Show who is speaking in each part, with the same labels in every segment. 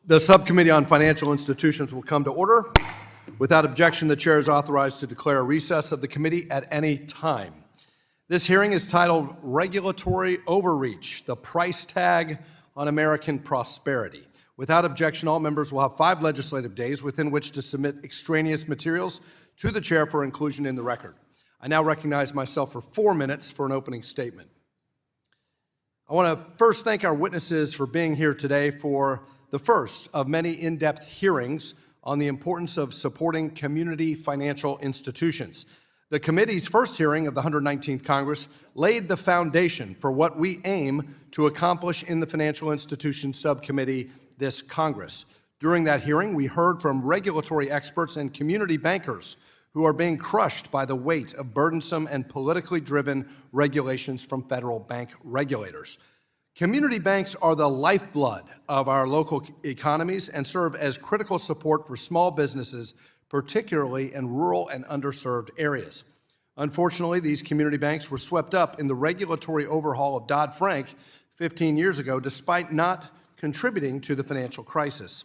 Speaker 1: The Subcommittee on Financial Institutions will come to order. Without objection, the chair is authorized to declare a recess of the committee at any time. This hearing is titled Regulatory Overreach, the Price Tag on American Prosperity. Without objection, all members will have 5 legislative days within which to submit extraneous materials to the chair for inclusion in the record. I now recognize myself for 4 minutes for an opening statement. I want to first thank our witnesses for being here today for the first of many in-depth hearings on the importance of supporting community financial institutions. The committee's first hearing of the 119th Congress laid the foundation for what we aim to accomplish in the Financial Institutions Subcommittee this Congress. During that hearing, we heard from regulatory experts and community bankers who are being crushed by the weight of burdensome and politically driven regulations from federal bank regulators. Community banks are the lifeblood of our local economies and serve as critical support for small businesses, particularly in rural and underserved areas. Unfortunately, these community banks were swept up in the regulatory overhaul of Dodd-Frank 15 years ago, despite not contributing to the financial crisis.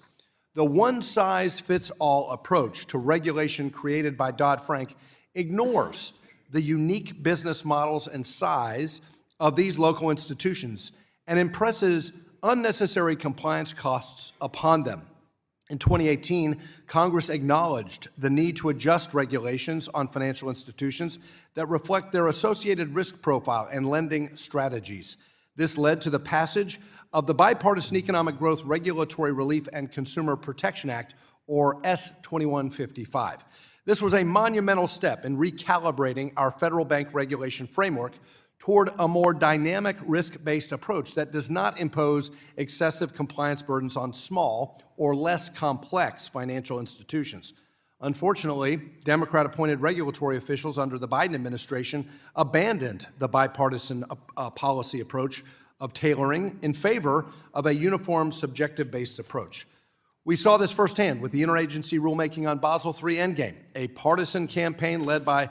Speaker 1: The one-size-fits-all approach to regulation created by Dodd-Frank ignores the unique business models and size of these local institutions and impresses unnecessary compliance costs upon them. In 2018, Congress acknowledged the need to adjust regulations on financial institutions that reflect their associated risk profile and lending strategies. This led to the passage of the Bipartisan Economic Growth Regulatory Relief and Consumer Protection Act, or S-2155. This was a monumental step in recalibrating our federal bank regulation framework toward a more dynamic risk-based approach that does not impose excessive compliance burdens on small or less complex financial institutions. Unfortunately, Democrat-appointed regulatory officials under the Biden administration abandoned the bipartisan policy approach of tailoring in favor of a uniform subjective-based approach. We saw this firsthand with the interagency rulemaking on Basel III Endgame, a partisan campaign led by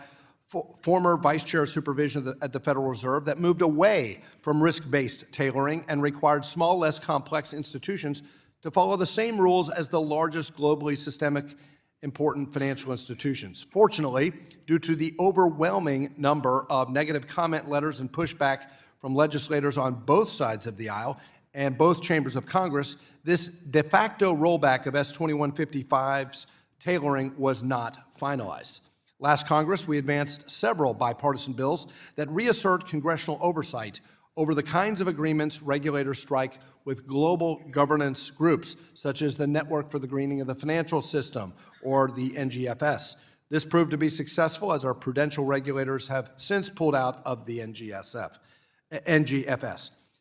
Speaker 1: former Vice Chair of Supervision at the Federal Reserve that moved away from risk-based tailoring and required small, less complex institutions to follow the same rules as the largest globally systemic important financial institutions. Fortunately, due to the overwhelming number of negative comment letters and pushback from legislators on both sides of the aisle and both chambers of Congress, this de facto rollback of S-2155's tailoring was not finalized. Last Congress, we advanced several bipartisan bills that reassert congressional oversight over the kinds of agreements regulators strike with global governance groups, such as the Network for the Greening of the Financial System, or the NGFS. This proved to be successful as our prudential regulators have since pulled out of the NGFS.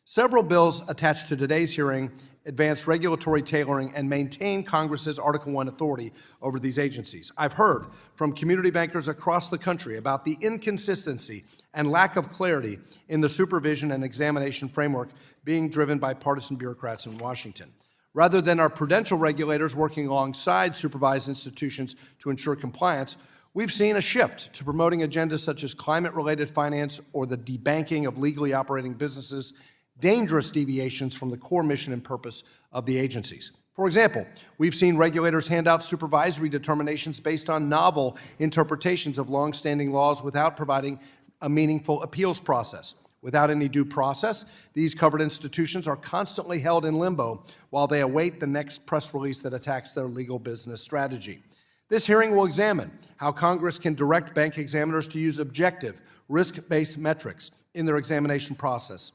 Speaker 1: Several bills attached to today's hearing advance regulatory tailoring and maintain Congress's Article I authority over these agencies. I've heard from community bankers across the country about the inconsistency and lack of clarity in the supervision and examination framework being driven by partisan bureaucrats in Washington. Rather than our prudential regulators working alongside supervised institutions to ensure compliance, we've seen a shift to promoting agendas such as climate-related finance or the debanking of legally operating businesses, dangerous deviations from the core mission and purpose of the agencies. For example, we've seen regulators hand out supervisory determinations based on novel interpretations of longstanding laws without providing a meaningful appeals process. Without any due process, these covered institutions are constantly held in limbo while they await the next press release that attacks their legal business strategy. This hearing will examine how Congress can direct bank examiners to use objective, risk-based metrics in their examination process,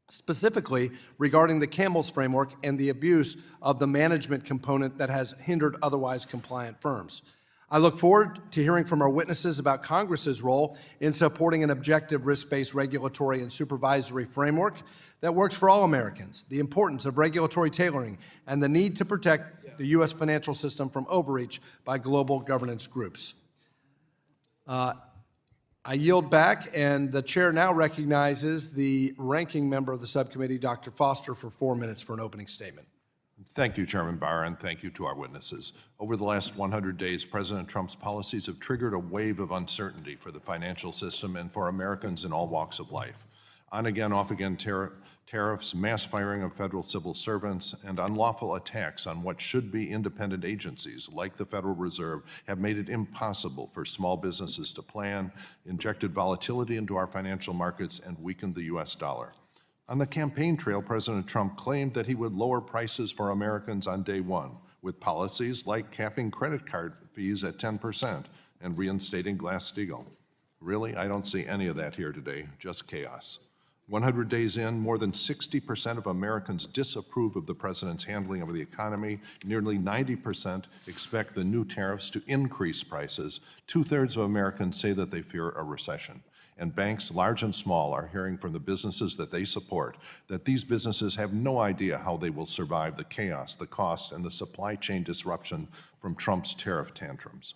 Speaker 1: specifically regarding the CAMELS framework and the abuse of the management component that has hindered otherwise compliant firms. I look forward to hearing from our witnesses about Congress's role in supporting an objective risk-based regulatory and supervisory framework that works for all Americans, the importance of regulatory tailoring, and the need to protect the U.S. financial system from overreach by global governance groups. I yield back, and the chair now recognizes the ranking member of the subcommittee, Dr. Foster, for 4 minutes for an opening statement.
Speaker 2: Thank you, Chairman Barr, and thank you to our witnesses. Over the last 100 days, President Trump's policies have triggered a wave of uncertainty for the financial system and for Americans in all walks of life. On again, off again Tariffs, mass firing of federal civil servants, and unlawful attacks on what should be independent agencies like the Federal Reserve have made it impossible for small businesses to plan, injected volatility into our financial markets, and weakened the U.S. dollar. On the campaign trail, President Trump claimed that he would lower prices for Americans on day one, with policies like capping credit card fees at 10% and reinstating Glass-Steagall. Really, I don't see any of that here today, just chaos. 100 days in, more than 60% of Americans disapprove of the president's handling of the economy. Nearly 90% expect the new tariffs to increase prices. Two-thirds of Americans say that they fear a recession. And banks, large and small, are hearing from the businesses that they support that these businesses have no idea how they will survive the chaos, the cost, and the supply chain disruption from Trump's tariff tantrums.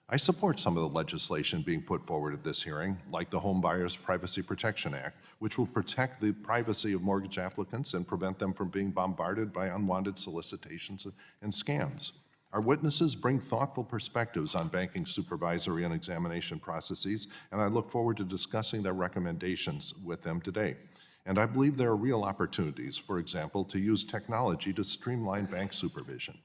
Speaker 2: I support some of the legislation being put forward at this hearing, like the Home Buyers Privacy Protection Act, which will protect the privacy of mortgage applicants and prevent them from being bombarded by unwanted solicitations and scams. Our witnesses bring thoughtful perspectives on banking supervisory and examination processes, and I look forward to discussing their recommendations with them today. And I believe there are real opportunities, for example, to use technology to streamline bank supervision.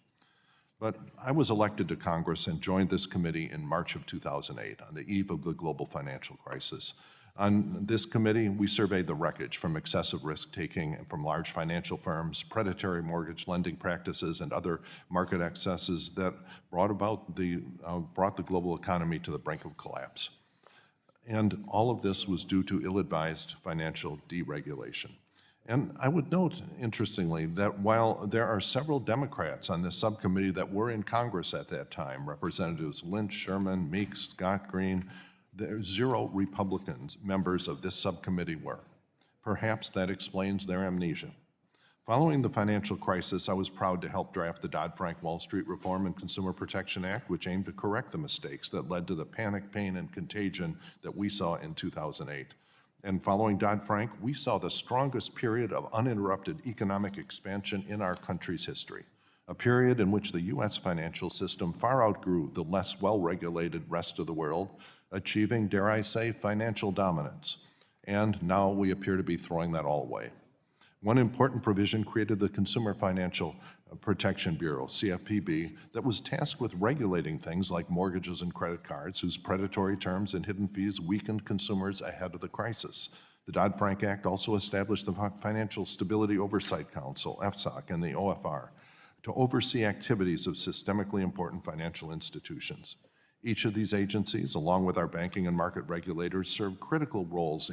Speaker 2: But I was elected to Congress and joined this committee in March of 2008 on the eve of the global financial crisis. On this committee, we surveyed the wreckage from excessive risk-taking from large financial firms, predatory mortgage lending practices, and other market excesses that brought the global economy to the brink of collapse. And all of this was due to ill-advised financial deregulation. And I would note, interestingly, that while there are several Democrats on this subcommittee that were in Congress at that time, Representatives Lynch, Sherman, Meeks, Scott, Green, there 0 Republicans members of this subcommittee were. Perhaps that explains their amnesia. Following the financial crisis, I was proud to help draft the Dodd-Frank Wall Street Reform and Consumer Protection Act, which aimed to correct the mistakes that led to the panic, pain, and contagion that we saw in 2008. And following Dodd-Frank, we saw the strongest period of uninterrupted economic expansion in our country's history, a period in which the U.S. financial system far outgrew the less well-regulated rest of the world, achieving, dare I say, financial dominance. And now we appear to be throwing that all away. One important provision created the Consumer Financial Protection Bureau, CFPB, that was tasked with regulating things like mortgages and credit cards, whose predatory terms and hidden fees weakened consumers ahead of the crisis. The Dodd-Frank Act also established the Financial Stability Oversight Council, FSOC, and the OFR, to oversee activities of systemically important financial institutions. Each of these agencies, along with our banking and market regulators, serve critical roles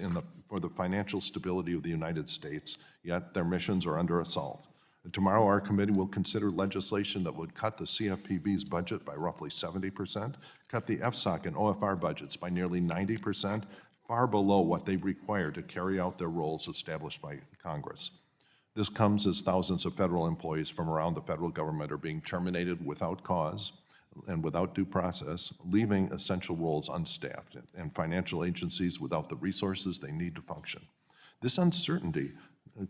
Speaker 2: for the financial stability of the United States, yet their missions are under assault. And tomorrow, our committee will consider legislation that would cut the CFPB's budget by roughly 70%, cut the FSOC and OFR budgets by nearly 90%, far below what they require to carry out their roles established by Congress. This comes as thousands of federal employees from around the federal government are being terminated without cause and without due process, leaving essential roles unstaffed and financial agencies without the resources they need to function. This uncertainty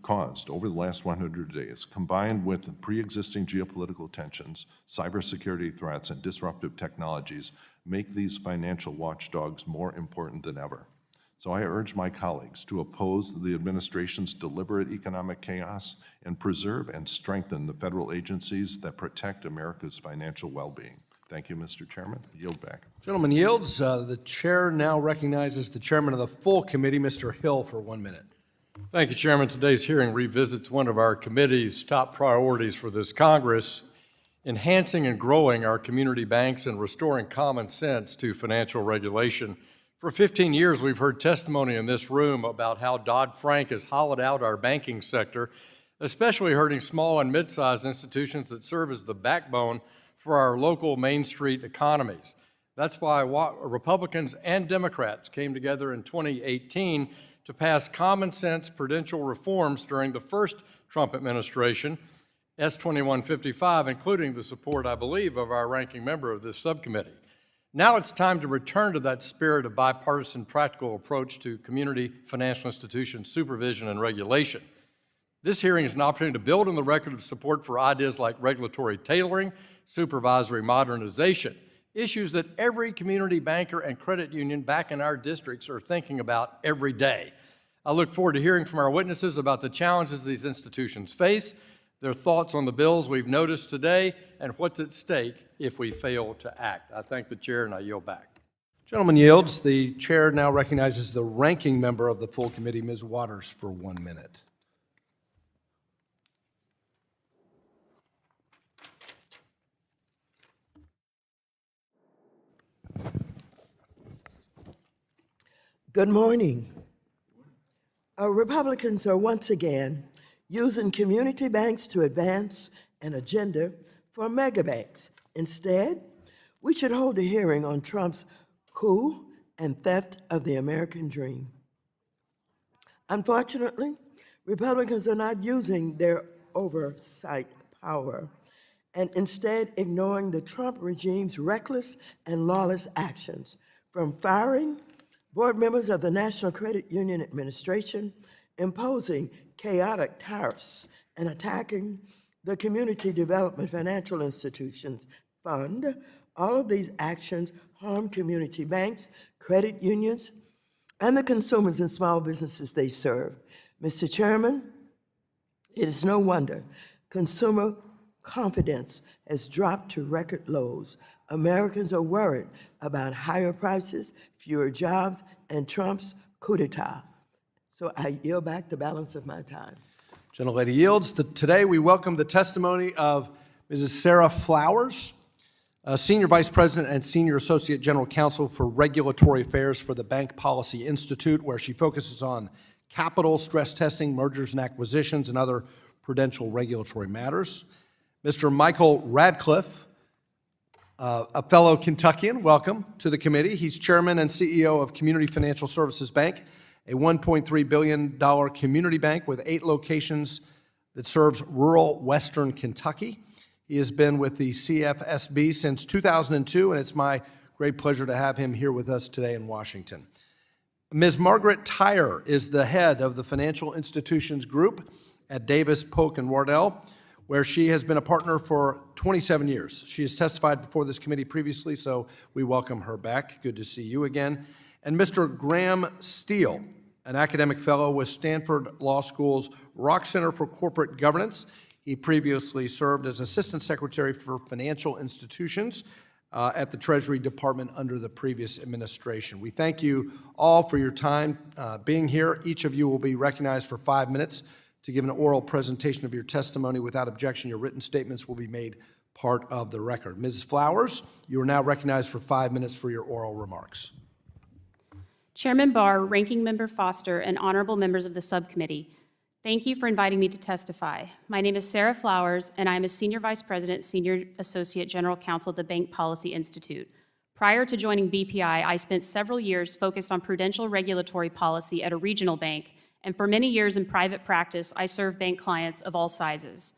Speaker 2: caused over the last 100 days, combined with pre-existing geopolitical tensions, cybersecurity threats, and disruptive technologies, make these financial watchdogs more important than ever. So I urge my colleagues to oppose the administration's deliberate economic chaos and preserve and strengthen the federal agencies that protect America's financial well-being. Thank you, Mr. Chairman. I yield back.
Speaker 1: Gentleman yields. The chair now recognizes the chairman of the full committee, Mr. Hill, for 1 minute.
Speaker 3: Thank you, Chairman. Today's hearing revisits one of our committee's top priorities for this Congress, enhancing and growing our community banks and restoring common sense to financial regulation. For 15 years, we've heard testimony in this room about how Dodd-Frank has hollowed out our banking sector, especially hurting small and mid-sized institutions that serve as the backbone for our local Main Street economies. That's why Republicans and Democrats came together in 2018 to pass common sense prudential reforms during the first Trump administration, S-2155, including the support, I believe, of our ranking member of this subcommittee. Now it's time to return to that spirit of bipartisan practical approach to community financial institution supervision and regulation. This hearing is an opportunity to build on the record of support for ideas like regulatory tailoring, supervisory modernization, issues that every community banker and credit union back in our districts are thinking about every day. I look forward to hearing from our witnesses about the challenges these institutions face, their thoughts on the bills we've noticed today, and what's at stake if we fail to act. I thank the chair and I yield back.
Speaker 1: Gentleman yields. The chair now recognizes the ranking member of the full committee, Ms. Waters, for 1 minute.
Speaker 4: Good morning. Republicans are once again using community banks to advance an agenda for mega banks. Instead, we should hold a hearing on Trump's coup and theft of the American dream. Unfortunately, Republicans are not using their oversight power and instead ignoring the Trump regime's reckless and lawless actions, from firing board members of the National Credit Union Administration, imposing chaotic tariffs, and attacking the Community Development Financial Institutions Fund. All of these actions harm community banks, credit unions, and the consumers and small businesses they serve. Mr. Chairman, it is no wonder consumer confidence has dropped to record lows. Americans are worried about higher prices, fewer jobs, and Trump's coup d'etat. So I yield back the balance of my time.
Speaker 1: Gentlelady yields. Today we welcome the testimony of Mrs. Sarah Flowers, Senior Vice President and Senior Associate General Counsel for Regulatory Affairs for the Bank Policy Institute, where she focuses on capital, stress testing, mergers and acquisitions, and other prudential regulatory matters. Mr. Michael Radcliffe, a fellow Kentuckian, welcome to the committee. He's Chairman and CEO of Community Financial Services Bank, a $1.3 billion community bank with 8 locations that serves rural western Kentucky. He has been with the CFSB since 2002, and it's my great pleasure to have him here with us today in Washington. Ms. Margaret Tahyar is the head of the Financial Institutions Group at Davis, Polk, and Wardwell, where she has been a partner for 27 years. She has testified before this committee previously, so we welcome her back. Good to see you again. And Mr. Graham Steele, an academic fellow with Stanford Law School's Rock Center for Corporate Governance. He previously served as Assistant Secretary for Financial Institutions at the Treasury Department under the previous administration. We thank you all for your time being here. Each of you will be recognized for 5 minutes to give an oral presentation of your testimony. Without objection, your written statements will be made part of the record. Mrs. Flowers, you are now recognized for 5 minutes for your oral remarks.
Speaker 5: Chairman Barr, Ranking Member Foster, and honorable members of the subcommittee, thank you for inviting me to testify. My name is Sarah Flowers, and I am a Senior Vice President, Senior Associate General Counsel at the Bank Policy Institute. Prior to joining BPI, I spent several years focused on prudential regulatory policy at a regional bank, and for many years in private practice, I served bank clients of all sizes.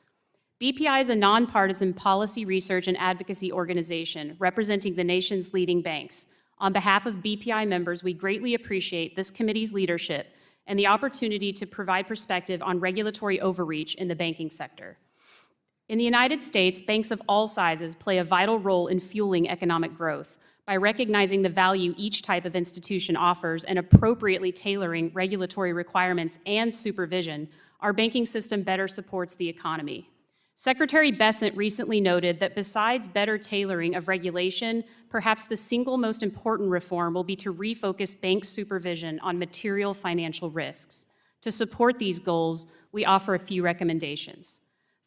Speaker 5: BPI is a nonpartisan policy research and advocacy organization representing the nation's leading banks. On behalf of BPI members, we greatly appreciate this committee's leadership and the opportunity to provide perspective on regulatory overreach in the banking sector. In the United States, banks of all sizes play a vital role in fueling economic growth by recognizing the value each type of institution offers and appropriately tailoring regulatory requirements and supervision. Our banking system better supports the economy. Secretary Bessent recently noted that besides better tailoring of regulation, perhaps the single most important reform will be to refocus bank supervision on material financial risks. To support these goals, we offer a few recommendations.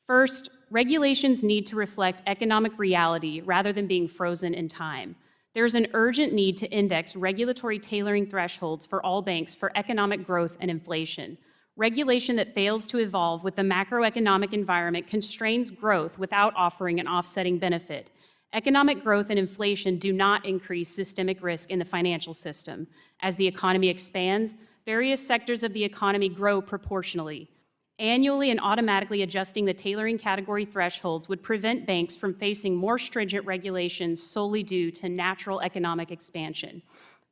Speaker 5: First, regulations need to reflect economic reality rather than being frozen in time. There's an urgent need to index regulatory tailoring thresholds for all banks for economic growth and inflation. Regulation that fails to evolve with the macroeconomic environment constrains growth without offering an offsetting benefit. Economic growth and inflation do not increase systemic risk in the financial system. As the economy expands, various sectors of the economy grow proportionally. Annually and automatically adjusting the tailoring category thresholds would prevent banks from facing more stringent regulations solely due to natural economic expansion.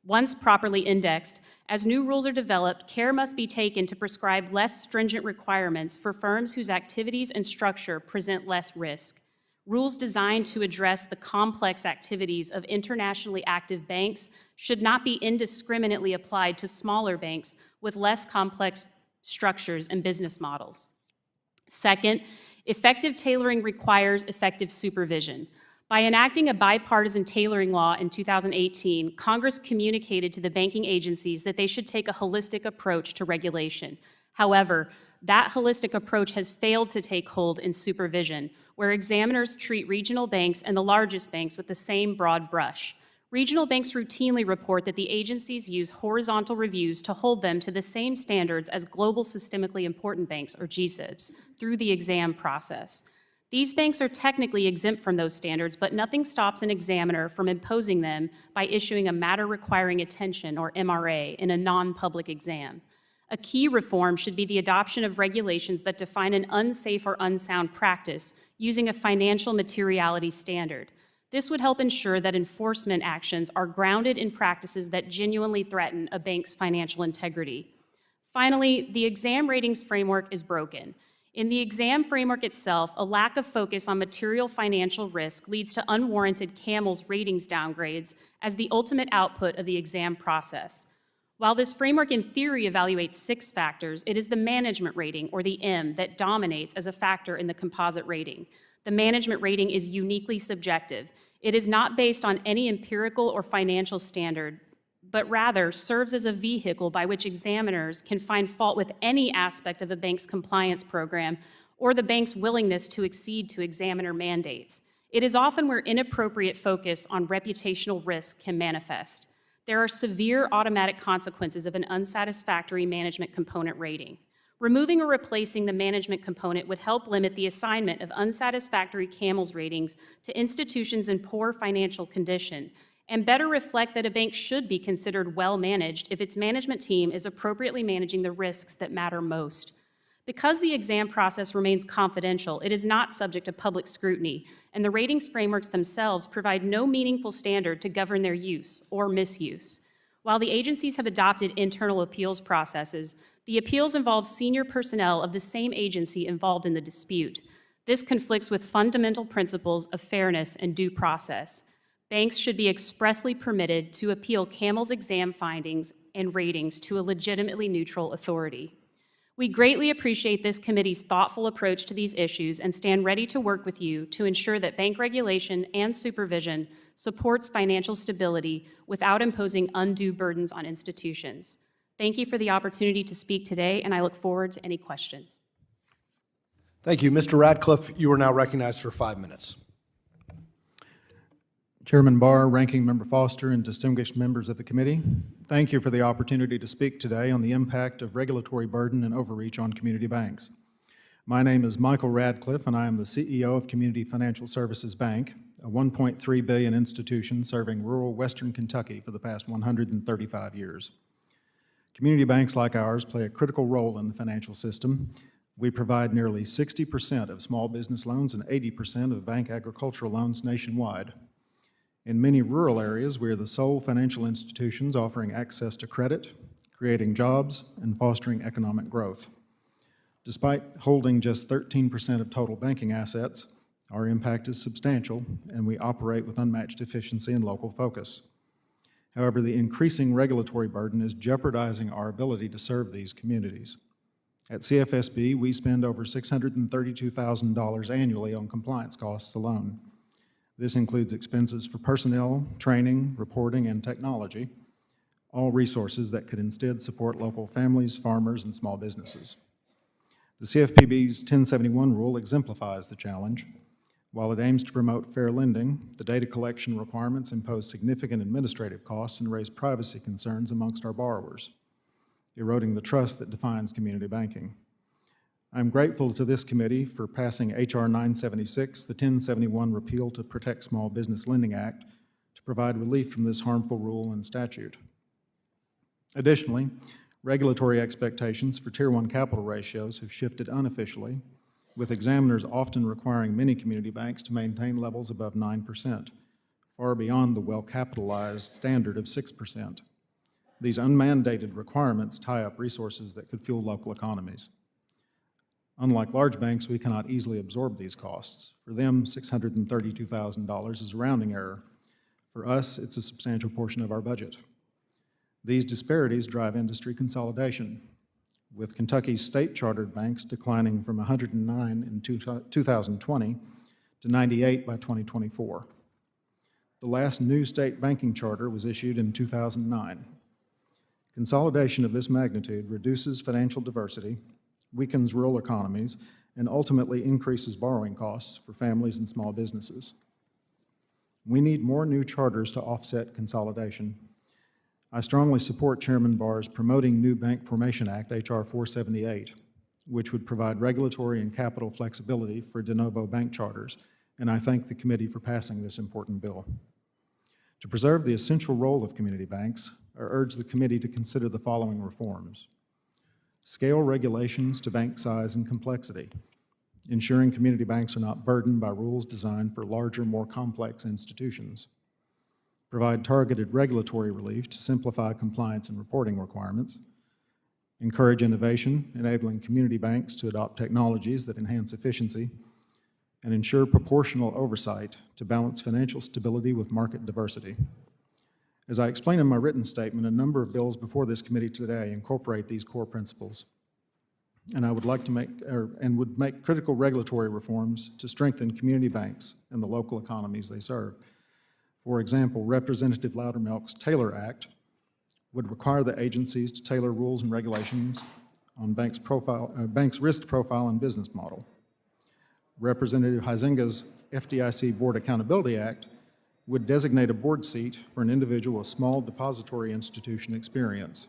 Speaker 5: Once properly indexed, as new rules are developed, care must be taken to prescribe less stringent requirements for firms whose activities and structure present less risk. Rules designed to address the complex activities of internationally active banks should not be indiscriminately applied to smaller banks with less complex structures and business models. Second, effective tailoring requires effective supervision. By enacting a bipartisan tailoring law in 2018, Congress communicated to the banking agencies that they should take a holistic approach to regulation. However, that holistic approach has failed to take hold in supervision, where examiners treat regional banks and the largest banks with the same broad brush. Regional banks routinely report that the agencies use horizontal reviews to hold them to the same standards as global systemically important banks, or GSIBs, through the exam process. These banks are technically exempt from those standards, but nothing stops an examiner from imposing them by issuing a matter requiring attention, or MRA, in a non-public exam. A key reform should be the adoption of regulations that define an unsafe or unsound practice using a financial materiality standard. This would help ensure that enforcement actions are grounded in practices that genuinely threaten a bank's financial integrity. Finally, the exam ratings framework is broken. In the exam framework itself, a lack of focus on material financial risk leads to unwarranted CAMELS ratings downgrades as the ultimate output of the exam process. While this framework in theory evaluates 6 factors, it is the management rating, or the M, that dominates as a factor in the composite rating. The management rating is uniquely subjective. It is not based on any empirical or financial standard, but rather serves as a vehicle by which examiners can find fault with any aspect of a bank's compliance program or the bank's willingness to accede to examiner mandates. It is often where inappropriate focus on reputational risk can manifest. There are severe automatic consequences of an unsatisfactory management component rating. Removing or replacing the management component would help limit the assignment of unsatisfactory CAMELS ratings to institutions in poor financial condition, and better reflect that a bank should be considered well-managed if its management team is appropriately managing the risks that matter most. Because the exam process remains confidential, it is not subject to public scrutiny, and the ratings frameworks themselves provide no meaningful standard to govern their use or misuse. While the agencies have adopted internal appeals processes, the appeals involve senior personnel of the same agency involved in the dispute. This conflicts with fundamental principles of fairness and due process. Banks should be expressly permitted to appeal CAMELS exam findings and ratings to a legitimately neutral authority. We greatly appreciate this committee's thoughtful approach to these issues and stand ready to work with you to ensure that bank regulation and supervision supports financial stability without imposing undue burdens on institutions. Thank you for the opportunity to speak today, and I look forward to any questions.
Speaker 1: Thank you. Mr. Radcliffe, you are now recognized for 5 minutes.
Speaker 6: Chairman Barr, Ranking Member Foster, and distinguished members of the committee, thank you for the opportunity to speak today on the impact of regulatory burden and overreach on community banks. My name is Michael Radcliffe, and I am the CEO of Community Financial Services Bank, a $1.3 billion institution serving rural Western Kentucky for the past 135 years. Community banks like ours play a critical role in the financial system. We provide nearly 60% of small business loans and 80% of bank agricultural loans nationwide. In many rural areas, we are the sole financial institutions offering access to credit, creating jobs, and fostering economic growth. Despite holding just 13% of total banking assets, our impact is substantial, and we operate with unmatched efficiency and local focus. However, the increasing regulatory burden is jeopardizing our ability to serve these communities. At CFSB, we spend over $632,000 annually on compliance costs alone. This includes expenses for personnel, training, reporting, and technology, all resources that could instead support local families, farmers, and small businesses. The CFPB's 1071 rule exemplifies the challenge. While it aims to promote fair lending, the data collection requirements impose significant administrative costs and raise privacy concerns amongst our borrowers, eroding the trust that defines community banking. I'm grateful to this committee for passing H.R. 976, the 1071 repeal to Protect Small Business Lending Act, to provide relief from this harmful rule and statute. Additionally, regulatory expectations for Tier 1 capital ratios have shifted unofficially, with examiners often requiring many community banks to maintain levels above 9%, far beyond the well-capitalized standard of 6%. These unmandated requirements tie up resources that could fuel local economies. Unlike large banks, we cannot easily absorb these costs. For them, $632,000 is a rounding error. For us, it's a substantial portion of our budget. These disparities drive industry consolidation, with Kentucky's state-chartered banks declining from 109 in 2020 to 98 by 2024. The last new state banking charter was issued in 2009. Consolidation of this magnitude reduces financial diversity, weakens rural economies, and ultimately increases borrowing costs for families and small businesses. We need more new charters to offset consolidation. I strongly support Chairman Barr's Promoting New Bank Formation Act, H.R. 478, which would provide regulatory and capital flexibility for de novo bank charters, and I thank the committee for passing this important bill. To preserve the essential role of community banks, I urge the committee to consider the following reforms. Scale regulations to bank size and complexity, ensuring community banks are not burdened by rules designed for larger, more complex institutions. Provide targeted regulatory relief to simplify compliance and reporting requirements. Encourage innovation, enabling community banks to adopt technologies that enhance efficiency, and ensure proportional oversight to balance financial stability with market diversity. As I explain in my written statement, a number of bills before this committee today incorporate these core principles, and I would like to make critical regulatory reforms to strengthen community banks and the local economies they serve. For example, Representative Loudermilk's Taylor Act would require the agencies to tailor rules and regulations on banks' risk profile and business model. Representative Huizenga's FDIC Board Accountability Act would designate a board seat for an individual with small depository institution experience.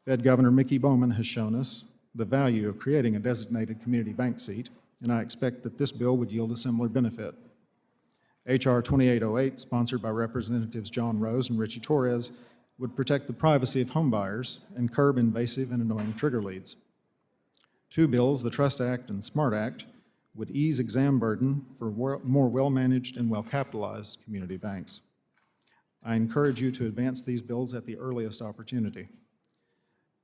Speaker 6: Fed Governor Mickey Bowman has shown us the value of creating a designated community bank seat, and I expect that this bill would yield a similar benefit. H.R. 2808, sponsored by Representatives John Rose and Richie Torres, would protect the privacy of homebuyers and curb invasive and annoying trigger leads. Two bills, the Trust Act and SMART Act, would ease exam burden for more well-managed and well-capitalized community banks. I encourage you to advance these bills at the earliest opportunity.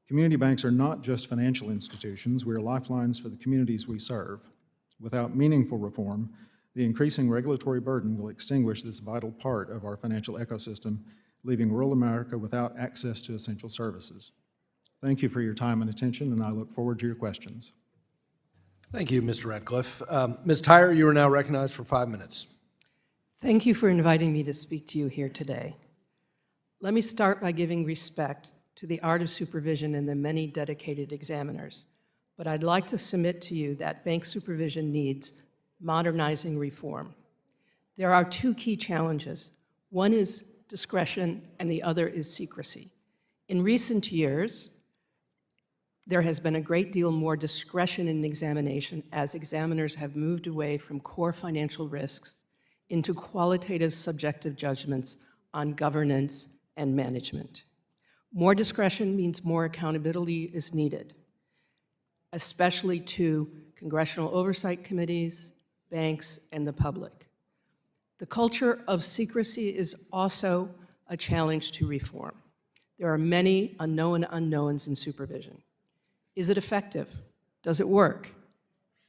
Speaker 6: Community banks are not just financial institutions, we are lifelines for the communities we serve. Without meaningful reform, the increasing regulatory burden will extinguish this vital part of our financial ecosystem, leaving rural America without access to essential services. Thank you for your time and attention, and I look forward to your questions.
Speaker 1: Thank you, Mr. Radcliffe. Ms. Tahyar, you are now recognized for 5 minutes.
Speaker 7: Thank you for inviting me to speak to you here today. Let me start by giving respect to the art of supervision and the many dedicated examiners. But I'd like to submit to you that bank supervision needs modernizing reform. There are two key challenges. One is discretion and the other is secrecy. In recent years, there has been a great deal more discretion in examination as examiners have moved away from core financial risks into qualitative subjective judgments on governance and management. More discretion means more accountability is needed, especially to congressional oversight committees, banks, and the public. The culture of secrecy is also a challenge to reform. There are many unknown unknowns in supervision. Is it effective? Does it work?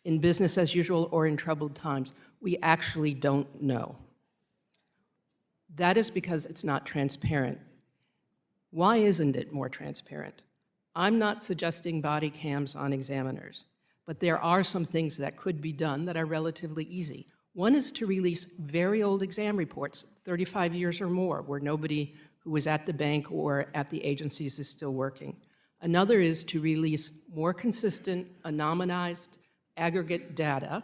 Speaker 7: In business as usual or in troubled times? We actually don't know. That is because it's not transparent. Why isn't it more transparent? I'm not suggesting body cams on examiners, but there are some things that could be done that are relatively easy. One is to release very old exam reports, 35 years or more, where nobody who was at the bank or at the agencies is still working. Another is to release more consistent, anonymized, aggregate data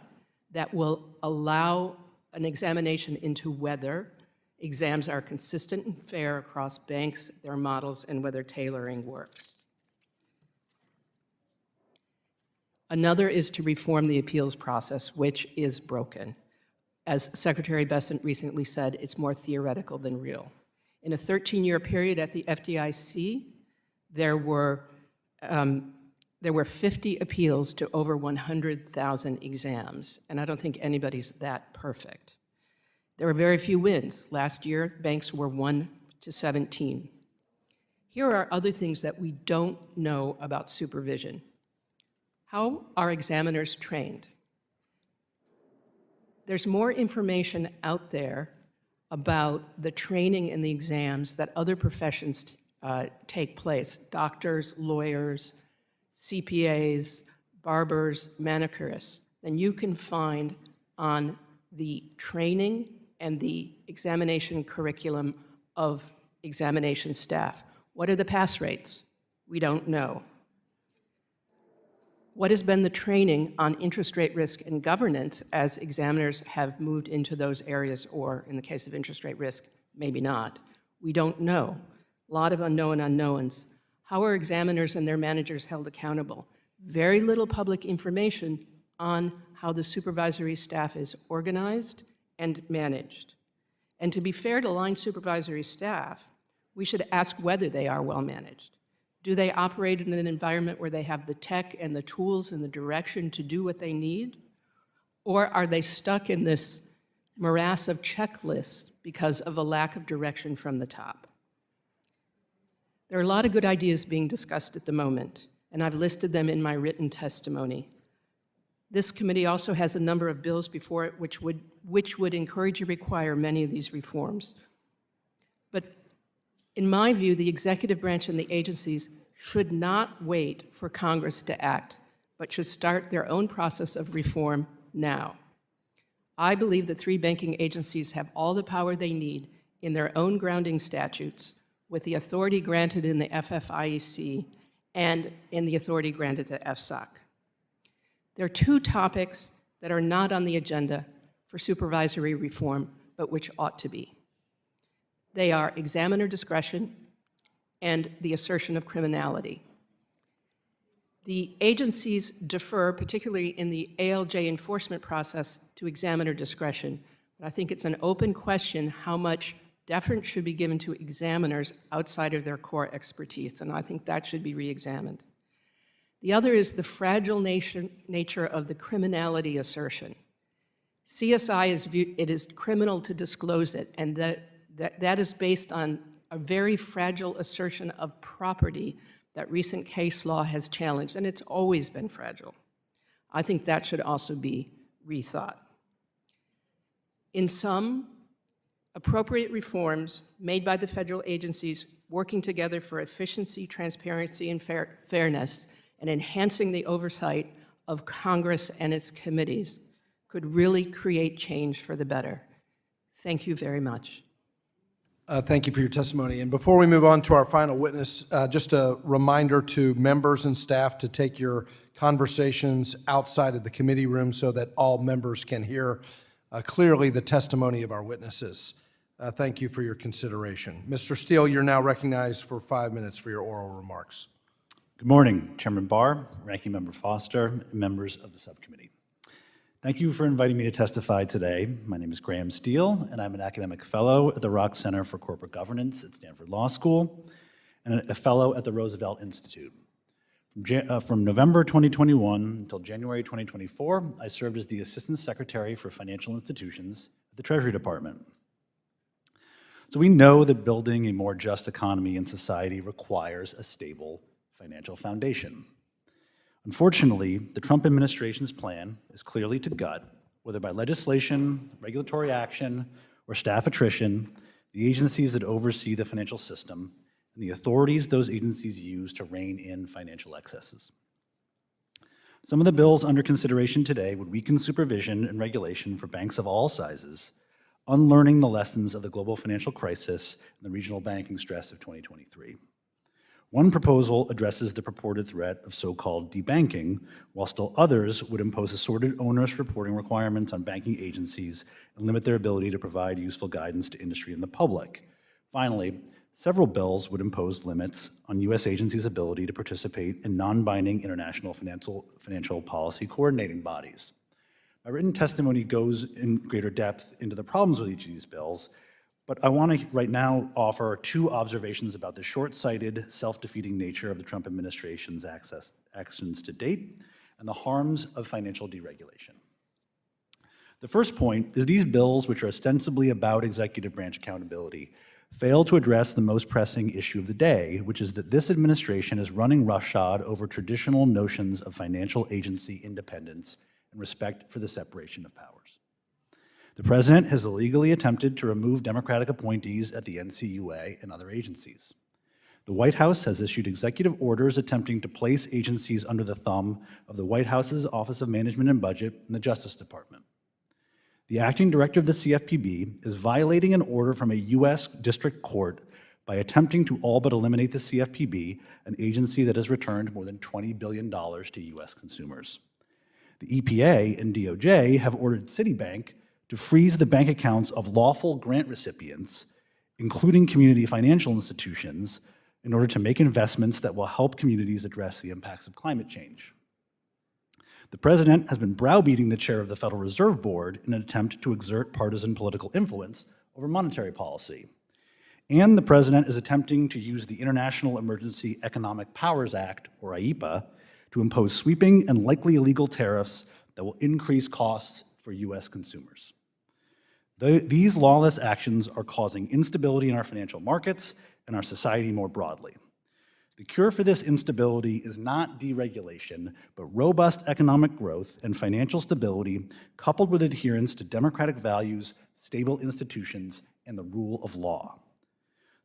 Speaker 7: that will allow an examination into whether exams are consistent and fair across banks, their models, and whether tailoring works. Another is to reform the appeals process, which is broken. As Secretary Bessent recently said, it's more theoretical than real. In a 13-year period at the FDIC, there were 50 appeals to over 100,000 exams, and I don't think anybody's that perfect. There were very few wins. Last year, banks were 1 to 17. Here are other things that we don't know about supervision. How are examiners trained? There's more information out there about the training and the exams that other professions take place. Doctors, lawyers, CPAs, barbers, manicurists. Then you can find on the training and the examination curriculum of examination staff. What are the pass rates? We don't know. What has been the training on interest rate risk and governance as examiners have moved into those areas, or in the case of interest rate risk, maybe not? We don't know. A lot of unknown unknowns. How are examiners and their managers held accountable? Very little public information on how the supervisory staff is organized and managed. And to be fair to line supervisory staff, we should ask whether they are well managed. Do they operate in an environment where they have the tech and the tools and the direction to do what they need? Or are they stuck in this morass of checklists because of a lack of direction from the top? There are a lot of good ideas being discussed at the moment, and I've listed them in my written testimony. This committee also has a number of bills before it which would encourage or require many of these reforms. But in my view, the executive branch and the agencies should not wait for Congress to act, but should start their own process of reform now. I believe the three banking agencies have all the power they need in their own grounding statutes, with the authority granted in the FFIEC and in the authority granted to FSOC. There are two topics that are not on the agenda for supervisory reform, but which ought to be. They are examiner discretion and the assertion of criminality. The agencies defer, particularly in the ALJ enforcement process, to examiner discretion. But I think it's an open question how much deference should be given to examiners outside of their core expertise, and I think that should be re-examined. The other is the fragile nature of the criminality assertion. CSI is viewed, it is criminal to disclose it, and that is based on a very fragile assertion of property that recent case law has challenged, and it's always been fragile. I think that should also be rethought. In sum, appropriate reforms made by the federal agencies working together for efficiency, transparency, and fairness, and enhancing the oversight of Congress and its committees could really create change for the better. Thank you very much.
Speaker 1: Thank you for your testimony. And before we move on to our final witness, just a reminder to members and staff to take your conversations outside of the committee room so that all members can hear clearly the testimony of our witnesses. Thank you for your consideration. Mr. Steele, you're now recognized for 5 minutes for your oral remarks.
Speaker 8: Good morning, Chairman Barr, Ranking Member Foster, and members of the subcommittee. Thank you for inviting me to testify today. My name is Graham Steele, and I'm an academic fellow at the Rock Center for Corporate Governance at Stanford Law School, and a fellow at the Roosevelt Institute. From November 2021 until January 2024, I served as the Assistant Secretary for Financial Institutions at the Treasury Department. So we know that building a more just economy and society requires a stable financial foundation. Unfortunately, the Trump administration's plan is clearly to gut, whether by legislation, regulatory action, or staff attrition, the agencies that oversee the financial system and the authorities those agencies use to rein in financial excesses. Some of the bills under consideration today would weaken supervision and regulation for banks of all sizes, unlearning the lessons of the global financial crisis and the regional banking stress of 2023. One proposal addresses the purported threat of so-called debanking, while still others would impose assorted onerous reporting requirements on banking agencies and limit their ability to provide useful guidance to industry and the public. Finally, several bills would impose limits on U.S. agencies' ability to participate in non-binding international financial policy coordinating bodies. My written testimony goes in greater depth into the problems with each of these bills, but I want to right now offer two observations about the short-sighted, self-defeating nature of the Trump administration's actions to date and the harms of financial deregulation. The first point is these bills, which are ostensibly about executive branch accountability, fail to address the most pressing issue of the day, which is that this administration is running roughshod over traditional notions of financial agency independence and respect for the separation of powers. The president has illegally attempted to remove Democratic appointees at the NCUA and other agencies. The White House has issued executive orders attempting to place agencies under the thumb of the White House's Office of Management and Budget and the Justice Department. The acting director of the CFPB is violating an order from a U.S. district court by attempting to all but eliminate the CFPB, an agency that has returned more than $20 billion to U.S. consumers. The EPA and DOJ have ordered Citibank to freeze the bank accounts of lawful grant recipients, including community financial institutions, in order to make investments that will help communities address the impacts of climate change. The president has been browbeating the chair of the Federal Reserve Board in an attempt to exert partisan political influence over monetary policy. And the president is attempting to use the International Emergency Economic Powers Act, or IEPA, to impose sweeping and likely illegal tariffs that will increase costs for U.S. consumers. These lawless actions are causing instability in our financial markets and our society more broadly. The cure for this instability is not deregulation, but robust economic growth and financial stability coupled with adherence to democratic values, stable institutions, and the rule of law.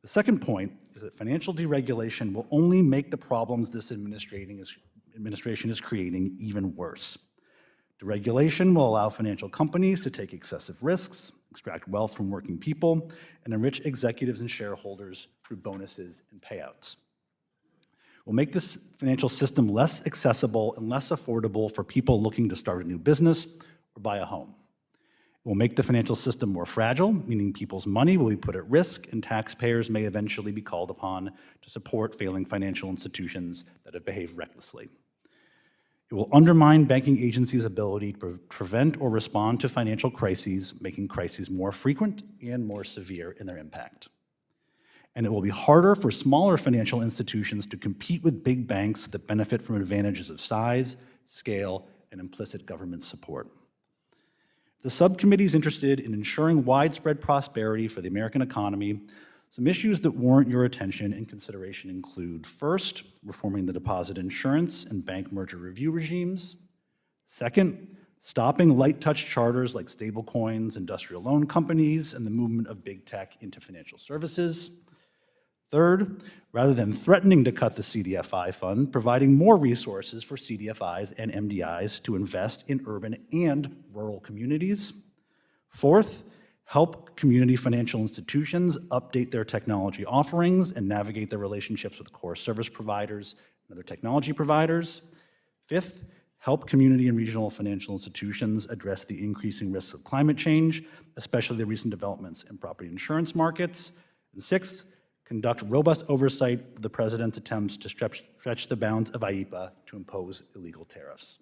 Speaker 8: The second point is that financial deregulation will only make the problems this administration is creating even worse. Deregulation will allow financial companies to take excessive risks, extract wealth from working people, and enrich executives and shareholders through bonuses and payouts. It will make this financial system less accessible and less affordable for people looking to start a new business or buy a home. It will make the financial system more fragile, meaning people's money will be put at risk and taxpayers may eventually be called upon to support failing financial institutions that have behaved recklessly. It will undermine banking agencies' ability to prevent or respond to financial crises, making crises more frequent and more severe in their impact. And it will be harder for smaller financial institutions to compete with big banks that benefit from advantages of size, scale, and implicit government support. The subcommittee is interested in ensuring widespread prosperity for the American economy. Some issues that warrant your attention and consideration include, first, reforming the deposit insurance and bank merger review regimes. Second, stopping light-touch charters like stablecoins, industrial loan companies, and the movement of big tech into financial services. Third, rather than threatening to cut the CDFI fund, providing more resources for CDFIs and MDIs to invest in urban and rural communities. Fourth, help community financial institutions update their technology offerings and navigate their relationships with core service providers and other technology providers. Fifth, help community and regional financial institutions address the increasing risks of climate change, especially the recent developments in property insurance markets. And sixth, conduct robust oversight of the president's attempts to stretch the bounds of IEPA to impose illegal tariffs.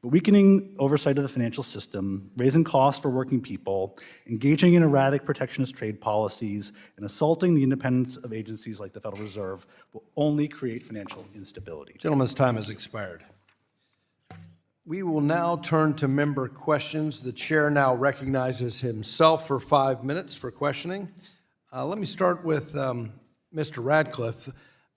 Speaker 8: But weakening oversight of the financial system, raising costs for working people, engaging in erratic protectionist trade policies, and assaulting the independence of agencies like the Federal Reserve will only create financial instability.
Speaker 1: Gentleman's time has expired. We will now turn to member questions. The chair now recognizes himself for 5 minutes for questioning. Let me start with Mr. Radcliffe.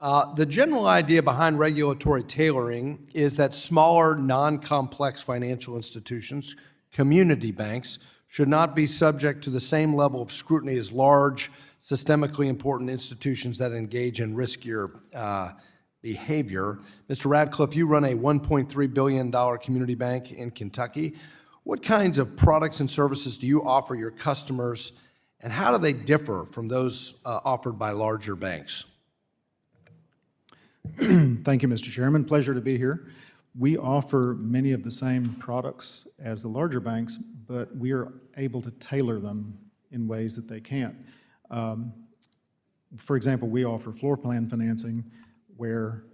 Speaker 1: The general idea behind regulatory tailoring is that smaller, non-complex financial institutions, community banks, should not be subject to the same level of scrutiny as large, systemically important institutions that engage in riskier behavior. Mr. Radcliffe, you run a $1.3 billion community bank in Kentucky. What kinds of products and services do you offer your customers, and how do they differ from those offered by larger banks?
Speaker 6: Thank you, Mr. Chairman. Pleasure to be here. We offer many of the same products as the larger banks, but we are able to tailor them in ways that they can't. For example, we offer floor plan financing where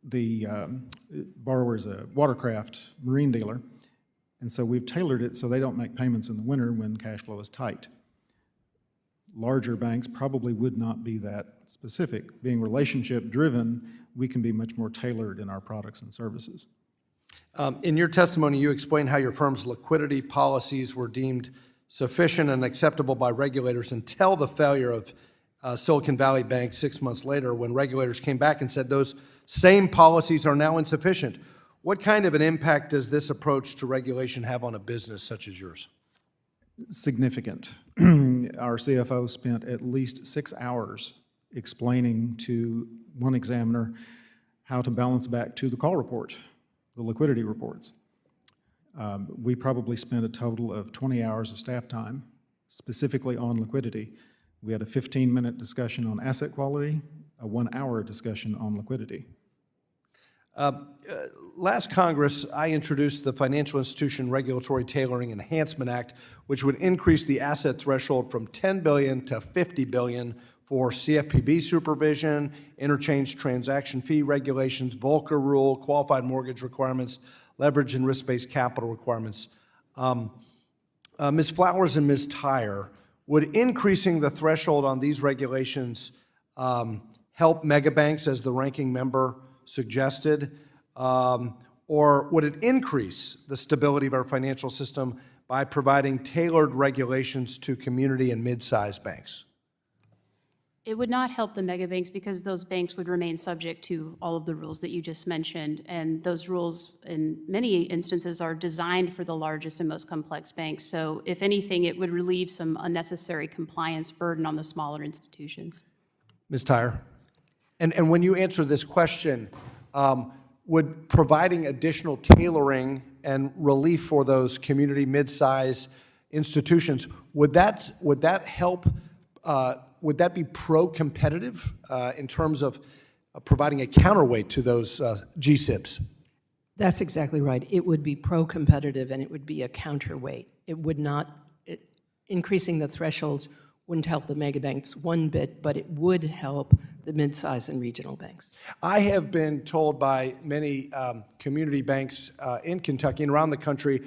Speaker 6: the borrower is a watercraft marine dealer, and so we've tailored it so they don't make payments in the winter when cash flow is tight. Larger banks probably would not be that specific. Being relationship-driven, we can be much more tailored in our products and services.
Speaker 1: In your testimony, you explained how your firm's liquidity policies were deemed sufficient and acceptable by regulators until the failure of Silicon Valley Bank 6 months later, when regulators came back and said those same policies are now insufficient. What kind of an impact does this approach to regulation have on a business such as yours?
Speaker 6: Significant. Our CFO spent at least 6 hours explaining to one examiner how to balance back to the call report, the liquidity reports. We probably spent a total of 20 hours of staff time specifically on liquidity. We had a 15-minute discussion on asset quality, a 1-hour discussion on liquidity.
Speaker 1: Last Congress, I introduced the Financial Institution Regulatory Tailoring Enhancement Act, which would increase the asset threshold from $10 billion to $50 billion for CFPB supervision, interchange transaction fee regulations, Volcker rule, qualified mortgage requirements, leverage and risk-based capital requirements. Ms. Flowers and Ms. Tahyar, would increasing the threshold on these regulations help megabanks, as the ranking member suggested, or would it increase the stability of our financial system by providing tailored regulations to community and mid-sized banks?
Speaker 5: It would not help the mega banks because those banks would remain subject to all of the rules that you just mentioned. And those rules, in many instances, are designed for the largest and most complex banks. So if anything, it would relieve some unnecessary compliance burden on the smaller institutions.
Speaker 1: Ms. Tahyar? And when you answer this question, would providing additional tailoring and relief for those community mid-size institutions, would that help, would that be pro-competitive in terms of providing a counterweight to those GSIBs?
Speaker 7: That's exactly right. It would be pro-competitive and it would be a counterweight. It would not, increasing the thresholds wouldn't help the mega banks one bit, but it would help the mid-size and regional banks. I
Speaker 1: have been told by many community banks in Kentucky and around the country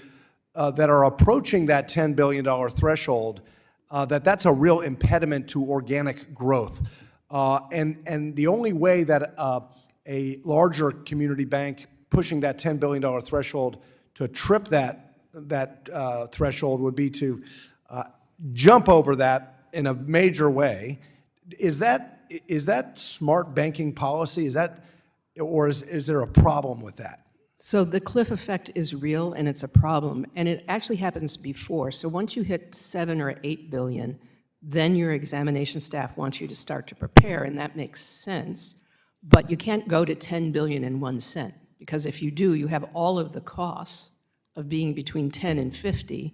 Speaker 1: that are approaching that $10 billion threshold that's a real impediment to organic growth. And the only way that a larger community bank pushing that $10 billion threshold to trip that threshold would be to jump over that in a major way. Is that smart banking policy? Or is there a problem with that?
Speaker 7: So the cliff effect is real and it's a problem, and it actually happens before. So once you hit 7 or 8 billion, then your examination staff wants you to start to prepare, and that makes sense. But you can't go to 10 billion and 1 cent, because if you do, you have all of the costs of being between 10 and 50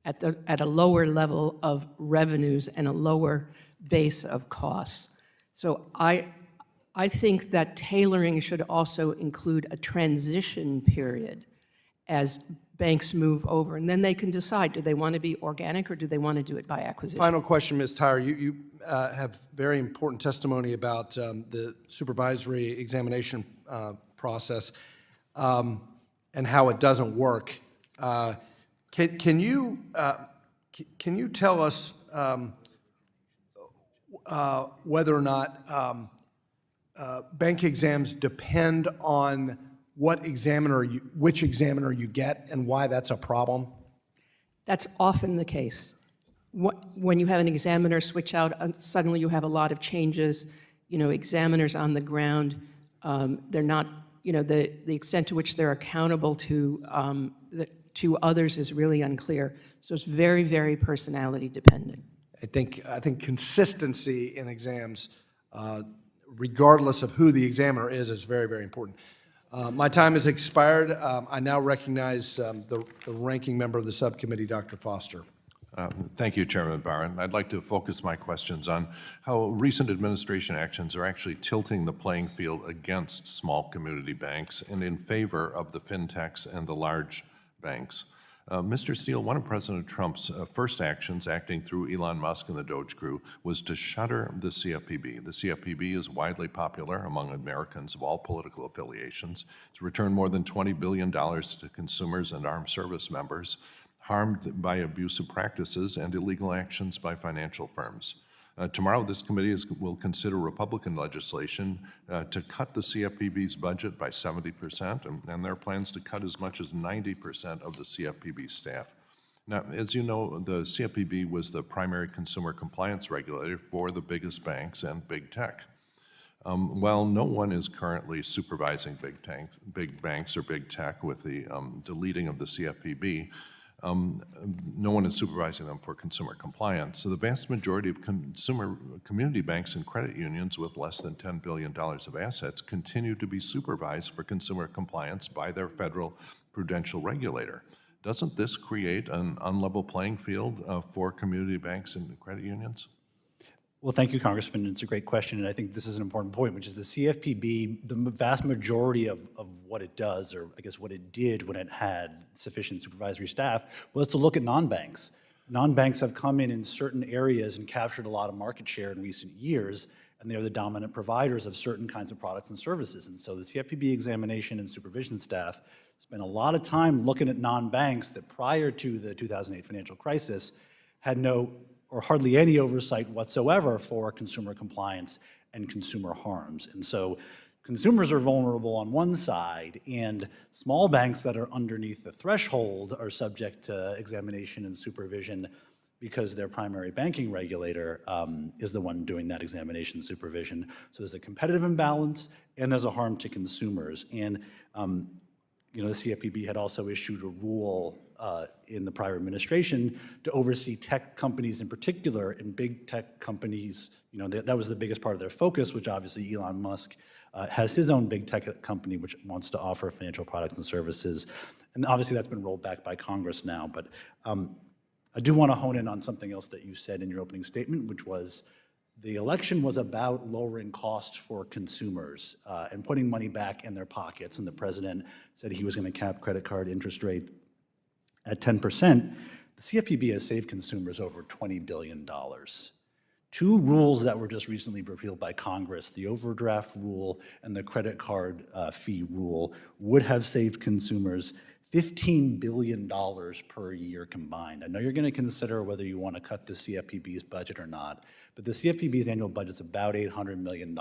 Speaker 7: at a lower level of revenues and a lower base of costs. So I think that tailoring should also include a transition period as banks move over, and then they can decide, do they want to be organic or do they want to do it by acquisition?
Speaker 1: Final question, Ms. Tahyar. You have very important testimony about the supervisory examination process and how it doesn't work. Can you tell us whether or not bank exams depend on which examiner you get and why that's a problem?
Speaker 7: That's often the case. When you have an examiner switch out, suddenly you have a lot of changes. Examiners on the ground, they're not, the extent to which they're accountable to others is really unclear. So it's very, very personality dependent.
Speaker 1: I think consistency in exams, regardless of who the examiner is very, very important. My time has expired. I now recognize the ranking member of the subcommittee, Dr. Foster.
Speaker 2: Thank you, Chairman Barr. I'd like to focus my questions on how recent administration actions are actually tilting the playing field against small community banks and in favor of the fintechs and the large banks. Mr. Steele, one of President Trump's first actions, acting through Elon Musk and the Doge crew, was to shutter the CFPB. The CFPB is widely popular among Americans of all political affiliations. It's returned more than $20 billion to consumers and armed service members harmed by abusive practices and illegal actions by financial firms. Tomorrow, this committee will consider Republican legislation to cut the CFPB's budget by 70%, and there are plans to cut as much as 90% of the CFPB staff. Now, as you know, the CFPB was the primary consumer compliance regulator for the biggest banks and big tech. While no one is currently supervising big banks or big tech with the deleting of the CFPB, No one is supervising them for consumer compliance. So the vast majority of consumer community banks and credit unions with less than $10 billion of assets continue to be supervised for consumer compliance by their federal prudential regulator. Doesn't this create an unlevel playing field for community banks and credit unions?
Speaker 8: Well, thank you, Congressman. It's a great question, and I think this is an important point, which is the CFPB, the vast majority of what it does, or I guess what it did when it had sufficient supervisory staff, was to look at non-banks. Non-banks have come in certain areas and captured a lot of market share in recent years, and they're the dominant providers of certain kinds of products and services. And so the CFPB examination and supervision staff spent a lot of time looking at non-banks that prior to the 2008 financial crisis had no or hardly any oversight whatsoever for consumer compliance and consumer harms. And so consumers are vulnerable on one side, and small banks that are underneath the threshold are subject to examination and supervision because their primary banking regulator is the one doing that examination and supervision. So there's a competitive imbalance, and there's a harm to consumers. And the CFPB had also issued a rule in the prior administration to oversee tech companies in particular, and big tech companies, that was the biggest part of their focus, which obviously Elon Musk has his own big tech company which wants to offer financial products and services. And obviously that's been rolled back by Congress now, but I do want to hone in on something else that you said in your opening statement, which was the election was about lowering costs for consumers and putting money back in their pockets, and the president said he was going to cap credit card interest rate at 10%. The CFPB has saved consumers over $20 billion. Two rules that were just recently repealed by Congress, the overdraft rule and the credit card fee rule, would have saved consumers $15 billion per year combined. I know you're going to consider whether you want to cut the CFPB's budget or not, but the CFPB's annual budget's about $800 million.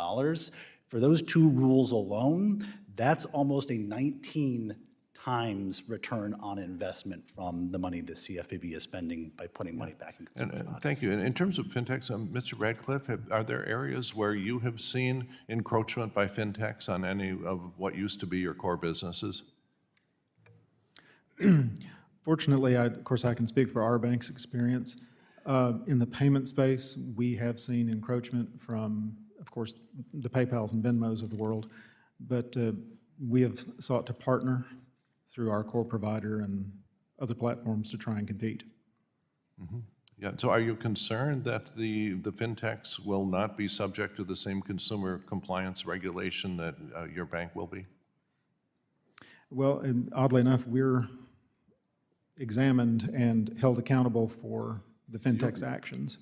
Speaker 8: For those two rules alone, that's almost a 19 times return on investment from the money the CFPB is spending by putting money back in consumers' pockets.
Speaker 2: Thank you. And in terms of fintechs, Mr. Radcliffe, are there areas where you have seen encroachment by fintechs on any of what used to be your core businesses?
Speaker 6: Fortunately, of course, I can speak for our bank's experience. In the payment space, we have seen encroachment from, of course, the PayPals and Venmos of the world, but we have sought to partner through our core provider and other platforms to try and compete.
Speaker 2: Mm-hmm. Yeah. So are you concerned that the fintechs will not be subject to the same consumer compliance regulation that your bank will be?
Speaker 6: Well, and oddly enough, we're examined and held accountable for the fintech's actions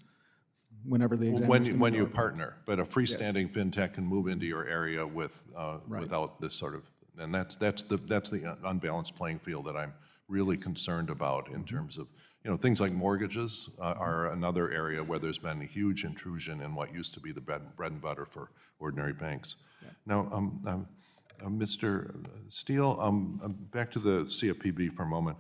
Speaker 6: whenever the examination.
Speaker 2: When you partner, but a freestanding fintech can move into your area with without this sort of, and that's the unbalanced playing field that I'm really concerned about in terms of, things like mortgages are another area where there's been a huge intrusion in what used to be the bread and butter for ordinary banks. Yeah. Now, Mr. Steele, back to the CFPB for a moment.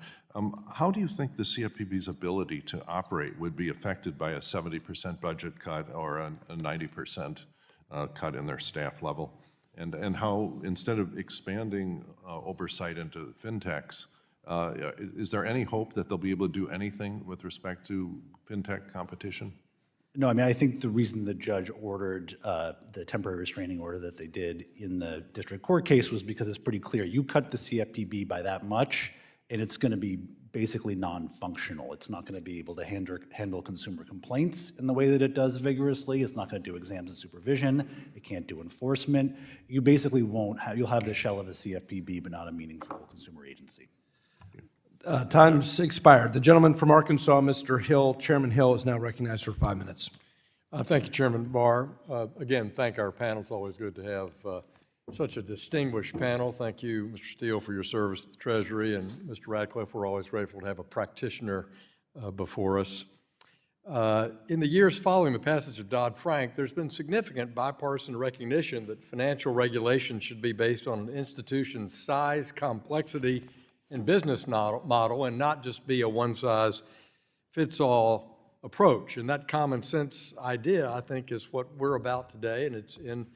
Speaker 2: How do you think the CFPB's ability to operate would be affected by a 70% budget cut or a 90% cut in their staff level? And how, instead of expanding oversight into fintechs, is there any hope that they'll be able to do anything with respect to fintech competition?
Speaker 8: No, I mean, I think the reason the judge ordered the temporary restraining order that they did in the district court case was because it's pretty clear. You cut the CFPB by that much, and it's going to be basically non-functional. It's not going to be able to handle consumer complaints in the way that it does vigorously. It's not going to do exams and supervision. It can't do enforcement. You basically won't have, you'll have the shell of a CFPB, but not a meaningful consumer agency.
Speaker 1: Time's expired. The gentleman from Arkansas, Mr. Hill, Chairman Hill, is now recognized for 5 minutes.
Speaker 3: Thank you, Chairman Barr. Again, thank our panel. It's always good to have such a distinguished panel. Thank you, Mr. Steele, for your service at the Treasury, and Mr. Radcliffe, we're always grateful to have a practitioner before us. In the years following the passage of Dodd-Frank, there's been significant bipartisan recognition that financial regulation should be based on an institution's size, complexity, and business model, and not just be a one-size-fits-all approach. And that common sense idea, I think, is what we're about today, and it's in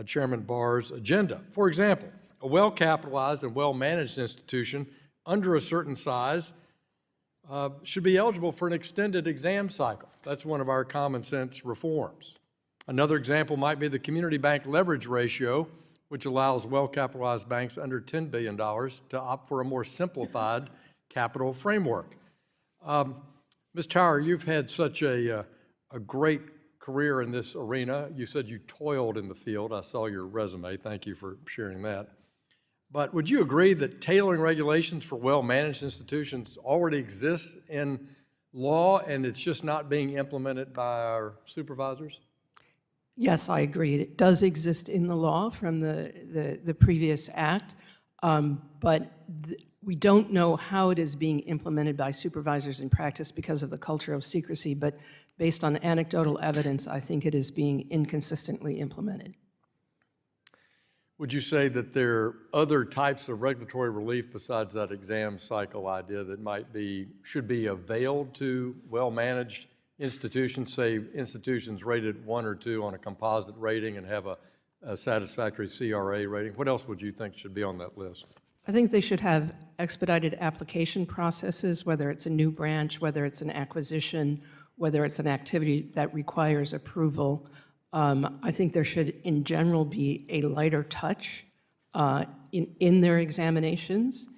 Speaker 3: Chairman Barr's agenda. For example, a well-capitalized and well-managed institution under a certain size should be eligible for an extended exam cycle. That's one of our common sense reforms. Another example might be the community bank leverage ratio, which allows well-capitalized banks under $10 billion to opt for a more simplified capital framework. Ms. Tahyar, you've had such a great career in this arena. You said you toiled in the field. I saw your resume. Thank you for sharing that. But would you agree that tailoring regulations for well-managed institutions already exists in law and it's just not being implemented by our supervisors?
Speaker 7: Yes, I agree. It does exist in the law from the previous act, but we don't know how it is being implemented by supervisors in practice because of the culture of secrecy, but based on anecdotal evidence, I think it is being inconsistently implemented.
Speaker 3: Would you say that there are other types of regulatory relief besides that exam cycle idea that should be availed to well-managed institutions, say institutions rated 1 or 2 on a composite rating and have a satisfactory CRA rating? What else would you think should be on that list?
Speaker 7: I think they should have expedited application processes, whether it's a new branch, whether it's an acquisition, whether it's an activity that requires approval. I think there should, in general, be a lighter touch in their examinations,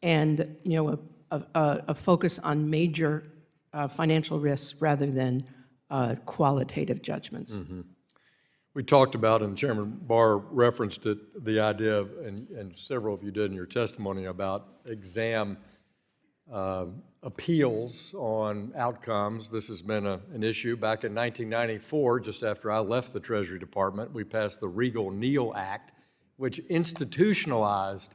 Speaker 7: and a focus on major financial risks rather than qualitative judgments.
Speaker 3: Mm-hmm. We talked about, and Chairman Barr referenced it, the idea of, and several of you did in your testimony, about exam appeals on outcomes. This has been an issue. Back in 1994, just after I left the Treasury Department, we passed the Regal-Neal Act, which institutionalized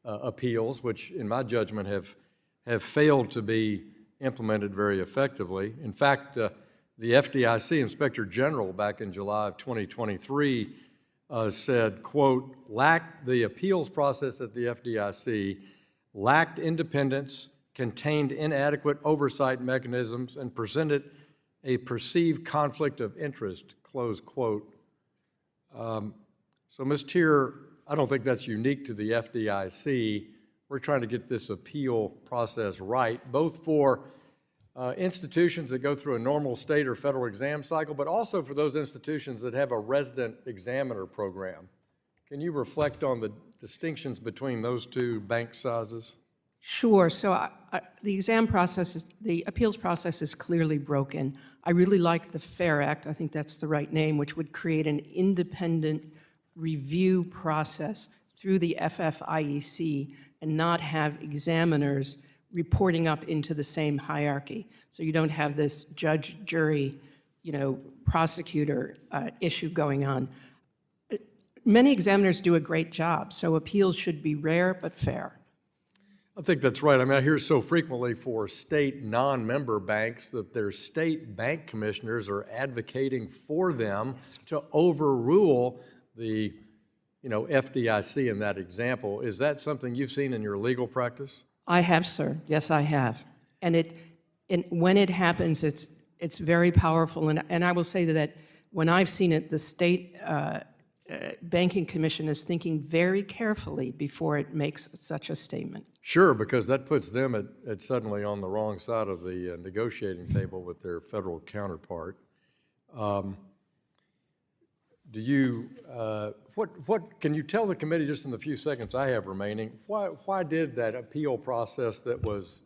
Speaker 3: appeals, which in my judgment have failed to be implemented very effectively. In fact, the FDIC Inspector General back in July of 2023 said, quote, the appeals process at the FDIC lacked independence, contained inadequate oversight mechanisms, and presented a perceived conflict of interest, close quote. So, Ms. Tahyar, I don't think that's unique to the FDIC. We're trying to get this appeal process right, both for institutions that go through a normal state or federal exam cycle, but also for those institutions that have a resident examiner program. Can you reflect on the distinctions between those two bank sizes?
Speaker 7: Sure. So the exam process, the appeals process is clearly broken. I really like the FAIR Act, I think that's the right name, which would create an independent review process through the FFIEC and not have examiners reporting up into the same hierarchy. So you don't have this judge, jury, prosecutor issue going on. Many examiners do a great job, so appeals should be rare but fair.
Speaker 3: I think that's right. I mean, I hear so frequently for state non-member banks that their state bank commissioners are advocating for them to overrule the, FDIC in that example. Is that something you've seen in your legal practice?
Speaker 7: I have, sir. Yes, I have. And when it happens, it's very powerful. And I will say that when I've seen it, the state banking commission is thinking very carefully before it makes such a statement.
Speaker 3: Sure, because that puts them at suddenly on the wrong side of the negotiating table with their federal counterpart. What can you tell the committee, just in the few seconds I have remaining, why did that appeal process that was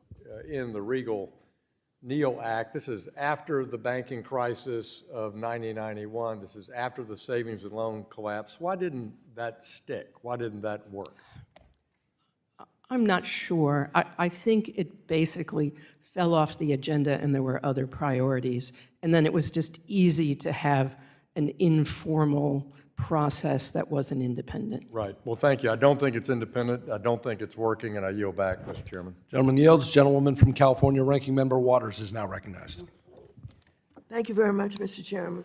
Speaker 3: in the Regal-Neal Act, this is after the banking crisis of 1991, this is after the savings and loan collapse, why didn't that stick? Why didn't that work?
Speaker 7: I'm not sure. I think it basically fell off the agenda and there were other priorities. And then it was just easy to have an informal process that wasn't independent.
Speaker 3: Right. Well, thank you. I don't think it's independent. I don't think it's working, and I yield back, Mr. Chairman.
Speaker 1: Gentleman yields. Gentlewoman from California, Ranking Member Waters is now recognized.
Speaker 4: Thank you very much, Mr. Chairman.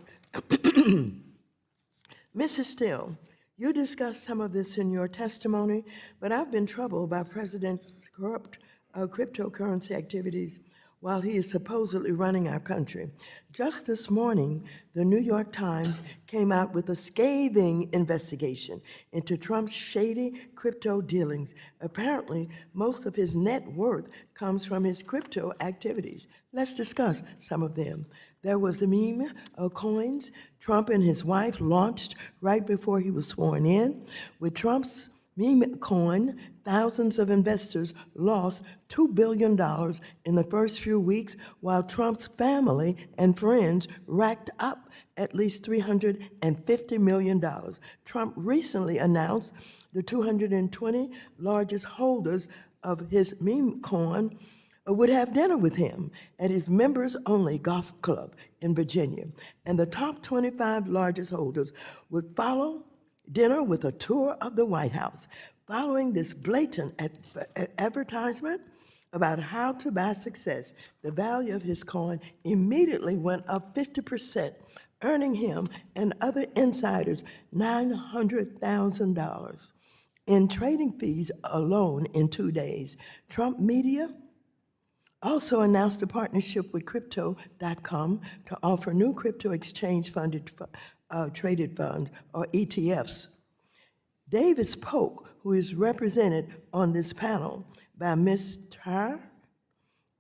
Speaker 4: Mrs. Steele, you discussed some of this in your testimony, but I've been troubled by President's corrupt cryptocurrency activities. while he is supposedly running our country. Just this morning, the New York Times came out with a scathing investigation into Trump's shady crypto dealings. Apparently, most of his net worth comes from his crypto activities. Let's discuss some of them. There was a meme of coins Trump and his wife launched right before he was sworn in. With Trump's meme coin, thousands of investors lost $2 billion in the first few weeks, while Trump's family and friends racked up at least $350 million. Trump recently announced the 220 largest holders of his meme coin would have dinner with him at his members-only golf club in Virginia. And the top 25 largest holders would follow dinner with a tour of the White House. Following this blatant advertisement about how to buy success, the value of his coin immediately went up 50%, earning him and other insiders $900,000 in trading fees alone in 2 days. Trump Media also announced a partnership with Crypto.com to offer new crypto exchange-funded traded funds, or ETFs. Davis Polk, who is represented on this panel by Ms. Tahyar,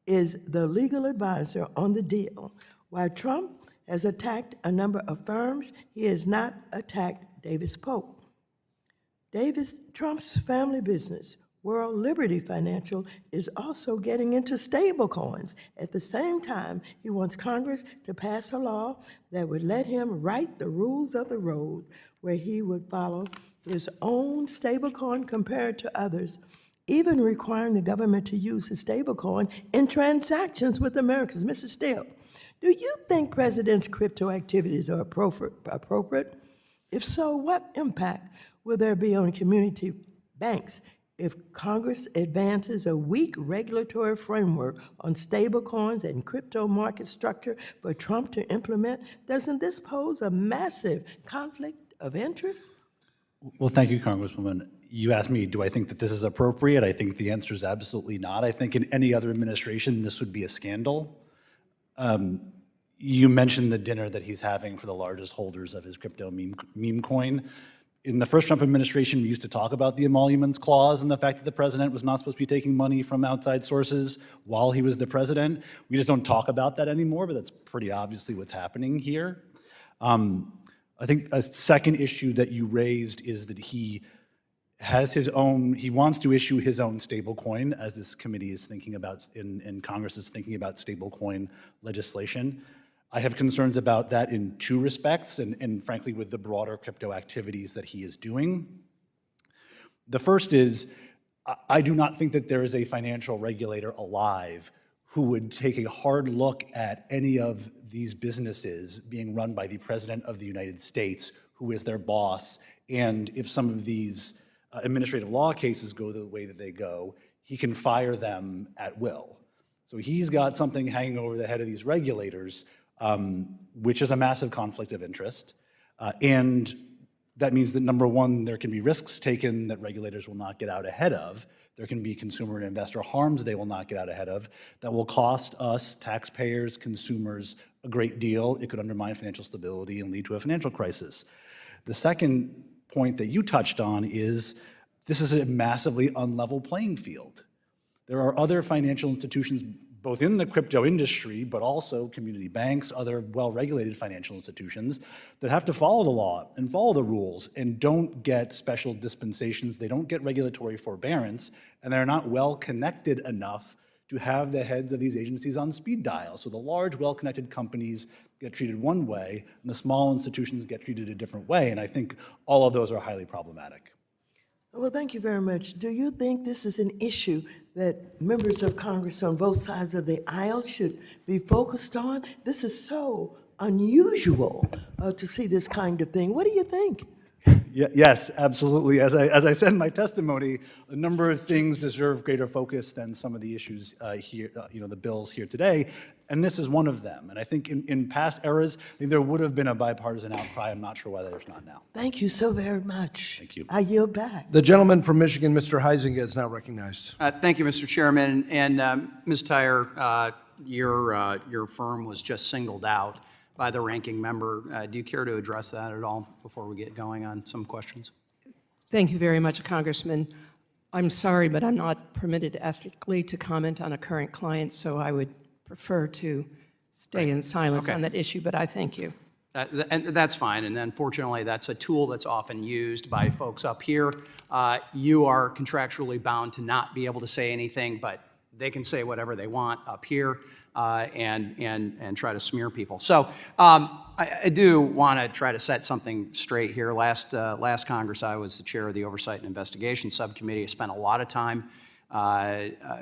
Speaker 4: is the legal advisor on the deal. While Trump has attacked a number of firms, he has not attacked Davis Polk. Trump's family business, World Liberty Financial, is also getting into stablecoins. At the same time, he wants Congress to pass a law that would let him write the rules of the road, where he would follow his own stablecoin compared to others, even requiring the government to use his stablecoin in transactions with Americans. Mr. Steele, do you think President's crypto activities are appropriate? If so, what impact will there be on community banks if Congress advances a weak regulatory framework on stablecoins and crypto market structure for Trump to implement? Doesn't this pose a massive conflict of interest?
Speaker 8: Well, thank you, Congresswoman. You asked me, do I think that this is appropriate? I think the answer is absolutely not. I think in any other administration, this would be a scandal. You mentioned the dinner that he's having for the largest holders of his crypto meme coin. In the first Trump administration, we used to talk about the emoluments clause and the fact that the president was not supposed to be taking money from outside sources while he was the president. We just don't talk about that anymore, but that's pretty obviously what's happening here. I think a second issue that you raised is that he wants to issue his own stablecoin, as this committee is thinking about, and Congress is thinking about stablecoin legislation. I have concerns about that in two respects, and frankly, with the broader crypto activities that he is doing. The first is, I do not think that there is a financial regulator alive who would take a hard look at any of these businesses being run by the President of the United States, who is their boss, and if some of these administrative law cases go the way that they go, he can fire them at will. So he's got something hanging over the head of these regulators, which is a massive conflict of interest. And that means that, number one, there can be risks taken that regulators will not get out ahead of. There can be consumer and investor harms they will not get out ahead of that will cost us, taxpayers, consumers, a great deal. It could undermine financial stability and lead to a financial crisis. The second point that you touched on is this is a massively unlevel playing field. There are other financial institutions both in the crypto industry, but also community banks, other well-regulated financial institutions that have to follow the law and follow the rules and don't get special dispensations, they don't get regulatory forbearance, and they're not well-connected enough to have the heads of these agencies on speed dial. So the large, well-connected companies get treated one way, and the small institutions get treated a different way, and I think all of those are highly problematic.
Speaker 4: Well, thank you very much. Do you think this is an issue that members of Congress on both sides of the aisle should be focused on? This is so unusual to see this kind of thing. What do you think?
Speaker 8: Yes, absolutely. As I said in my testimony, a number of things deserve greater focus than some of the issues here, the bills here today, and this is one of them. And I think in past eras, I think there would have been a bipartisan outcry. I'm not sure why there's not now.
Speaker 4: Thank you so very much.
Speaker 8: Thank you.
Speaker 4: I yield back.
Speaker 1: The gentleman from Michigan, Mr. Heisinger, is now recognized.
Speaker 9: Thank you, Mr. Chairman. And Ms. Tahyar, your firm was just singled out by the ranking member. Do you care to address that at all before we get going on some questions?
Speaker 7: Thank you very much, Congressman. I'm sorry, but I'm not permitted ethically to comment on a current client, so I would prefer to stay in silence
Speaker 9: Okay.
Speaker 7: on that issue, but I thank you.
Speaker 9: And that's fine, and unfortunately, that's a tool that's often used by folks up here. You are contractually bound to not be able to say anything, but they can say whatever they want up here and try to smear people. So I do want to try to set something straight here. Last Congress, I was the chair of the Oversight and Investigation Subcommittee. I spent a lot of time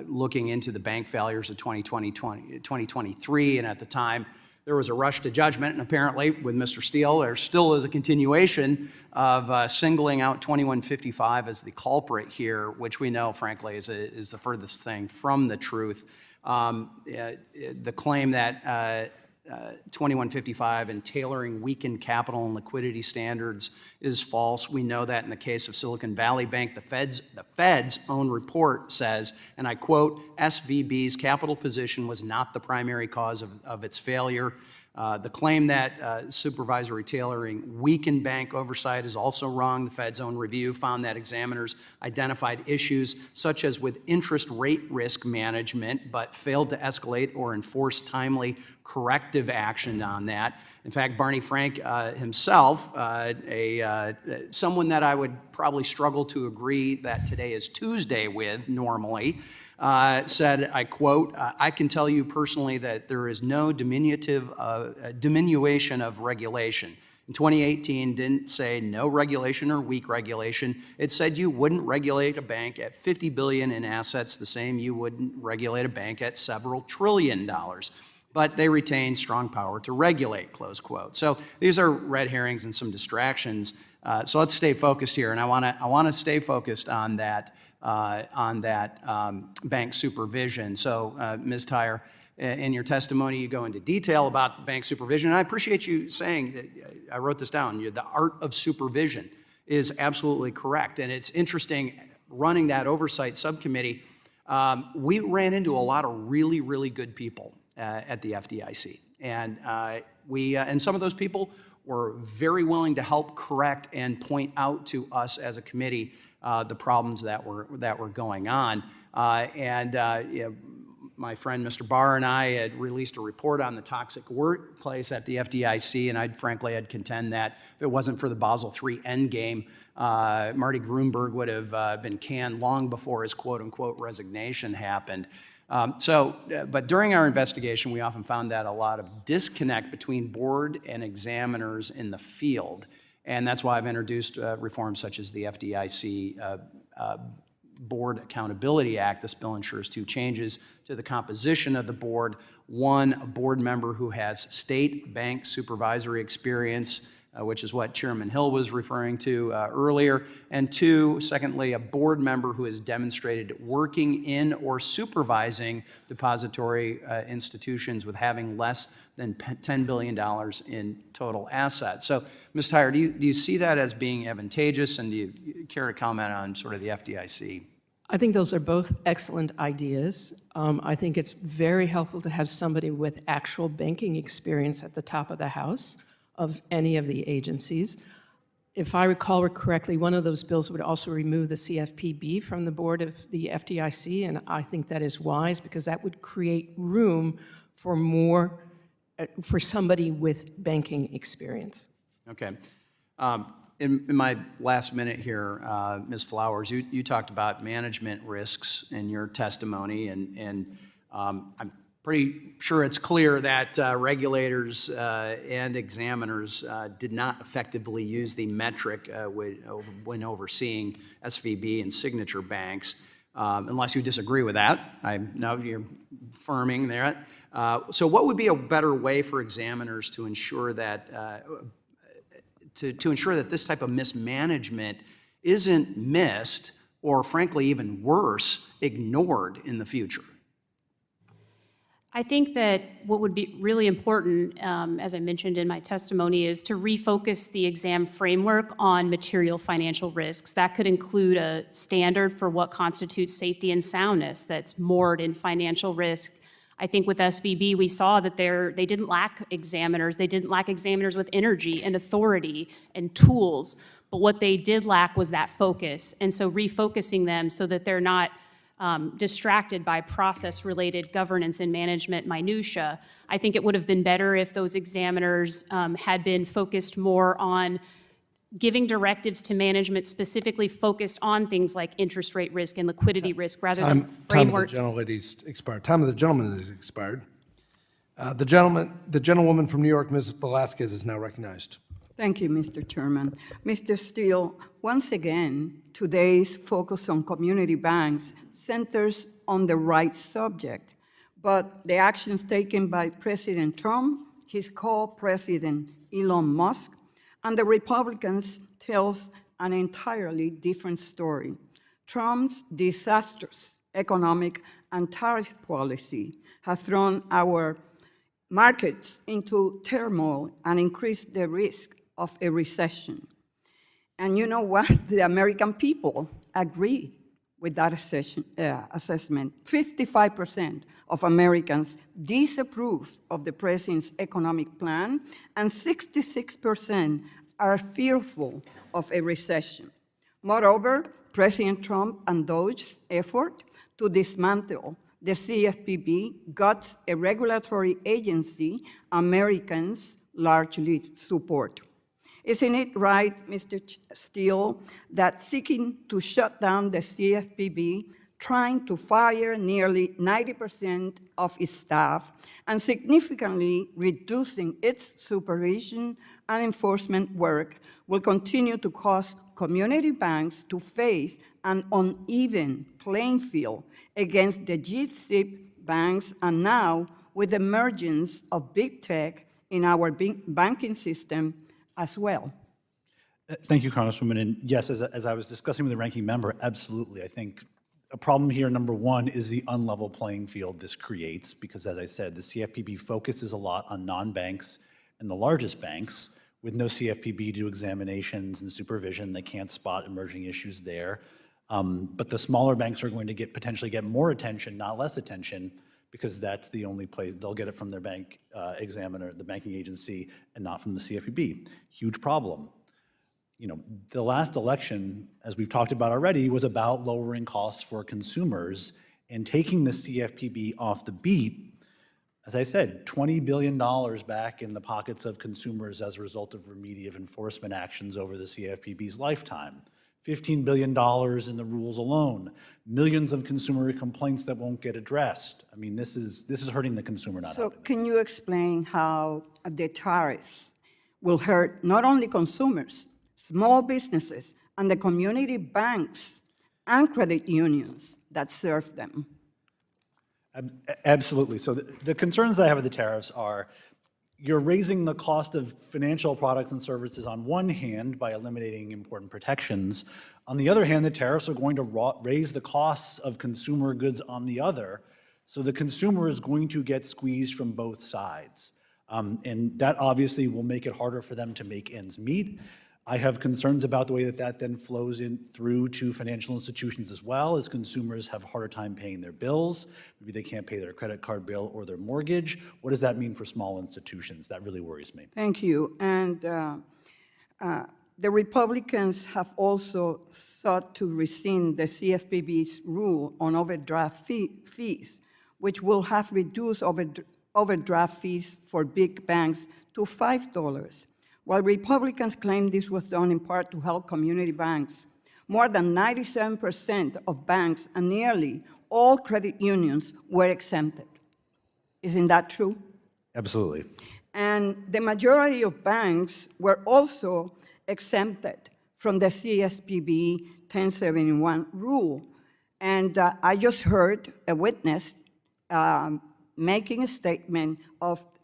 Speaker 9: looking into the bank failures of 2023, and at the time, there was a rush to judgment, and apparently with Mr. Steele, there still is a continuation of singling out 2155 as the culprit here, which we know, frankly, is the furthest thing from the truth. The claim that 2155 and tailoring weakened capital and liquidity standards is false. We know that in the case of Silicon Valley Bank, the Fed's own report says, and I quote, SVB's capital position was not the primary cause of its failure. The claim that supervisory tailoring weakened bank oversight is also wrong. The Fed's own review found that examiners identified issues such as with interest rate risk management, but failed to escalate or enforce timely corrective action on that. In fact, Barney Frank himself, someone that I would probably struggle to agree that today is Tuesday with normally, said, I quote, I can tell you personally that there is no diminution of regulation. In 2018, didn't say no regulation or weak regulation. It said you wouldn't regulate a bank at $50 billion in assets the same you wouldn't regulate a bank at several trillion dollars. But they retain strong power to regulate, close quote. So these are red herrings and some distractions. So let's stay focused here, and I want to stay focused on that bank supervision. So, Ms. Tahyar, in your testimony, you go into detail about bank supervision, and I appreciate you saying, I wrote this down, the art of supervision is absolutely correct, and it's interesting, running that oversight subcommittee, we ran into a lot of really, really good people at the FDIC, and and some of those people were very willing to help correct and point out to us as a committee the problems that were going on. My friend Mr. Barr and I had released a report on the toxic workplace at the FDIC, and I'd contend that if it wasn't for the Basel III endgame, Marty Gruenberg would have been canned long before his quote-unquote resignation happened. But during our investigation, we often found that a lot of disconnect between board and examiners in the field. And that's why I've introduced reforms such as the FDIC Board Accountability Act. This bill ensures two changes to the composition of the board. One, a board member who has state bank supervisory experience, which is what Chairman Hill was referring to earlier. And two, secondly, a board member who has demonstrated working in or supervising depository institutions with having less than $10 billion in total assets. So, Ms. Tahyar, do you see that as being advantageous, and do you care to comment on sort of the FDIC?
Speaker 7: I think those are both excellent ideas. I think it's very helpful to have somebody with actual banking experience at the top of the house of any of the agencies. If I recall correctly, one of those bills would also remove the CFPB from the board of the FDIC, and I think that is wise because that would create room for more, for somebody with banking experience.
Speaker 9: Okay. In my last minute here, Ms. Flowers, you talked about management risks in your testimony, and I'm pretty sure it's clear that regulators and examiners did not effectively use the metric when overseeing SVB and signature banks, unless you disagree with that. I know you're affirming that. So what would be a better way for examiners to ensure that to ensure that this type of mismanagement isn't missed, or frankly, even worse, ignored in the future?
Speaker 5: I think that what would be really important, as I mentioned in my testimony, is to refocus the exam framework on material financial risks. That could include a standard for what constitutes safety and soundness that's moored in financial risk, I think with SVB, we saw that they didn't lack examiners. They didn't lack examiners with energy and authority and tools. But what they did lack was that focus. And so refocusing them so that they're not distracted by process-related governance and management minutia. I think it would have been better if those examiners had been focused more on giving directives to management specifically focused on things like interest rate risk and liquidity risk rather than frameworks.
Speaker 1: Time of the gentlelady's expired. Time of the gentleman is expired. The gentlewoman from New York, Ms. Velasquez, is now recognized.
Speaker 10: Thank you, Mr. Chairman. Mr. Steele, once again, today's focus on community banks centers on the right subject, but the actions taken by President Trump, his co-president Elon Musk, and the Republicans tells an entirely different story. Trump's disastrous economic and tariff policy has thrown our markets into turmoil and increased the risk of a recession. And you know what? The American people agree with that assessment. 55% of Americans disapprove of the president's economic plan, and 66% are fearful of a recession. Moreover, President Trump and Doge's effort to dismantle the CFPB got a regulatory agency Americans largely support. Isn't it right, Mr. Steele, that seeking to shut down the CFPB, trying to fire nearly 90% of its staff, and significantly reducing its supervision and enforcement work will continue to cause community banks to face an uneven playing field against the G-SIB banks, and now with the emergence of big tech in our banking system as well?
Speaker 8: Thank you, Congresswoman. And yes, as I was discussing with the ranking member, absolutely. I think a problem here, number one, is the unlevel playing field this creates, because as I said, the CFPB focuses a lot on non-banks and the largest banks. With no CFPB to examinations and supervision, they can't spot emerging issues there. But the smaller banks are going to potentially get more attention, not less attention, because that's the only place they'll get it from their bank examiner, the banking agency, and not from the CFPB. Huge problem. You know, the last election, as we've talked about already, was about lowering costs for consumers and taking the CFPB off the beat. As I said, $20 billion back in the pockets of consumers as a result of remediative enforcement actions over the CFPB's lifetime. $15 billion in the rules alone, millions of consumer complaints that won't get addressed. I mean, this is hurting the consumer, not helping them.
Speaker 10: Can you explain how the tariffs will hurt not only consumers, small businesses, and the community banks and credit unions that serve them?
Speaker 8: Absolutely. So the concerns I have with the tariffs are, you're raising the cost of financial products and services on one hand by eliminating important protections. On the other hand, the tariffs are going to raise the costs of consumer goods on the other. So the consumer is going to get squeezed from both sides. And that obviously will make it harder for them to make ends meet. I have concerns about the way that then flows in through to financial institutions as well, as consumers have a harder time paying their bills. Maybe they can't pay their credit card bill or their mortgage. What does that mean for small institutions? That really worries me.
Speaker 10: Thank you. And the Republicans have also sought to rescind the CFPB's rule on overdraft fees, which will have reduced overdraft fees for big banks to $5. While Republicans claim this was done in part to help community banks, more than 97% of banks and nearly all credit unions were exempted. Isn't that true?
Speaker 8: Absolutely.
Speaker 10: And the majority of banks were also exempted from the CFPB 1071 rule. And I just heard a witness making a statement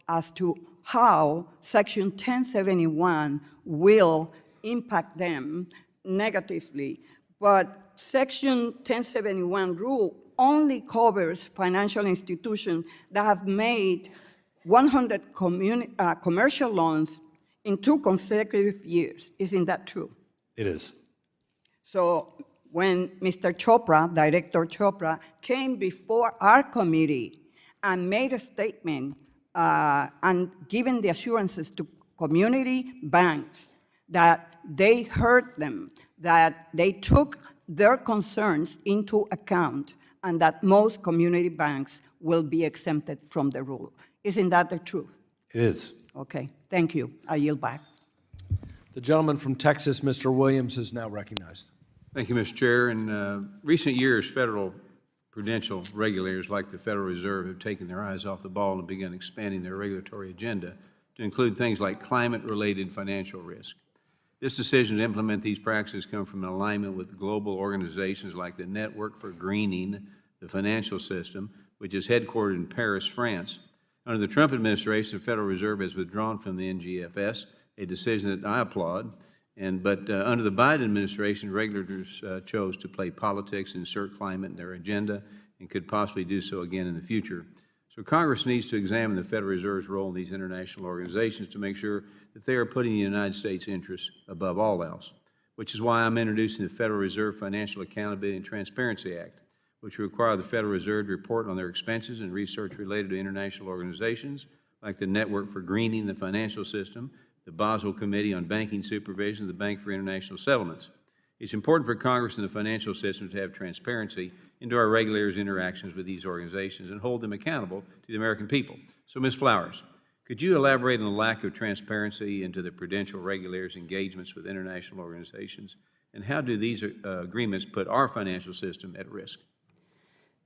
Speaker 10: as to how Section 1071 will impact them negatively. But Section 1071 rule only covers financial institutions that have made 100 commercial loans in 2 consecutive years. Isn't that true?
Speaker 8: It is.
Speaker 10: So when Mr. Chopra, Director Chopra, came before our committee and made a statement and given the assurances to community banks that they heard them, that they took their concerns into account, and that most community banks will be exempted from the rule. Isn't that the truth?
Speaker 8: It is.
Speaker 10: Okay, thank you. I yield back.
Speaker 1: The gentleman from Texas, Mr. Williams, is now recognized.
Speaker 11: Thank you, Mr. Chair. In recent years, federal prudential regulators like the Federal Reserve have taken their eyes off the ball and begun expanding their regulatory agenda to include things like climate-related financial risk. This decision to implement these practices come from an alignment with global organizations like the Network for Greening the Financial System, which is headquartered in Paris, France. Under the Trump administration, the Federal Reserve has withdrawn from the NGFS, a decision that I applaud. But under the Biden administration, regulators chose to play politics and insert climate in their agenda and could possibly do so again in the future. So Congress needs to examine the Federal Reserve's role in these international organizations to make sure that they are putting the United States' interests above all else, which is why I'm introducing the Federal Reserve Financial Accountability and Transparency Act, which will require the Federal Reserve to report on their expenses and research related to international organizations like the Network for Greening the Financial System, the Basel Committee on Banking Supervision, the Bank for International Settlements. It's important for Congress and the financial system to have transparency into our regulators' interactions with these organizations and hold them accountable to the American people. So, Ms. Flowers, could you elaborate on the lack of transparency into the prudential regulators' engagements with international organizations, and how do these agreements put our financial system at risk?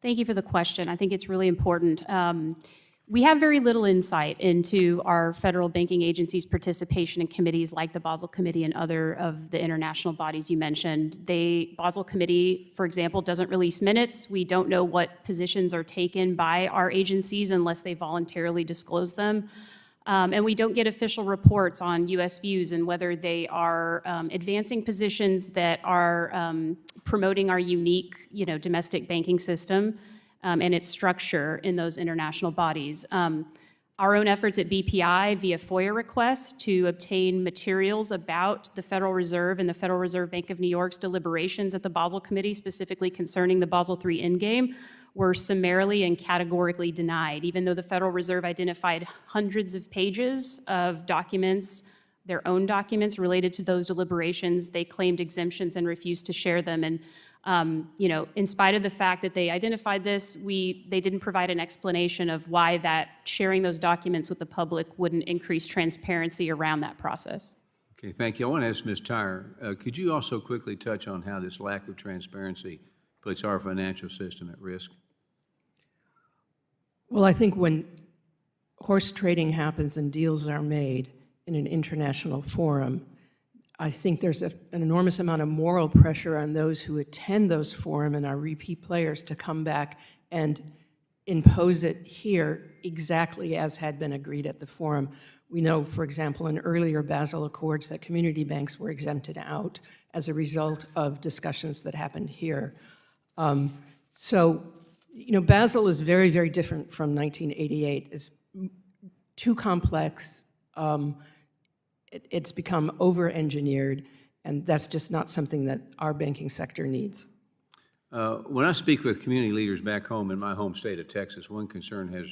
Speaker 5: Thank you for the question. I think it's really important. We have very little insight into our federal banking agencies' participation in committees like the Basel Committee and other of the international bodies you mentioned. The Basel Committee, for example, doesn't release minutes. We don't know what positions are taken by our agencies unless they voluntarily disclose them. And we don't get official reports on U.S. views and whether they are advancing positions that are promoting our unique, domestic banking system and its structure in those international bodies. Our own efforts at BPI via FOIA requests to obtain materials about the Federal Reserve and the Federal Reserve Bank of New York's deliberations at the Basel Committee, specifically concerning the Basel III Endgame, were summarily and categorically denied, even though the Federal Reserve identified hundreds of pages of documents, their own documents related to those deliberations. They claimed exemptions and refused to share them. And in spite of the fact that they identified this, they didn't provide an explanation of why that sharing those documents with the public wouldn't increase transparency around that process.
Speaker 11: Okay, thank you. I want to ask Ms. Tahyar, could you also quickly touch on how this lack of transparency puts our financial system at risk?
Speaker 7: Well, I think when horse trading happens and deals are made in an international forum, I think there's an enormous amount of moral pressure on those who attend those forums and are repeat players to come back and impose it here exactly as had been agreed at the forum. We know, for example, in earlier Basel Accords that community banks were exempted out as a result of discussions that happened here. Basel is very, very different from 1988. It's too complex. It's become over-engineered, and that's just not something that our banking sector needs.
Speaker 11: When I speak with community leaders back home in my home state of Texas, one concern has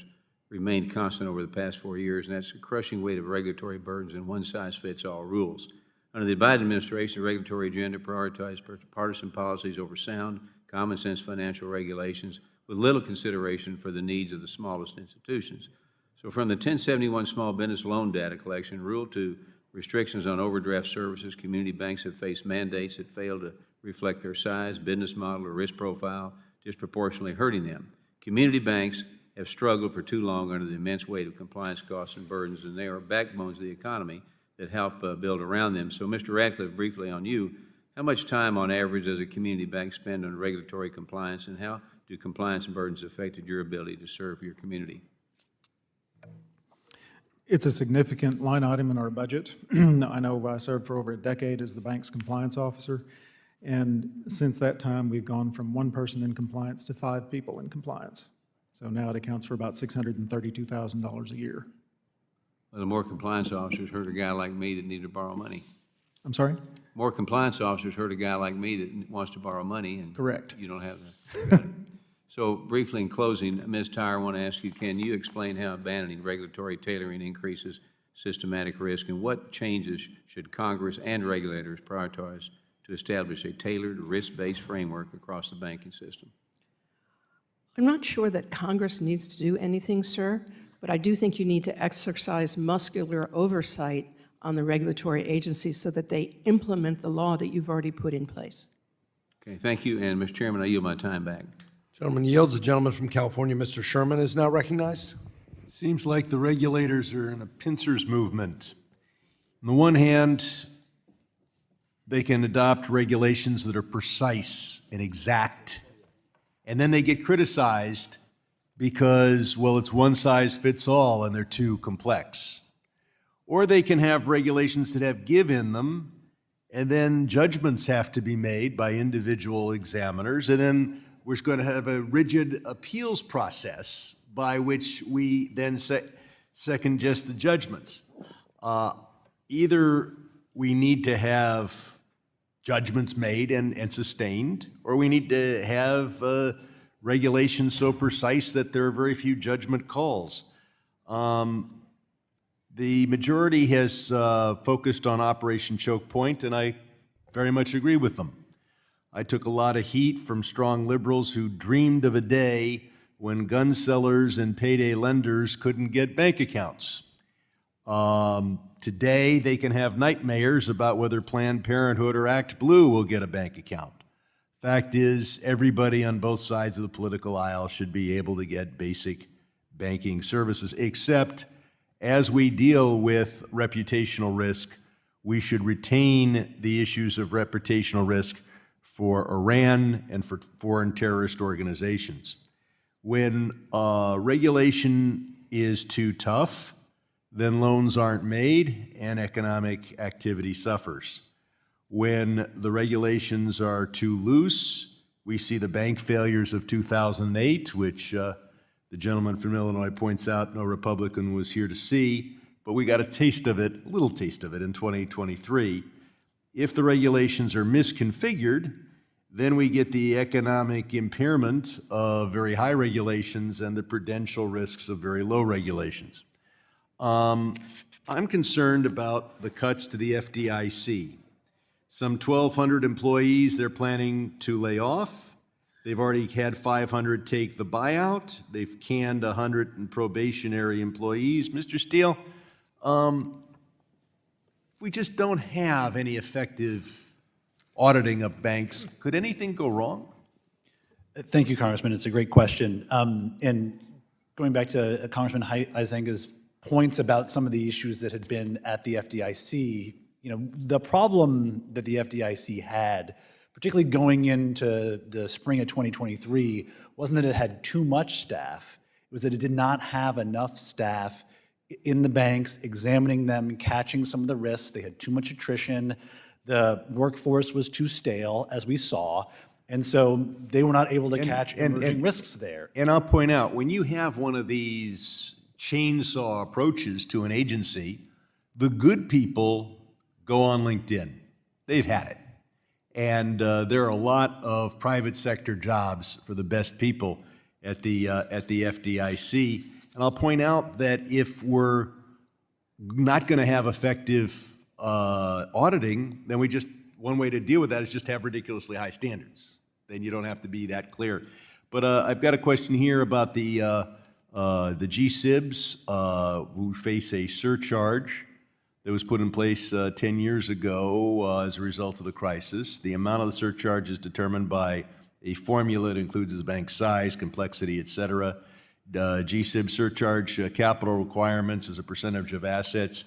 Speaker 11: remained constant over the past 4 years, and that's the crushing weight of regulatory burdens and one-size-fits-all rules. Under the Biden administration, the regulatory agenda prioritized partisan policies over sound, common-sense financial regulations with little consideration for the needs of the smallest institutions. So from the 1071 small business loan data collection rule to restrictions on overdraft services, community banks have faced mandates that fail to reflect their size, business model, or risk profile, disproportionately hurting them. Community banks have struggled for too long under the immense weight of compliance costs and burdens, and they are backbones of the economy that help build around them. So, Mr. Radcliffe, briefly on you, how much time on average does a community bank spend on regulatory compliance, and how do compliance burdens affect your ability to serve your community?
Speaker 6: It's a significant line item in our budget. I know I served for over a decade as the bank's compliance officer, and since that time, we've gone from one person in compliance to 5 people in compliance. So now it accounts for about $632,000 a year.
Speaker 11: Well, the more compliance officers hurt a guy like me that needed to borrow money.
Speaker 6: I'm sorry?
Speaker 11: More compliance officers hurt a guy like me that wants to borrow money, and
Speaker 6: Correct.
Speaker 11: you don't have that. So briefly in closing, Ms. Tahyar, I want to ask you, can you explain how abandoning regulatory tailoring increases systematic risk, and what changes should Congress and regulators prioritize to establish a tailored, risk-based framework across the banking system?
Speaker 7: I'm not sure that Congress needs to do anything, sir, but I do think you need to exercise muscular oversight on the regulatory agencies so that they implement the law that you've already put in place.
Speaker 11: Okay, thank you, and Mr. Chairman, I yield my time back.
Speaker 1: Gentleman yields. The gentleman from California, Mr. Sherman, is now recognized.
Speaker 12: Seems like the regulators are in a pincers movement. On the one hand, they can adopt regulations that are precise and exact, and then they get criticized because, well, it's one size fits all and they're too complex. Or they can have regulations that have give in them, and then judgments have to be made by individual examiners, and then we're going to have a rigid appeals process by which we then second guess the judgments. Either we need to have judgments made and sustained, or we need to have regulations so precise that there are very few judgment calls. The majority has focused on Operation Choke Point, and I very much agree with them. I took a lot of heat from strong liberals who dreamed of a day when gun sellers and payday lenders couldn't get bank accounts. Today, they can have nightmares about whether Planned Parenthood or Act Blue will get a bank account. Fact is, everybody on both sides of the political aisle should be able to get basic banking services, except as we deal with reputational risk, we should retain the issues of reputational risk for Iran and for foreign terrorist organizations. When regulation is too tough, then loans aren't made and economic activity suffers. When the regulations are too loose, we see the bank failures of 2008, which the gentleman from Illinois points out no Republican was here to see, but we got a taste of it, a little taste of it in 2023. If the regulations are misconfigured, then we get the economic impairment of very high regulations and the prudential risks of very low regulations. I'm concerned about the cuts to the FDIC. Some 1,200 employees they're planning to lay off. They've already had 500 take the buyout. They've canned 100 in probationary employees. Mr. Steele, if we just don't have any effective auditing of banks, could anything go wrong?
Speaker 8: Thank you, Congressman. It's a great question. And going back to Congressman Huizenga's points about some of the issues that had been at the FDIC, the problem that the FDIC had, particularly going into the spring of 2023, wasn't that it had too much staff. It was that it did not have enough staff in the banks, examining them, catching some of the risks. They had too much attrition. The workforce was too stale, as we saw, and so they were not able to catch emerging risks there.
Speaker 12: And I'll point out, when you have one of these chainsaw approaches to an agency, the good people go on LinkedIn. They've had it. And there are a lot of private sector jobs for the best people at the FDIC. And I'll point out that if we're not going to have effective auditing, then one way to deal with that is just have ridiculously high standards. Then you don't have to be that clear. But I've got a question here about the GSIBs who face a surcharge that was put in place 10 years ago as a result of the crisis. The amount of the surcharge is determined by a formula that includes the bank size, complexity, et cetera. GSIB surcharge capital requirements as a percentage of assets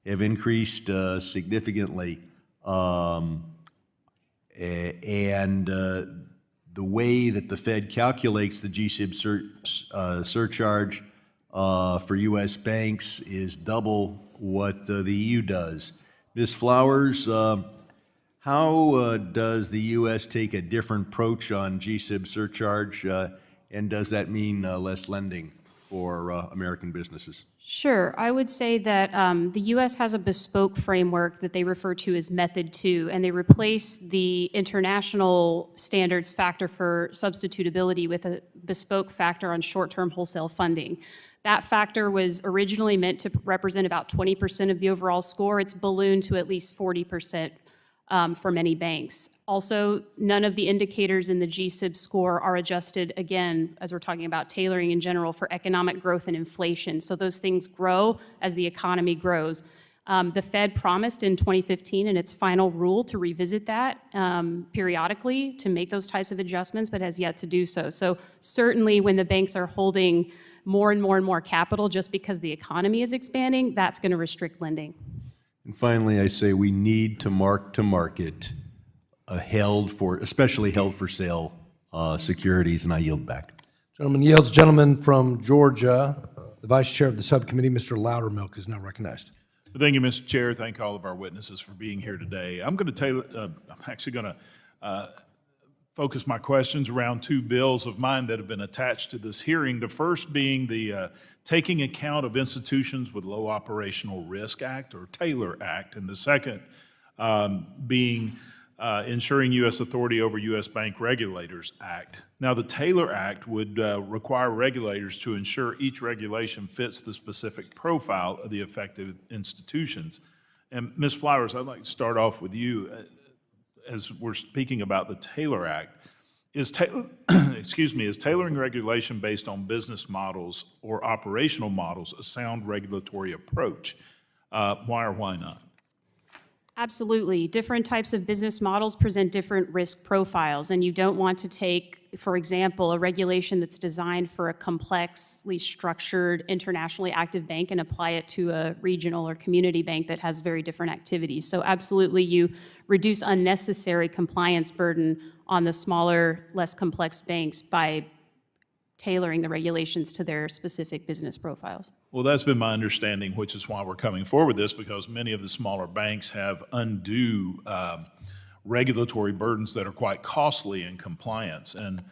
Speaker 12: have increased significantly. The way that the Fed calculates the GSIB surcharge for U.S. banks is double what the EU does. Ms. Flowers, how does the U.S. take a different approach on GSIB surcharge, and does that mean less lending for American businesses?
Speaker 5: Sure. I would say that the U.S. has a bespoke framework that they refer to as Method 2, and they replace the international standards factor for substitutability with a bespoke factor on short-term wholesale funding. That factor was originally meant to represent about 20% of the overall score. It's ballooned to at least 40% for many banks. Also, none of the indicators in the GSIB score are adjusted, again, as we're talking about tailoring in general, for economic growth and inflation. So those things grow as the economy grows. The Fed promised in 2015 in its final rule to revisit that periodically to make those types of adjustments, but has yet to do so. So certainly when the banks are holding more and more and more capital just because the economy is expanding, that's going to restrict lending.
Speaker 12: And finally, I say we need to market especially held for sale securities, and I yield back.
Speaker 1: Gentleman yields. Gentleman from Georgia, the Vice Chair of the Subcommittee, Mr. Loudermilk, is now recognized.
Speaker 13: Thank you, Mr. Chair. Thank all of our witnesses for being here today. I'm actually going to focus my questions around two bills of mine that have been attached to this hearing. The first being the Taking Account of Institutions with Low Operational Risk Act, or Taylor Act, and the second being Ensuring U.S. Authority over U.S. Bank Regulators Act. Now, the Taylor Act would require regulators to ensure each regulation fits the specific profile of the affected institutions. And Ms. Flowers, I'd like to start off with you. As we're speaking about the Taylor Act, is tailoring regulation based on business models or operational models a sound regulatory approach? Why or why not?
Speaker 5: Absolutely. Different types of business models present different risk profiles, and you don't want to take, for example, a regulation that's designed for a complexly structured, internationally active bank and apply it to a regional or community bank that has very different activities. So absolutely, you reduce unnecessary compliance burden on the smaller, less complex banks by tailoring the regulations to their specific business profiles.
Speaker 13: Well, that's been my understanding, which is why we're coming forward with this, because many of the smaller banks have undue regulatory burdens that are quite costly in compliance. And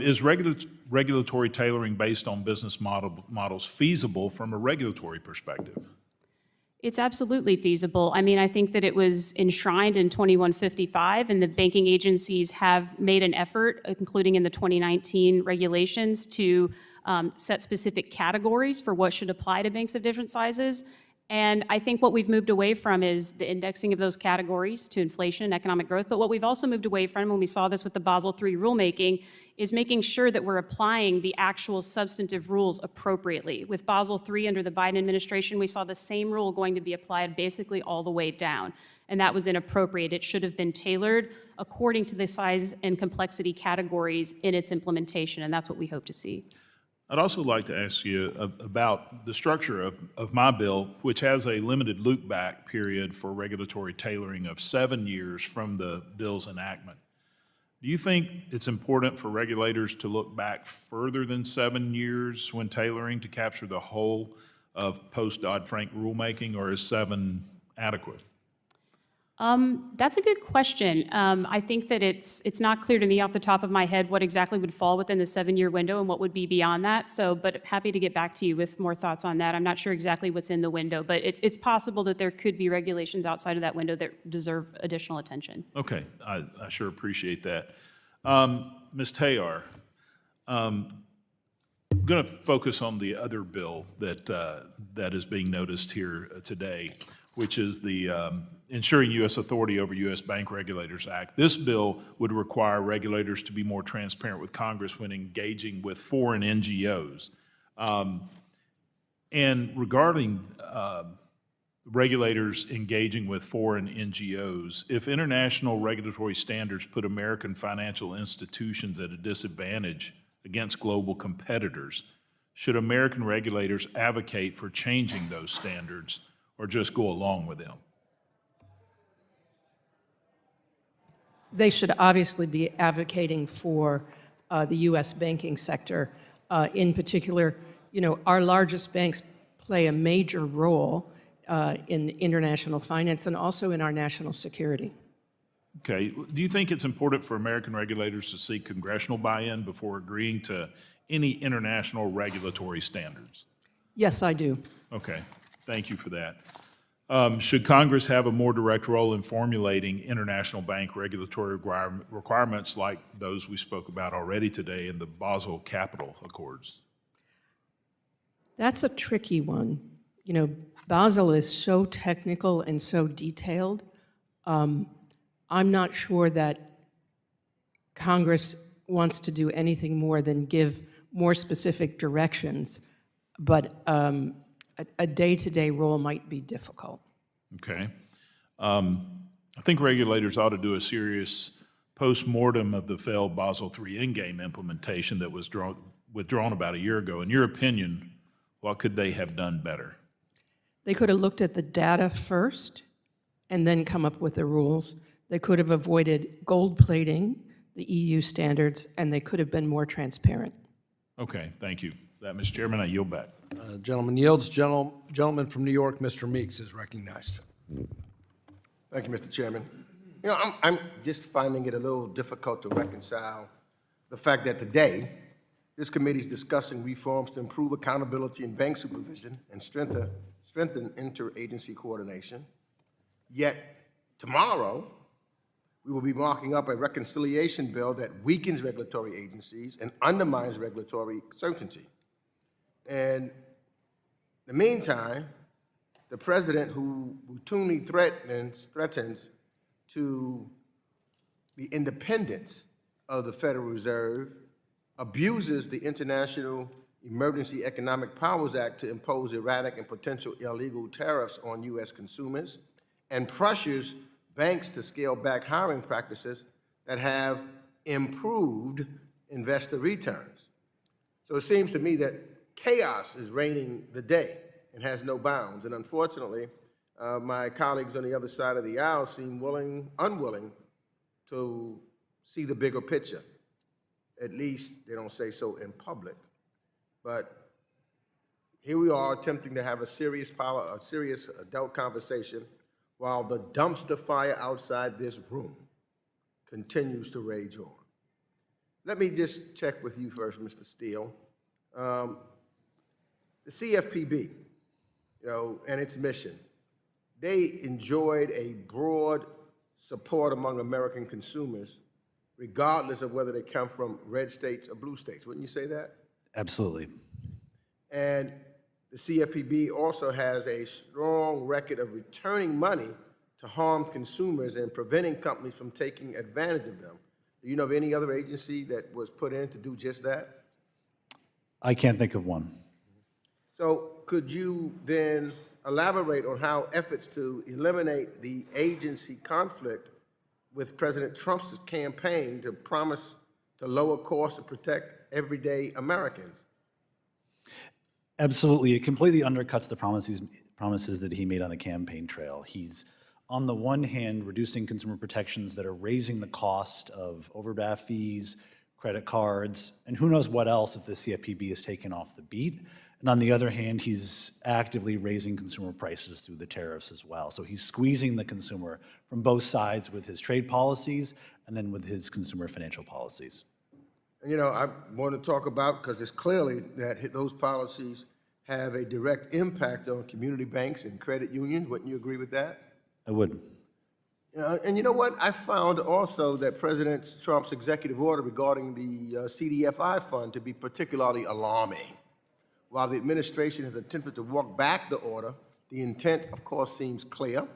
Speaker 13: is regulatory tailoring based on business models feasible from a regulatory perspective?
Speaker 5: It's absolutely feasible. I mean, I think that it was enshrined in 2155, and the banking agencies have made an effort, including in the 2019 regulations, to set specific categories for what should apply to banks of different sizes. And I think what we've moved away from is the indexing of those categories to inflation and economic growth. But what we've also moved away from, when we saw this with the Basel III rulemaking, is making sure that we're applying the actual substantive rules appropriately. With Basel III under the Biden administration, we saw the same rule going to be applied basically all the way down. And that was inappropriate. It should have been tailored according to the size and complexity categories in its implementation, and that's what we hope to see.
Speaker 13: I'd also like to ask you about the structure of my bill, which has a limited look-back period for regulatory tailoring of 7 years from the bill's enactment. Do you think it's important for regulators to look back further than 7 years when tailoring to capture the whole of post-Dodd-Frank rulemaking, or is 7 adequate?
Speaker 5: That's a good question. I think that it's not clear to me off the top of my head what exactly would fall within the 7-year window and what would be beyond that. So, but happy to get back to you with more thoughts on that. I'm not sure exactly what's in the window, but it's possible that there could be regulations outside of that window that deserve additional attention.
Speaker 13: Okay, I sure appreciate that. Ms. Tahyar, I'm going to focus on the other bill that is being noticed here today, which is the Ensuring U.S. Authority over U.S. Bank Regulators Act. This bill would require regulators to be more transparent with Congress when engaging with foreign NGOs. And regarding regulators engaging with foreign NGOs, if international regulatory standards put American financial institutions at a disadvantage against global competitors, should American regulators advocate for changing those standards or just go along with them?
Speaker 7: They should obviously be advocating for the U.S. banking sector. In particular, you know, our largest banks play a major role in international finance and also in our national security.
Speaker 13: Okay. Do you think it's important for American regulators to seek congressional buy-in before agreeing to any international regulatory standards?
Speaker 7: Yes, I do.
Speaker 13: Okay, thank you for that. Should Congress have a more direct role in formulating international bank regulatory requirements like those we spoke about already today in the Basel Capital Accords?
Speaker 7: That's a tricky one. You know, Basel is so technical and so detailed. I'm not sure that Congress wants to do anything more than give more specific directions, but a day-to-day role might be difficult.
Speaker 13: Okay. I think regulators ought to do a serious post-mortem of the failed Basel III endgame implementation that was withdrawn about a year ago. In your opinion, what could they have done better?
Speaker 7: They could have looked at the data first and then come up with the rules. They could have avoided gold plating the EU standards, and they could have been more transparent.
Speaker 13: Okay, thank you. That, Mr. Chairman, I yield back.
Speaker 1: Gentleman yields. Gentleman from New York, Mr. Meeks, is recognized.
Speaker 14: Thank you, Mr. Chairman. You know, I'm just finding it a little difficult to reconcile the fact that today, this committee is discussing reforms to improve accountability in bank supervision and strengthen interagency coordination. Yet, tomorrow, we will be marking up a reconciliation bill that weakens regulatory agencies and undermines regulatory certainty. And in the meantime, the president, who routinely threatens to the independence of the Federal Reserve, abuses the International Emergency Economic Powers Act to impose erratic and potential illegal tariffs on U.S. consumers, and pressures banks to scale back hiring practices that have improved investor returns. So it seems to me that chaos is reigning the day and has no bounds. And unfortunately, my colleagues on the other side of the aisle seem unwilling to see the bigger picture. At least they don't say so in public. But here we are attempting to have a serious adult conversation while the dumpster fire outside this room continues to rage on. Let me just check with you first, Mr. Steele. The CFPB, and its mission, they enjoyed a broad support among American consumers, regardless of whether they come from red states or blue states. Wouldn't you say that?
Speaker 8: Absolutely.
Speaker 14: And the CFPB also has a strong record of returning money to harmed consumers and preventing companies from taking advantage of them. Do you know of any other agency that was put in to do just that?
Speaker 8: I can't think of one.
Speaker 14: So could you then elaborate on how efforts to eliminate the agency conflict with President Trump's campaign to promise to lower costs and protect everyday Americans?
Speaker 8: Absolutely. It completely undercuts the promises that he made on the campaign trail. He's, on the one hand, reducing consumer protections that are raising the cost of overdraft fees, credit cards, and who knows what else if the CFPB is taken off the beat. And on the other hand, he's actively raising consumer prices through the tariffs as well. So he's squeezing the consumer from both sides with his trade policies and then with his consumer financial policies.
Speaker 14: And I want to talk about, because it's clearly that those policies have a direct impact on community banks and credit unions. Wouldn't you agree with that?
Speaker 8: I would.
Speaker 14: And you know what? I found also that President Trump's executive order regarding the CDFI fund to be particularly alarming. While the administration has attempted to walk back the order, the intent, of course, seems clear.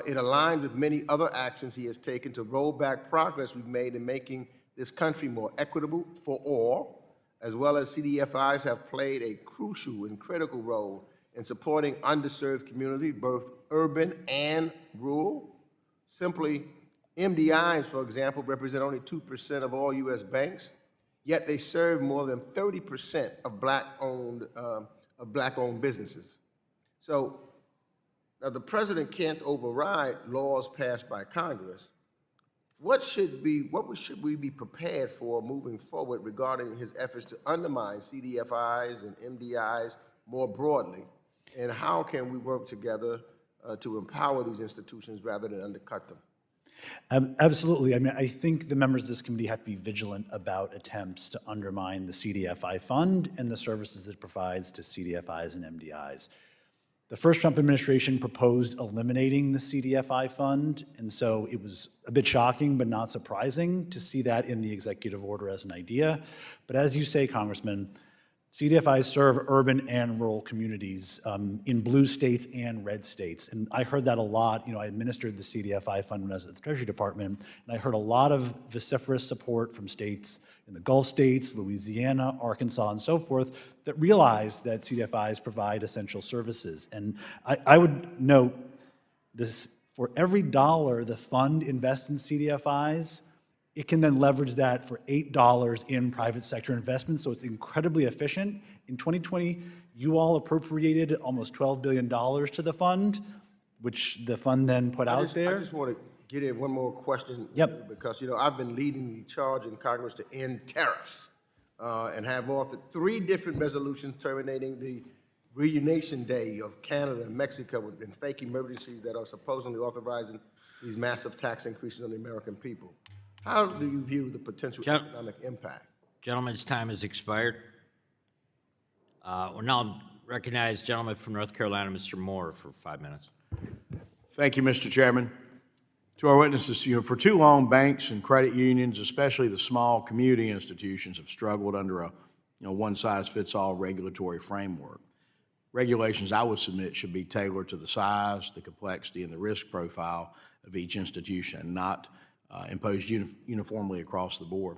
Speaker 14: It aligned with many other actions he has taken to roll back progress we've made in making this country more equitable for all, as well as CDFIs have played a crucial and critical role in supporting underserved communities, both urban and rural. Simply, MDIs, for example, represent only 2% of all U.S. banks, yet they serve more than 30% of black-owned businesses. So, now the president can't override laws passed by Congress. What should we be prepared for moving forward regarding his efforts to undermine CDFIs and MDIs more broadly? And how can we work together to empower these institutions rather than undercut them?
Speaker 8: Absolutely. I mean, I think the members of this committee have to be vigilant about attempts to undermine the CDFI fund and the services it provides to CDFIs and MDIs. The first Trump administration proposed eliminating the CDFI fund, and so it was a bit shocking but not surprising to see that in the executive order as an idea. But as you say, Congressman, CDFIs serve urban and rural communities in blue states and red states. And I heard that a lot. You know, I administered the CDFI fund when I was at the Treasury Department, and I heard a lot of vociferous support from states in the Gulf states, Louisiana, Arkansas, and so forth, that realize that CDFIs provide essential services. And I would note this, for every dollar the fund invests in CDFIs, it can then leverage that for $8 in private sector investments, so it's incredibly efficient. In 2020, you all appropriated almost $12 billion to the fund, which the fund then put out there.
Speaker 14: I just want to get in one more question.
Speaker 8: Yep.
Speaker 14: Because, you know, I've been leading the charge in Congress to end tariffs and have authored 3 different resolutions terminating the reunation day of Canada and Mexico and fake emergencies that are supposedly authorizing these massive tax increases on the American people. How do you view the potential economic impact?
Speaker 15: Gentleman's time has expired. We'll now recognize gentleman from North Carolina, Mr. Moore, for 5 minutes.
Speaker 16: Thank you, Mr. Chairman. To our witnesses, you know, for too long, banks and credit unions, especially the small community institutions, have struggled under a one-size-fits-all regulatory framework. Regulations, I would submit, should be tailored to the size, the complexity, and the risk profile of each institution, not imposed uniformly across the board.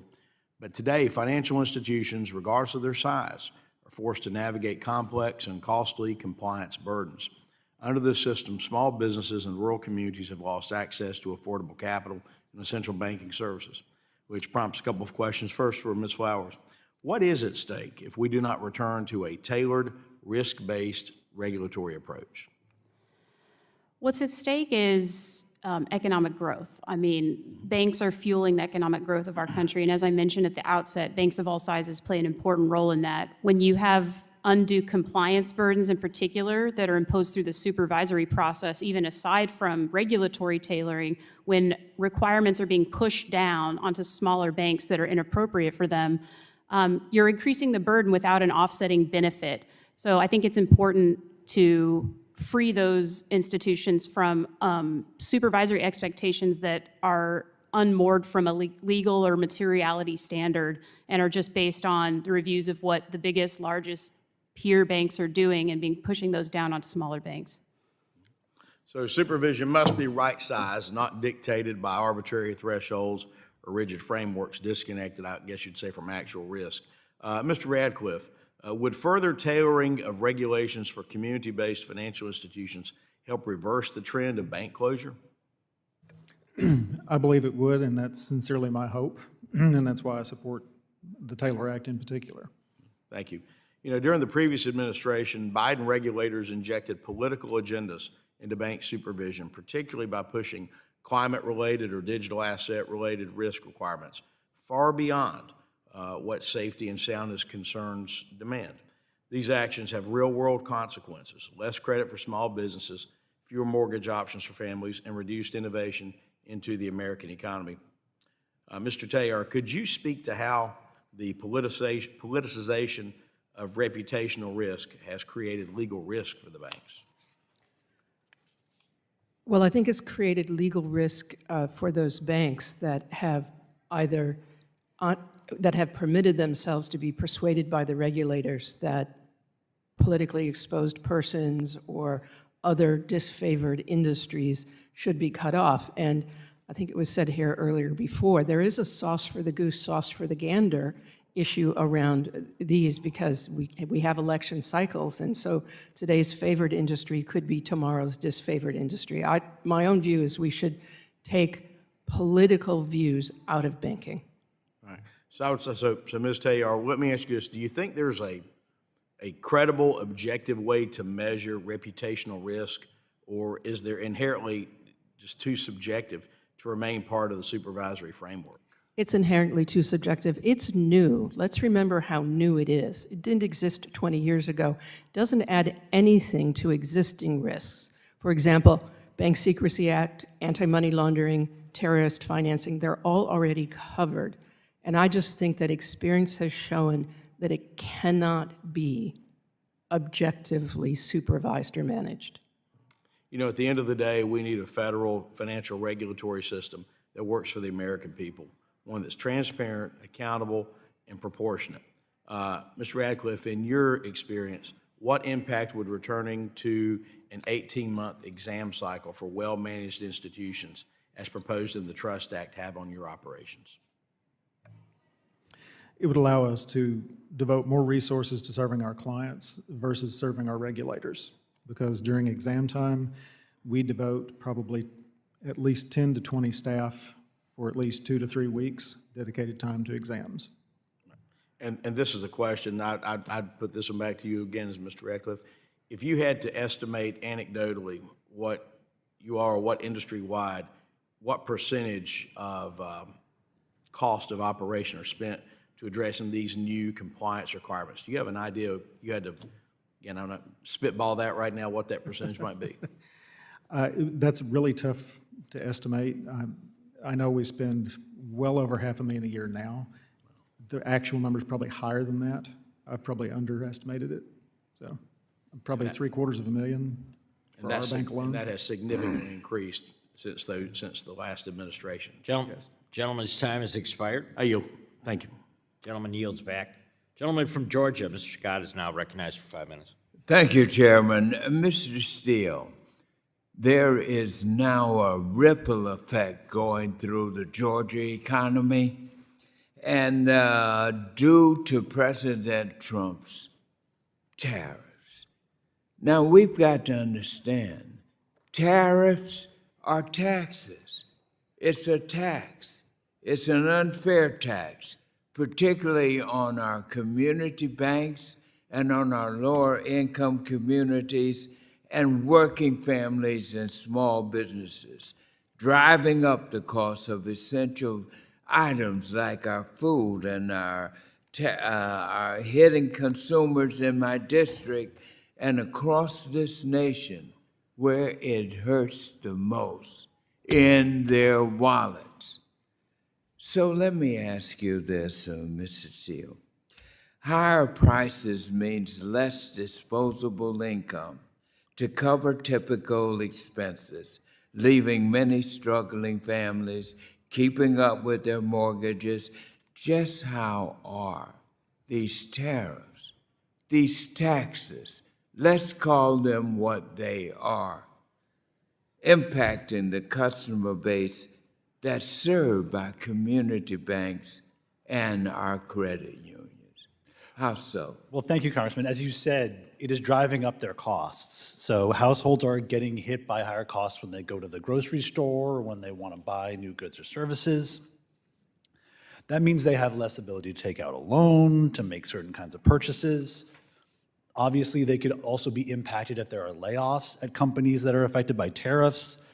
Speaker 16: But today, financial institutions, regardless of their size, are forced to navigate complex and costly compliance burdens. Under this system, small businesses and rural communities have lost access to affordable capital and essential banking services, which prompts a couple of questions. First, for Ms. Flowers, what is at stake if we do not return to a tailored, risk-based regulatory approach?
Speaker 5: What's at stake is economic growth. I mean, banks are fueling the economic growth of our country, and as I mentioned at the outset, banks of all sizes play an important role in that. When you have undue compliance burdens in particular that are imposed through the supervisory process, even aside from regulatory tailoring, when requirements are being pushed down onto smaller banks that are inappropriate for them, you're increasing the burden without an offsetting benefit. So I think it's important to free those institutions from supervisory expectations that are unmoored from a legal or materiality standard and are just based on the reviews of what the biggest, largest peer banks are doing and pushing those down onto smaller banks.
Speaker 16: So supervision must be right-sized, not dictated by arbitrary thresholds or rigid frameworks disconnected, I guess you'd say, from actual risk. Mr. Radcliffe, would further tailoring of regulations for community-based financial institutions help reverse the trend of bank closure?
Speaker 6: I believe it would, and that's sincerely my hope, and that's why I support the Taylor Act in particular.
Speaker 16: Thank you. You know, during the previous administration, Biden regulators injected political agendas into bank supervision, particularly by pushing climate-related or digital asset-related risk requirements far beyond what safety and soundness concerns demand. These actions have real-world consequences: less credit for small businesses, fewer mortgage options for families, and reduced innovation into the American economy. Mr. Tahyar, could you speak to how the politicization of reputational risk has created legal risk for the banks?
Speaker 7: Well, I think it's created legal risk for those banks that have either that have permitted themselves to be persuaded by the regulators that politically exposed persons or other disfavored industries should be cut off. And I think it was said here earlier before, there is a sauce for the goose, sauce for the gander issue around these because we have election cycles, and so today's favored industry could be tomorrow's disfavored industry. My own view is we should take political views out of banking.
Speaker 16: All right. So Ms. Tahyar, let me ask you this. Do you think there's a credible, objective way to measure reputational risk, or is there inherently just too subjective to remain part of the supervisory framework?
Speaker 7: It's inherently too subjective. It's new. Let's remember how new it is. It didn't exist 20 years ago. It doesn't add anything to existing risks. For example, Bank Secrecy Act, anti-money laundering, terrorist financing, they're all already covered. And I just think that experience has shown that it cannot be objectively supervised or managed.
Speaker 16: You know, at the end of the day, we need a federal financial regulatory system that works for the American people, one that's transparent, accountable, and proportionate. Mr. Radcliffe, in your experience, what impact would returning to an 18-month exam cycle for well-managed institutions as proposed in the Trust Act have on your operations?
Speaker 6: It would allow us to devote more resources to serving our clients versus serving our regulators. Because during exam time, we devote probably at least 10 to 20 staff for at least 2 to 3 weeks dedicated time to exams.
Speaker 16: And this is a question, I'd put this one back to you again as Mr. Radcliffe. If you had to estimate anecdotally what you are, or what industry-wide, what percentage of cost of operation are spent to addressing these new compliance requirements? Do you have an idea, you had to, again, I'm not spitball that right now, what that percentage might be?
Speaker 6: That's really tough to estimate. I know we spend well over $500,000 a year now. The actual number is probably higher than that. I've probably underestimated it. So probably $750,000 for our bank alone.
Speaker 16: And that has significantly increased since the last administration.
Speaker 15: Gentleman's time has expired.
Speaker 16: I yield. Thank you.
Speaker 15: Gentleman yields back. Gentleman from Georgia, Mr. Scott, is now recognized for 5 minutes.
Speaker 17: Thank you, Chairman. Mr. Steele, there is now a ripple effect going through the Georgia economy, and due to President Trump's tariffs. Now, we've got to understand, tariffs are taxes. It's a tax. It's an unfair tax, particularly on our community banks and on our lower income communities and working families and small businesses, driving up the cost of essential items like our food and our hitting consumers in my district and across this nation where it hurts the most, in their wallets. So let me ask you this, Mr. Steele. Higher prices means less disposable income to cover typical expenses, leaving many struggling families keeping up with their mortgages. Just how are these tariffs, these taxes, let's call them what they are, impacting the customer base that's served by community banks and our credit unions? How so?
Speaker 8: Well, thank you, Congressman. As you said, it is driving up their costs. So households are getting hit by higher costs when they go to the grocery store or when they want to buy new goods or services. That means they have less ability to take out a loan, to make certain kinds of purchases. Obviously, they could also be impacted if there are layoffs at companies that are affected by tariffs.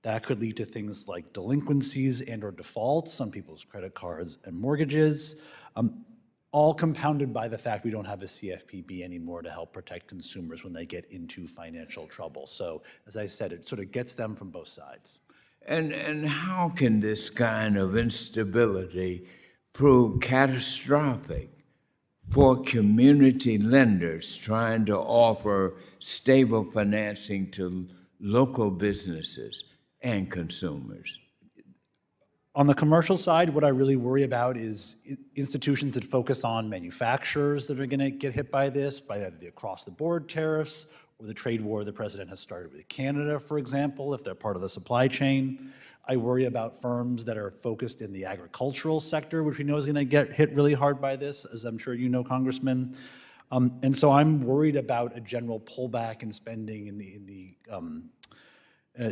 Speaker 8: That could lead to things like delinquencies and or defaults on people's credit cards and mortgages, all compounded by the fact we don't have a CFPB anymore to help protect consumers when they get into financial trouble. So, as I said, it sort of gets them from both sides.
Speaker 17: And how can this kind of instability prove catastrophic for community lenders trying to offer stable financing to local businesses and consumers?
Speaker 8: On the commercial side, what I really worry about is institutions that focus on manufacturers that are going to get hit by this, by either the across-the-board tariffs or the trade war the president has started with Canada, for example, if they're part of the supply chain. I worry about firms that are focused in the agricultural sector, which we know is going to get hit really hard by this, as I'm sure you know, Congressman. And so I'm worried about a general pullback in spending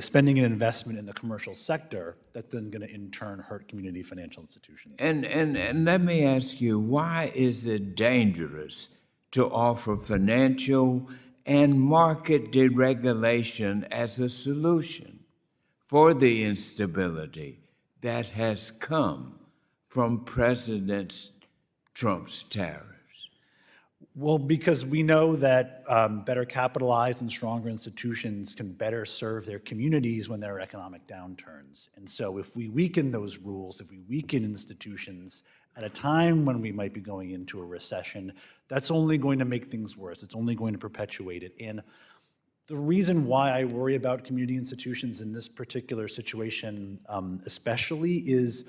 Speaker 8: spending and investment in the commercial sector that's then going to in turn hurt community financial institutions.
Speaker 17: And let me ask you, why is it dangerous to offer financial and market deregulation as a solution for the instability that has come from President Trump's tariffs?
Speaker 8: Well, because we know that better capitalized and stronger institutions can better serve their communities when there are economic downturns. And so if we weaken those rules, if we weaken institutions at a time when we might be going into a recession, that's only going to make things worse. It's only going to perpetuate it. And the reason why I worry about community institutions in this particular situation especially is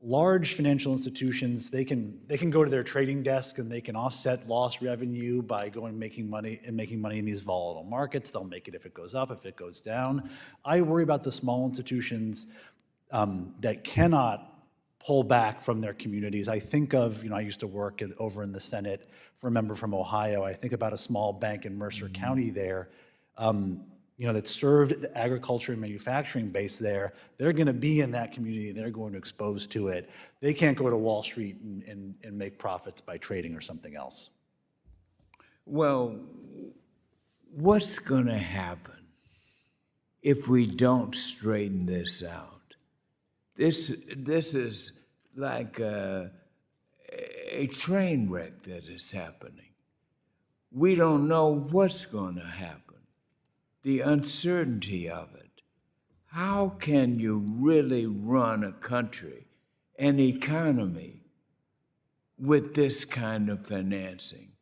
Speaker 8: large financial institutions, they can go to their trading desk and they can offset lost revenue by going making money in these volatile markets. They'll make it if it goes up, if it goes down. I worry about the small institutions that cannot pull back from their communities. I think of, I used to work over in the Senate for a member from Ohio. I think about a small bank in Mercer County there, that served the agriculture and manufacturing base there. They're going to be in that community. They're going to expose to it. They can't go to Wall Street and make profits by trading or something else.
Speaker 17: Well, what's going to happen if we don't straighten this out? This is like a train wreck that is happening. We don't know what's going to happen. The uncertainty of it. How can you really run a country, an economy, with this kind of financing,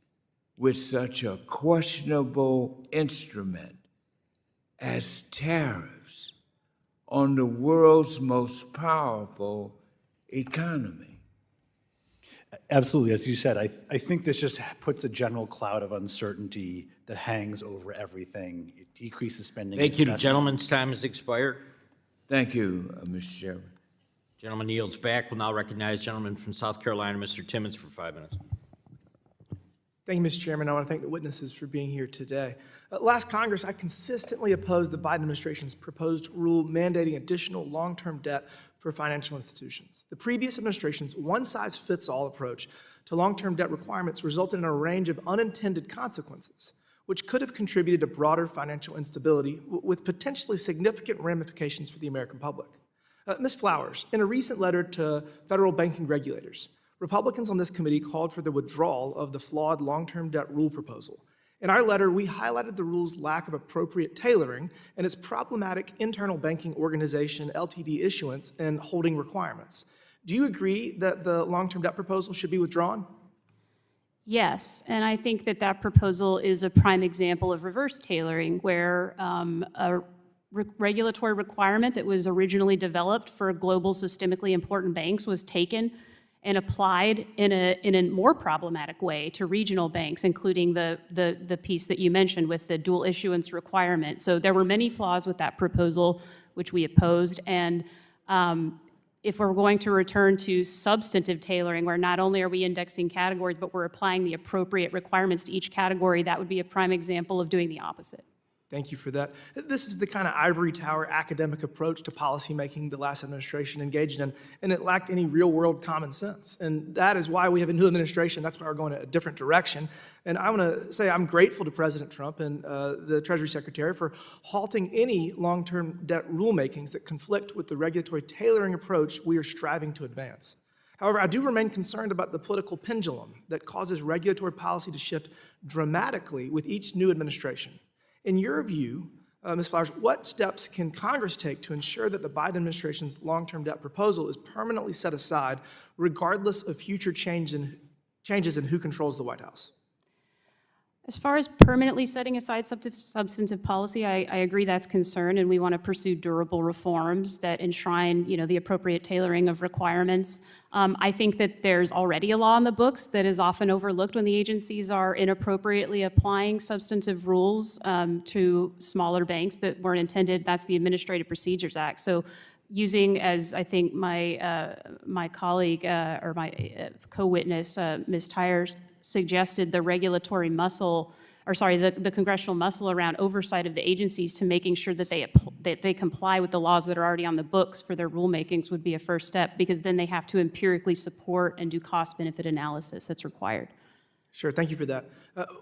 Speaker 17: with such a questionable instrument as tariffs on the world's most powerful economy?
Speaker 8: Absolutely, as you said, I think this just puts a general cloud of uncertainty that hangs over everything. It decreases spending.
Speaker 15: Thank you. The gentleman's time has expired.
Speaker 17: Thank you, Mr. Chairman.
Speaker 15: Gentleman yields back. We'll now recognize gentleman from South Carolina, Mr. Timmons, for 5 minutes.
Speaker 18: Thank you, Mr. Chairman. I want to thank the witnesses for being here today. Last Congress, I consistently opposed the Biden administration's proposed rule mandating additional long-term debt for financial institutions. The previous administration's one-size-fits-all approach to long-term debt requirements resulted in a range of unintended consequences, which could have contributed to broader financial instability with potentially significant ramifications for the American public. Ms. Flowers, in a recent letter to federal banking regulators, Republicans on this committee called for the withdrawal of the flawed long-term debt rule proposal. In our letter, we highlighted the rule's lack of appropriate tailoring and its problematic internal banking organization, LTD issuance, and holding requirements. Do you agree that the long-term debt proposal should be withdrawn?
Speaker 5: Yes, and I think that that proposal is a prime example of reverse tailoring, where a regulatory requirement that was originally developed for global systemically important banks was taken and applied in a more problematic way to regional banks, including the piece that you mentioned with the dual issuance requirement. So there were many flaws with that proposal, which we opposed. And if we're going to return to substantive tailoring, where not only are we indexing categories, but we're applying the appropriate requirements to each category, that would be a prime example of doing the opposite.
Speaker 18: Thank you for that. This is the kind of ivory tower academic approach to policymaking the last administration engaged in, and it lacked any real-world common sense. And that is why we have a new administration. That's why we're going a different direction. And I want to say I'm grateful to President Trump and the Treasury Secretary for halting any long-term debt rulemakings that conflict with the regulatory tailoring approach we are striving to advance. However, I do remain concerned about the political pendulum that causes regulatory policy to shift dramatically with each new administration. In your view, Ms. Flowers, what steps can Congress take to ensure that the Biden administration's long-term debt proposal is permanently set aside, regardless of future changes in who controls the White House?
Speaker 5: As far as permanently setting aside substantive policy, I agree that's concerned, and we want to pursue durable reforms that enshrine, the appropriate tailoring of requirements. I think that there's already a law in the books that is often overlooked when the agencies are inappropriately applying substantive rules to smaller banks that weren't intended. That's the Administrative Procedures Act. So using, as I think my colleague or my co-witness, Ms. Tahyar, suggested, the regulatory muscle, the congressional muscle around oversight of the agencies to making sure that they comply with the laws that are already on the books for their rulemakings would be a first step, because then they have to empirically support and do cost-benefit analysis that's required.
Speaker 18: Sure, thank you for that.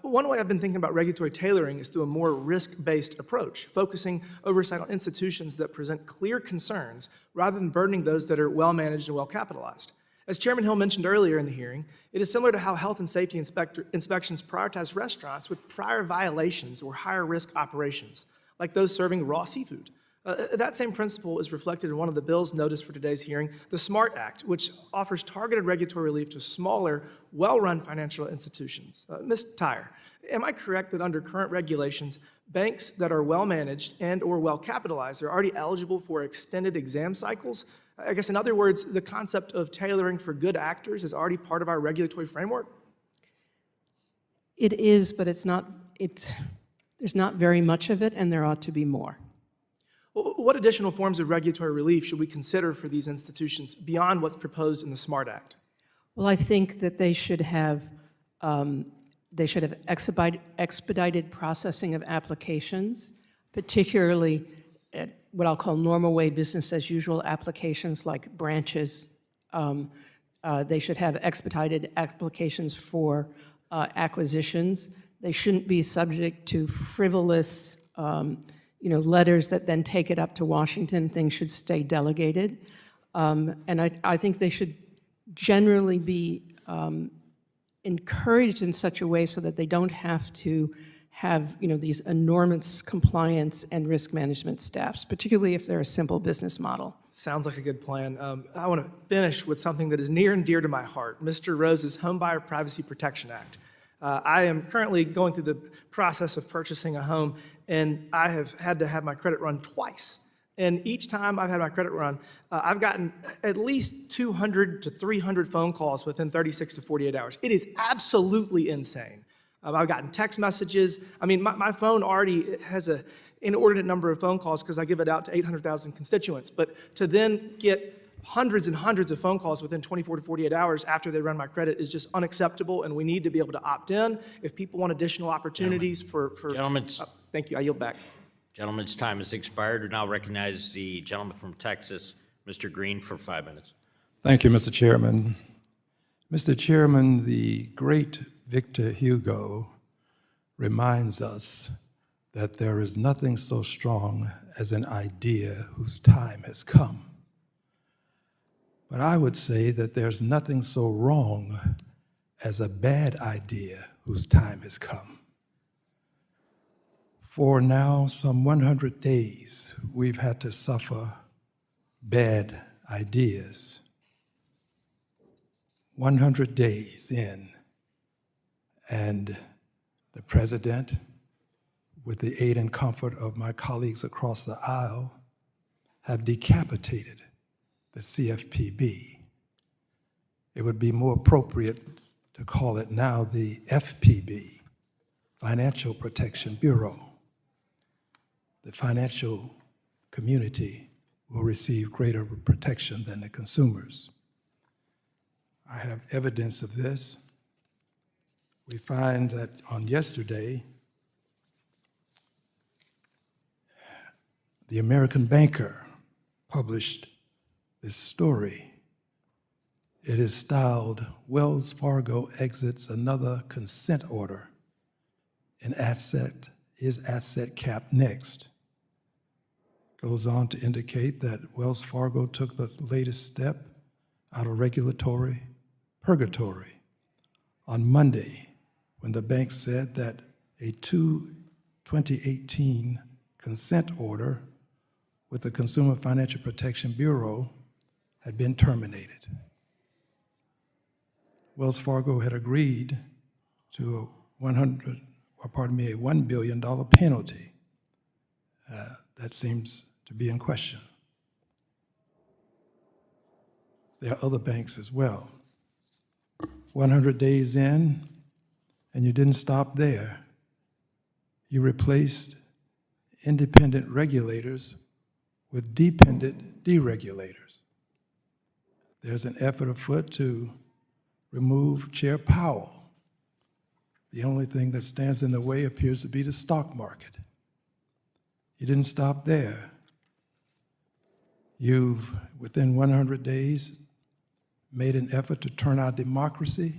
Speaker 18: One way I've been thinking about regulatory tailoring is through a more risk-based approach, focusing oversight on institutions that present clear concerns rather than burdening those that are well-managed and well-capitalized. As Chairman Hill mentioned earlier in the hearing, it is similar to how health and safety inspections prioritize restaurants with prior violations or higher risk operations, like those serving raw seafood. That same principle is reflected in one of the bills noticed for today's hearing, the SMART Act, which offers targeted regulatory relief to smaller, well-run financial institutions. Ms. Tahyar, am I correct that under current regulations, banks that are well-managed and or well-capitalized are already eligible for extended exam cycles? I guess in other words, the concept of tailoring for good actors is already part of our regulatory framework?
Speaker 7: It is, but there's not very much of it, and there ought to be more.
Speaker 18: What additional forms of regulatory relief should we consider for these institutions beyond what's proposed in the SMART Act?
Speaker 7: Well, I think that they should have expedited processing of applications, particularly at what I'll call normal way business as usual applications like branches. They should have expedited applications for acquisitions. They shouldn't be subject to frivolous letters that then take it up to Washington. Things should stay delegated. And I think they should generally be encouraged in such a way so that they don't have to have these enormous compliance and risk management staffs, particularly if they're a simple business model.
Speaker 18: Sounds like a good plan. I want to finish with something that is near and dear to my heart, Mr. Rose's Homebuyer Privacy Protection Act. I am currently going through the process of purchasing a home, and I have had to have my credit run twice. And each time I've had my credit run, I've gotten at least 200 to 300 phone calls within 36 to 48 hours. It is absolutely insane. I've gotten text messages. I mean, my phone already has an inordinate number of phone calls because I give it out to 800,000 constituents. But to then get hundreds and hundreds of phone calls within 24 to 48 hours after they run my credit is just unacceptable, and we need to be able to opt in. If people want additional opportunities
Speaker 15: Gentlemen's-
Speaker 18: thank you, I yield back.
Speaker 15: Gentleman's time has expired. We now recognize the gentleman from Texas, Mr. Green, for 5 minutes.
Speaker 19: Thank you, Mr. Chairman. Mr. Chairman, the great Victor Hugo reminds us that there is nothing so strong as an idea whose time has come. But I would say that there's nothing so wrong as a bad idea whose time has come. For now some 100 days, we've had to suffer bad ideas. 100 days in, and the president, with the aid and comfort of my colleagues across the aisle, have decapitated the CFPB. It would be more appropriate to call it now the FPB, Financial Protection Bureau. The financial community will receive greater protection than the consumers. I have evidence of this. We find that on yesterday, the American Banker published this story. It is styled, "Wells Fargo exits another consent order and is asset cap next." Goes on to indicate that Wells Fargo took the latest step out of regulatory purgatory on Monday when the bank said that a 2018 consent order with the Consumer Financial Protection Bureau had been terminated. Wells Fargo had agreed to a $1 billion penalty. That seems to be in question. There are other banks as well. 100 days in, and you didn't stop there. You replaced independent regulators with dependent deregulators. There's an effort afoot to remove Chair Powell. The only thing that stands in the way appears to be the stock market. You didn't stop there. You've, within 100 days, made an effort to turn our democracy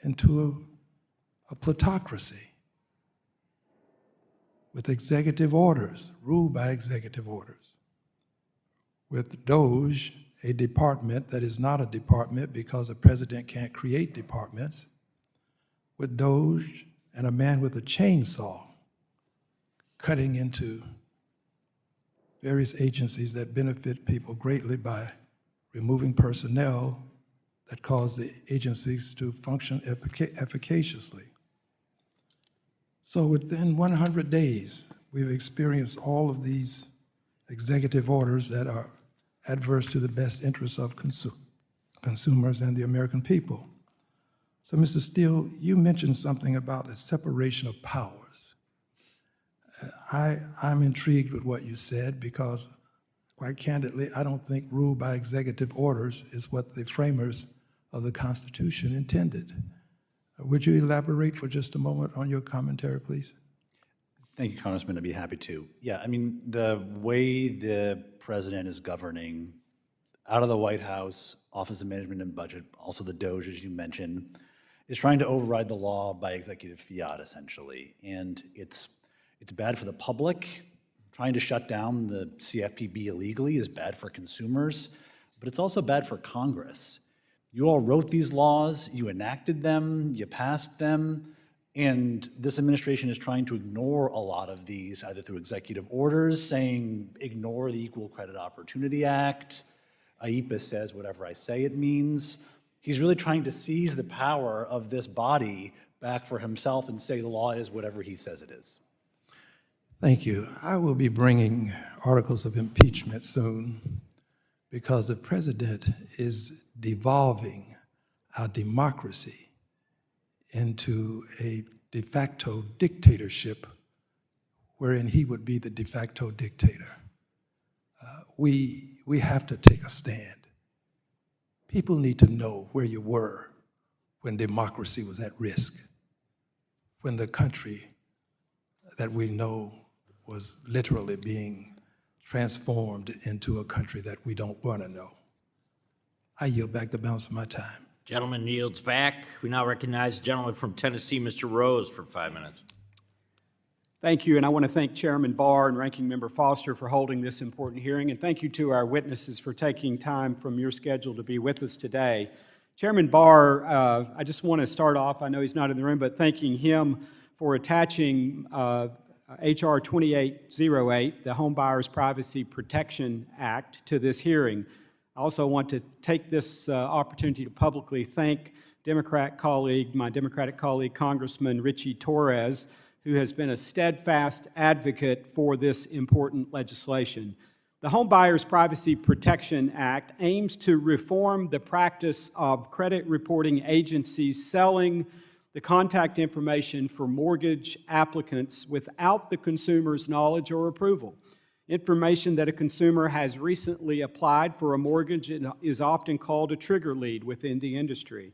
Speaker 19: into a plutocracy with executive orders, ruled by executive orders, with DOGE a department that is not a department because the president can't create departments, with Doge and a man with a chainsaw cutting into various agencies that benefit people greatly by removing personnel that cause the agencies to function efficaciously. So within 100 days, we've experienced all of these executive orders that are adverse to the best interests of consumers and the American people. So, Mr. Steele, you mentioned something about a separation of powers. I'm intrigued with what you said because, quite candidly, I don't think rule by executive orders is what the framers of the Constitution intended. Would you elaborate for just a moment on your commentary, please?
Speaker 8: Thank you, Congressman. I'd be happy to. Yeah, I mean, the way the president is governing out of the White House, Office of Management and Budget, also the Doge, as you mentioned, is trying to override the law by executive fiat, essentially. And it's bad for the public. Trying to shut down the CFPB illegally is bad for consumers, but it's also bad for Congress. You all wrote these laws, you enacted them, you passed them, and this administration is trying to ignore a lot of these, either through executive orders saying, ignore the Equal Credit Opportunity Act. AIPA says whatever I say it means. He's really trying to seize the power of this body back for himself and say the law is whatever he says it is.
Speaker 19: Thank you. I will be bringing articles of impeachment soon because the president is devolving our democracy into a de facto dictatorship wherein he would be the de facto dictator. We have to take a stand. People need to know where you were when democracy was at risk, when the country that we know was literally being transformed into a country that we don't want to know. I yield back the balance of my time.
Speaker 15: Gentleman yields back. We now recognize the gentleman from Tennessee, Mr. Rose, for 5 minutes.
Speaker 20: Thank you, and I want to thank Chairman Barr and Ranking Member Foster for holding this important hearing, and thank you to our witnesses for taking time from your schedule to be with us today. Chairman Barr, I just want to start off, I know he's not in the room, but thanking him for attaching H.R. 2808, the Home Buyers Privacy Protection Act, to this hearing. I also want to take this opportunity to publicly thank my Democratic colleague, Congressman Richie Torres, who has been a steadfast advocate for this important legislation. The Home Buyers Privacy Protection Act aims to reform the practice of credit reporting agencies selling the contact information for mortgage applicants without the consumer's knowledge or approval. Information that a consumer has recently applied for a mortgage is often called a trigger lead within the industry.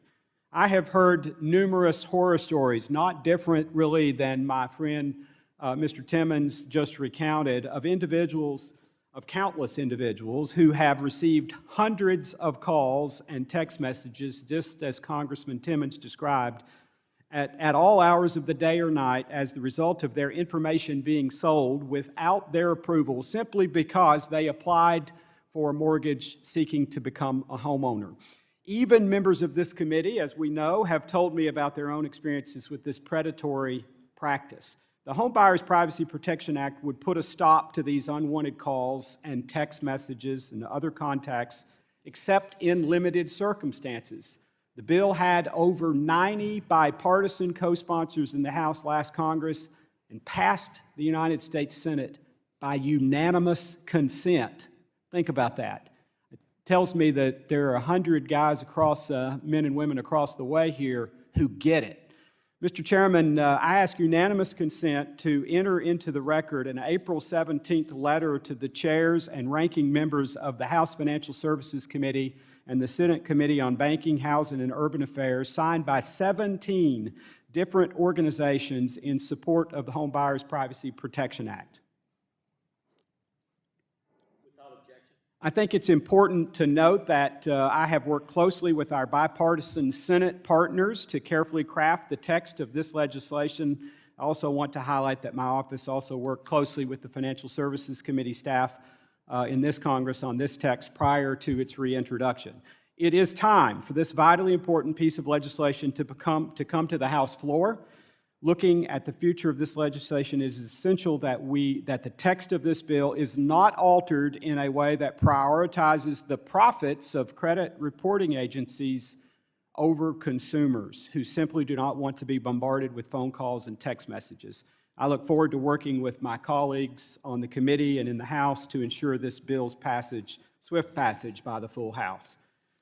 Speaker 20: I have heard numerous horror stories, not different really than my friend Mr. Timmons just recounted, of countless individuals who have received hundreds of calls and text messages, just as Congressman Timmons described, at all hours of the day or night as the result of their information being sold without their approval simply because they applied for a mortgage seeking to become a homeowner. Even members of this committee, as we know, have told me about their own experiences with this predatory practice. The Home Buyers Privacy Protection Act would put a stop to these unwanted calls and text messages and other contacts, except in limited circumstances. The bill had over 90 bipartisan co-sponsors in the House last Congress and passed the United States Senate by unanimous consent. Think about that. It tells me that there are 100 guys across, men and women across the way here who get it. Mr. Chairman, I ask unanimous consent to enter into the record an April 17th letter to the chairs and ranking members of the House Financial Services Committee and the Senate Committee on Banking, Housing, and Urban Affairs, signed by 17 different organizations in support of the Home Buyers Privacy Protection Act. I think it's important to note that I have worked closely with our bipartisan Senate partners to carefully craft the text of this legislation. I also want to highlight that my office also worked closely with the Financial Services Committee staff in this Congress on this text prior to its reintroduction. It is time for this vitally important piece of legislation to come to the House floor. Looking at the future of this legislation, it is essential that the text of this bill is not altered in a way that prioritizes the profits of credit reporting agencies over consumers who simply do not want to be bombarded with phone calls and text messages. I look forward to working with my colleagues on the committee and in the House to ensure this bill's swift passage by the full House.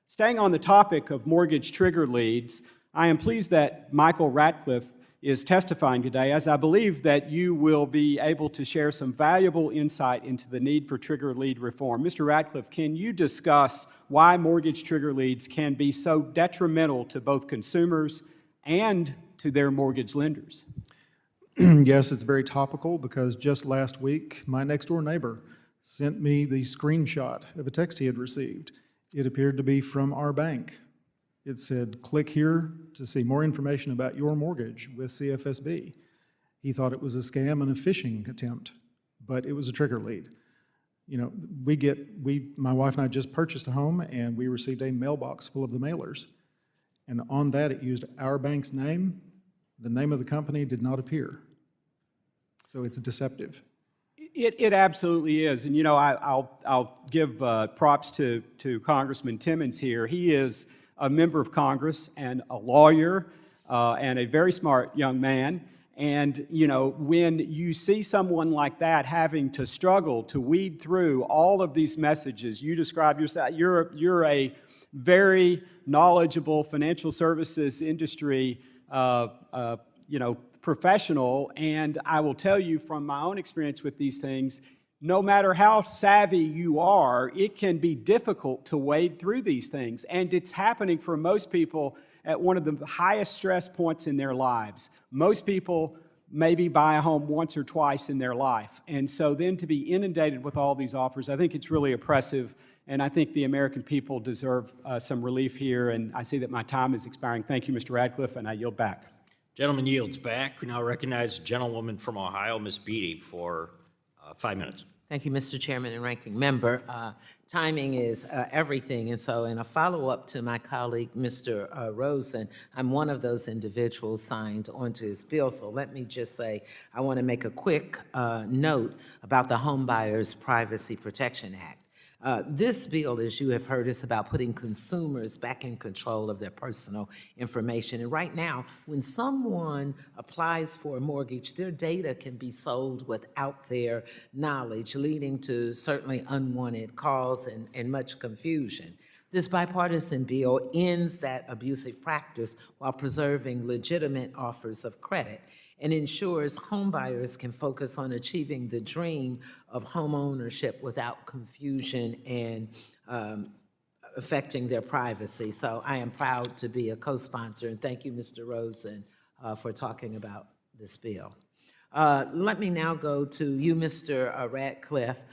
Speaker 20: Staying on the topic of mortgage trigger leads, I am pleased that Michael Radcliffe is testifying today, as I believe that you will be able to share some valuable insight into the need for trigger lead reform. Mr. Radcliffe, can you discuss why mortgage trigger leads can be so detrimental to both consumers and to their mortgage lenders?
Speaker 6: Yes, it's very topical because just last week, my next-door neighbor sent me the screenshot of a text he had received. It appeared to be from our bank. It said, "Click here to see more information about your mortgage with CFSB." He thought it was a scam and a phishing attempt, but it was a trigger lead. You know, my wife and I just purchased a home, and we received a mailbox full of the mailers. And on that, it used our bank's name. The name of the company did not appear. So it's deceptive.
Speaker 20: It absolutely is. And, you know, I'll give props to Congressman Timmons here. He is a member of Congress and a lawyer and a very smart young man. And, you know, when you see someone like that having to struggle to weed through all of these messages, you describe yourself, you're a very knowledgeable financial services industry, professional, and I will tell you from my own experience with these things, no matter how savvy you are, it can be difficult to wade through these things, and it's happening for most people at one of the highest stress points in their lives. Most people maybe buy a home once or twice in their life, and so then to be inundated with all these offers, I think it's really oppressive, and I think the American people deserve some relief here, and I see that my time is expiring. Thank you, Mr. Radcliffe, and I yield back.
Speaker 15: Gentleman yields back. We now recognize the gentlewoman from Ohio, Ms. Beatty, for 5 minutes.
Speaker 21: Thank you, Mr. Chairman and Ranking Member. Timing is everything, and so in a follow-up to my colleague, Mr. Rosen, I'm one of those individuals signed onto his bill, so let me just say I want to make a quick note about the Home Buyers Privacy Protection Act. This bill, as you have heard, is about putting consumers back in control of their personal information. And right now, when someone applies for a mortgage, their data can be sold without their knowledge, leading to certainly unwanted calls and much confusion. This bipartisan bill ends that abusive practice while preserving legitimate offers of credit and ensures homebuyers can focus on achieving the dream of home ownership without confusion and affecting their privacy. So I am proud to be a co-sponsor, and thank you, Mr. Rosen, for talking about this bill. Let me now go to you, Mr. Radcliffe,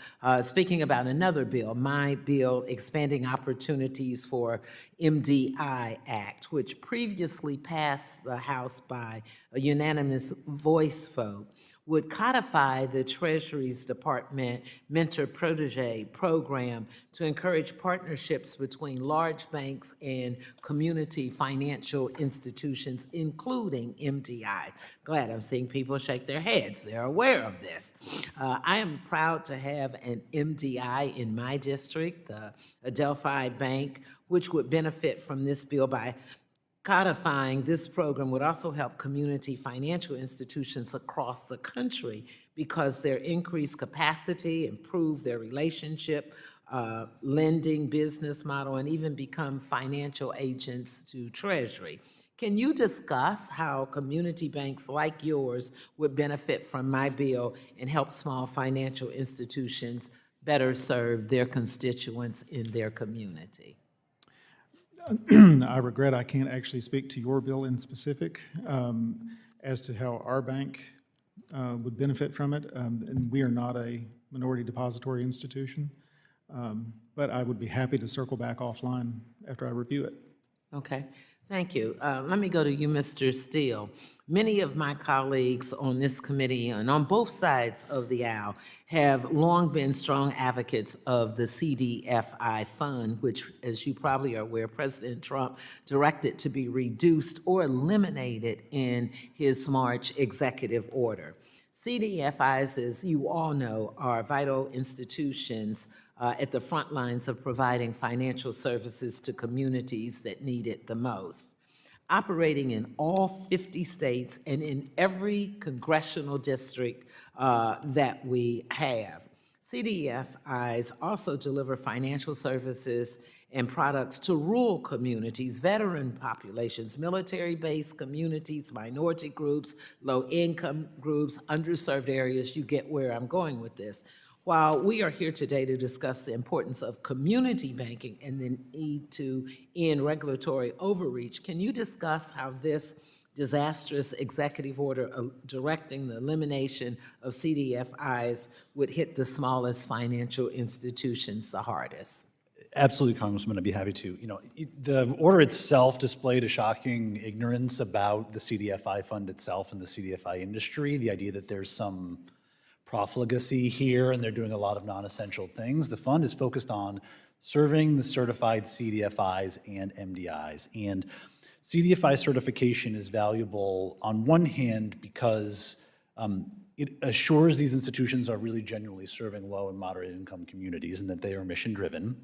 Speaker 21: speaking about another bill, my bill expanding opportunities for MDI Act, which previously passed the House by a unanimous voice vote, would codify the Treasury's Department Mentor-Protege program to encourage partnerships between large banks and community financial institutions, including MDI. Glad I'm seeing people shake their heads. They're aware of this. I am proud to have an MDI in my district, the Adelphi Bank, which would benefit from this bill by codifying this program would also help community financial institutions across the country because their increased capacity, improve their relationship, lending business model, and even become financial agents to Treasury. Can you discuss how community banks like yours would benefit from my bill and help small financial institutions better serve their constituents in their community?
Speaker 6: I regret I can't actually speak to your bill in specific as to how our bank would benefit from it. And we are not a minority depository institution, but I would be happy to circle back offline after I review it.
Speaker 21: Okay, thank you. Let me go to you, Mr. Steele. Many of my colleagues on this committee and on both sides of the aisle have long been strong advocates of the CDFI fund, which, as you probably are aware, President Trump directed to be reduced or eliminated in his March executive order. CDFIs, as you all know, are vital institutions at the front lines of providing financial services to communities that need it the most. Operating in all 50 states and in every congressional district that we have. CDFIs also deliver financial services and products to rural communities, veteran populations, military-based communities, minority groups, low-income groups, underserved areas. You get where I'm going with this. While we are here today to discuss the importance of community banking and the need to end regulatory overreach, can you discuss how this disastrous executive order directing the elimination of CDFIs would hit the smallest financial institutions the hardest?
Speaker 8: Absolutely, Congressman, I'd be happy to. The order itself displayed a shocking ignorance about the CDFI fund itself and the CDFI industry, the idea that there's some profligacy here and they're doing a lot of non-essential things. The fund is focused on serving the certified CDFIs and MDIs. And CDFI certification is valuable on one hand because it assures these institutions are really genuinely serving low and moderate income communities and that they are mission driven.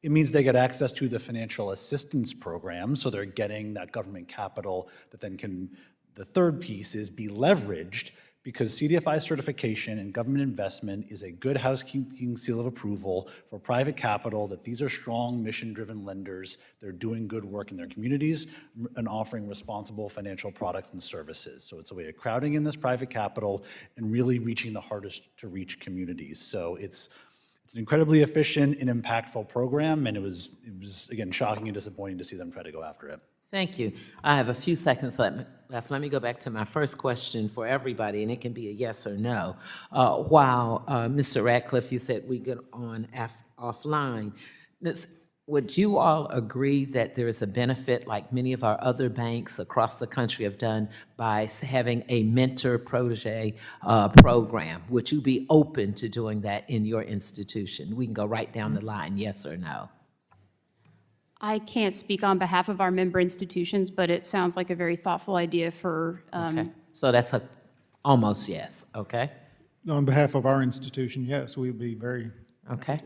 Speaker 8: It means they get access to the financial assistance program, so they're getting that government capital that then can, the third piece is be leveraged, because CDFI certification and government investment is a good housekeeping seal of approval for private capital, that these are strong mission-driven lenders, they're doing good work in their communities and offering responsible financial products and services. So it's a way of crowding in this private capital and really reaching the hardest to reach communities. So it's an incredibly efficient and impactful program, and it was again, shocking and disappointing to see them try to go after it.
Speaker 21: Thank you. I have a few seconds left. Let me go back to my first question for everybody, and it can be a yes or no. While Mr. Radcliffe, you said we get on offline, would you all agree that there is a benefit, like many of our other banks across the country have done, by having a mentor-protege program? Would you be open to doing that in your institution? We can go right down the line, yes or no.
Speaker 5: I can't speak on behalf of our member institutions, but it sounds like a very thoughtful idea for.
Speaker 21: Okay. So that's a almost yes, okay?
Speaker 6: On behalf of our institution, yes, we would be very.
Speaker 21: Okay.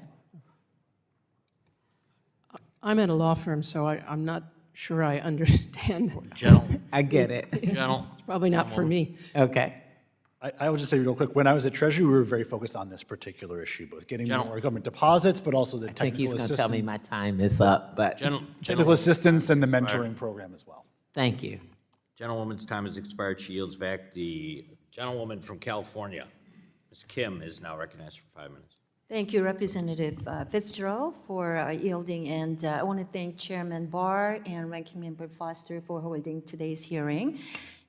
Speaker 7: I'm at a law firm, so I'm not sure I understand.
Speaker 21: I get it.
Speaker 7: It's probably not for me.
Speaker 21: Okay.
Speaker 8: I will just say real quick, when I was at Treasury, we were very focused on this particular issue, both getting more government deposits, but also the
Speaker 21: I think he's
Speaker 8: technical
Speaker 21: going to tell me
Speaker 8: assistance.
Speaker 21: my time is up, but.
Speaker 8: Technical assistance and the mentoring program as well.
Speaker 21: Thank you.
Speaker 15: Gentlewoman's time has expired. She yields back. The gentlewoman from California, Ms. Kim, is now recognized for 5 minutes.
Speaker 2: Thank you, Representative Fitzgerald, for yielding, and I want to thank Chairman Barr and Ranking Member Foster for holding today's hearing.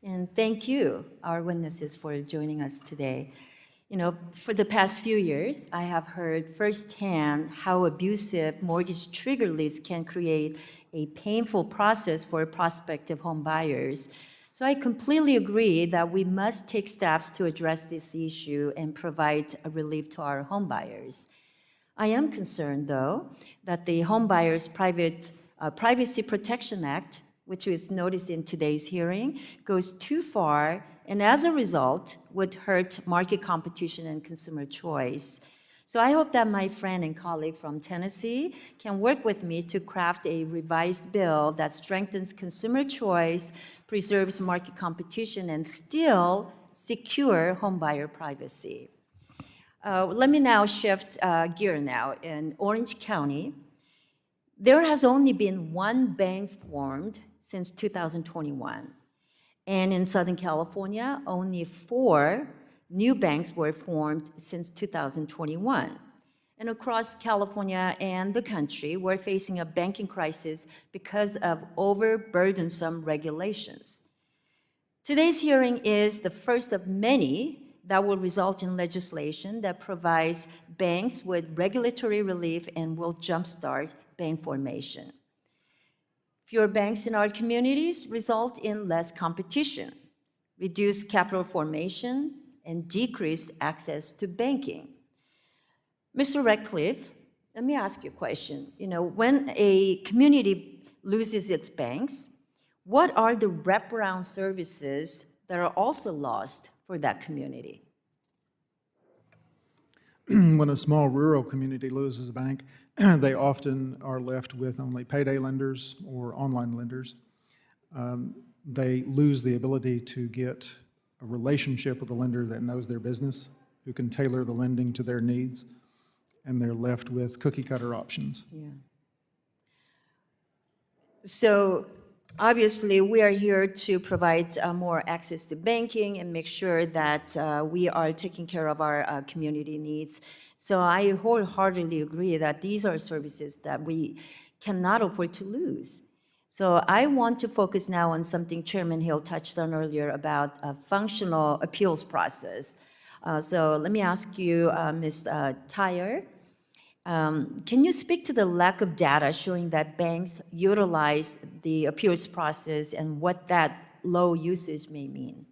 Speaker 2: And thank you, our witnesses, for joining us today. You know, for the past few years, I have heard firsthand how abusive mortgage trigger lists can create a painful process for prospective home buyers. So I completely agree that we must take steps to address this issue and provide a relief to our home buyers. I am concerned, though, that the Home Buyers Privacy Protection Act, which is noticed in today's hearing, goes too far, and as a result, would hurt market competition and consumer choice. So I hope that my friend and colleague from Tennessee can work with me to craft a revised bill that strengthens consumer choice, preserves market competition, and still secure homebuyer privacy. Let me now shift gear now. In Orange County, there has only been one bank formed since 2021. And in Southern California, only 4 new banks were formed since 2021. And across California and the country, we're facing a banking crisis because of overburdensome regulations. Today's hearing is the first of many that will result in legislation that provides banks with regulatory relief and will jumpstart bank formation. Fewer banks in our communities result in less competition, reduced capital formation, and decreased access to banking. Mr. Radcliffe, let me ask you a question. When a community loses its banks, what are the wraparound services that are also lost for that community?
Speaker 6: When a small rural community loses a bank, they often are left with only payday lenders or online lenders. They lose the ability to get a relationship with a lender that knows their business, who can tailor the lending to their needs, and they're left with cookie-cutter options.
Speaker 2: Yeah. So obviously, we are here to provide more access to banking and make sure that we are taking care of our community needs. So I wholeheartedly agree that these are services that we cannot afford to lose. So I want to focus now on something Chairman Hill touched on earlier about a functional appeals process. So let me ask you, Ms. Tahyar, can you speak to the lack of data showing that banks utilize the appeals process and what that low usage may mean?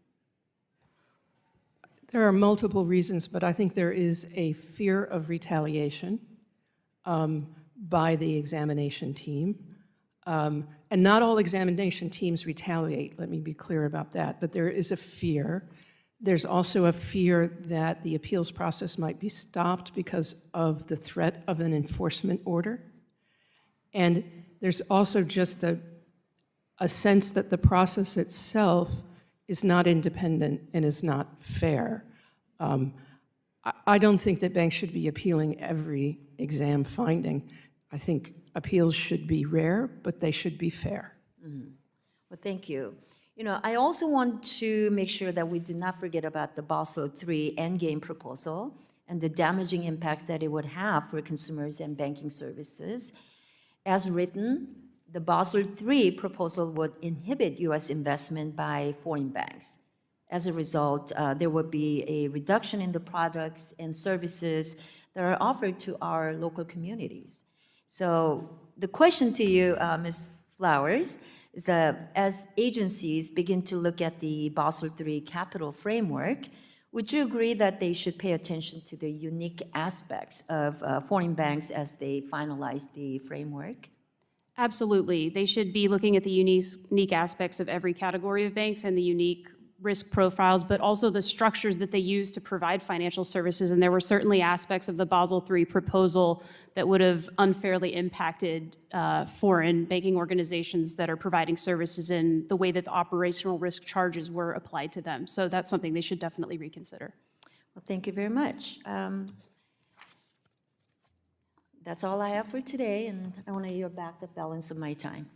Speaker 7: There are multiple reasons, but I think there is a fear of retaliation by the examination team. And not all examination teams retaliate, let me be clear about that, but there is a fear. There's also a fear that the appeals process might be stopped because of the threat of an enforcement order. And there's also just a sense that the process itself is not independent and is not fair. I don't think that banks should be appealing every exam finding. I think appeals should be rare, but they should be fair.
Speaker 2: Mm-hmm. Well, thank you. I also want to make sure that we do not forget about the Basel III endgame proposal and the damaging impacts that it would have for consumers and banking services. As written, the Basel III proposal would inhibit U.S. investment by foreign banks. As a result, there would be a reduction in the products and services that are offered to our local communities. So the question to you, Ms. Flowers, is that as agencies begin to look at the Basel III capital framework, would you agree that they should pay attention to the unique aspects of foreign banks as they finalize the framework?
Speaker 5: Absolutely. They should be looking at the unique aspects of every category of banks and the unique risk profiles, but also the structures that they use to provide financial services. And there were certainly aspects of the Basel III proposal that would have unfairly impacted foreign banking organizations that are providing services in the way that the operational risk charges were applied to them. So that's something they should definitely reconsider.
Speaker 2: Well, thank you very much. That's all I have for today, and I want to yield back the balance of my time.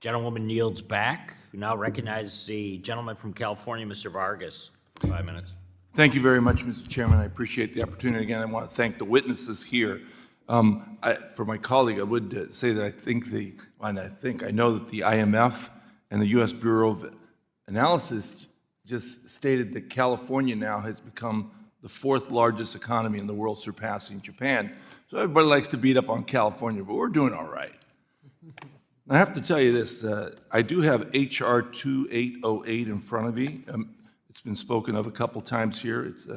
Speaker 15: Gentlewoman yields back. We now recognize the gentleman from California, Mr. Vargas, for 5 minutes.
Speaker 3: Thank you very much, Mr. Chairman. I appreciate the opportunity. Again, I want to thank the witnesses here. For my colleague, I would say that I know that the IMF and the U.S. Bureau of Analysis just stated that California now has become the 4th largest economy in the world, surpassing Japan. So everybody likes to beat up on California, but we're doing all right. I have to tell you this, I do have H.R. 2808 in front of me. It's been spoken of a couple times here. It's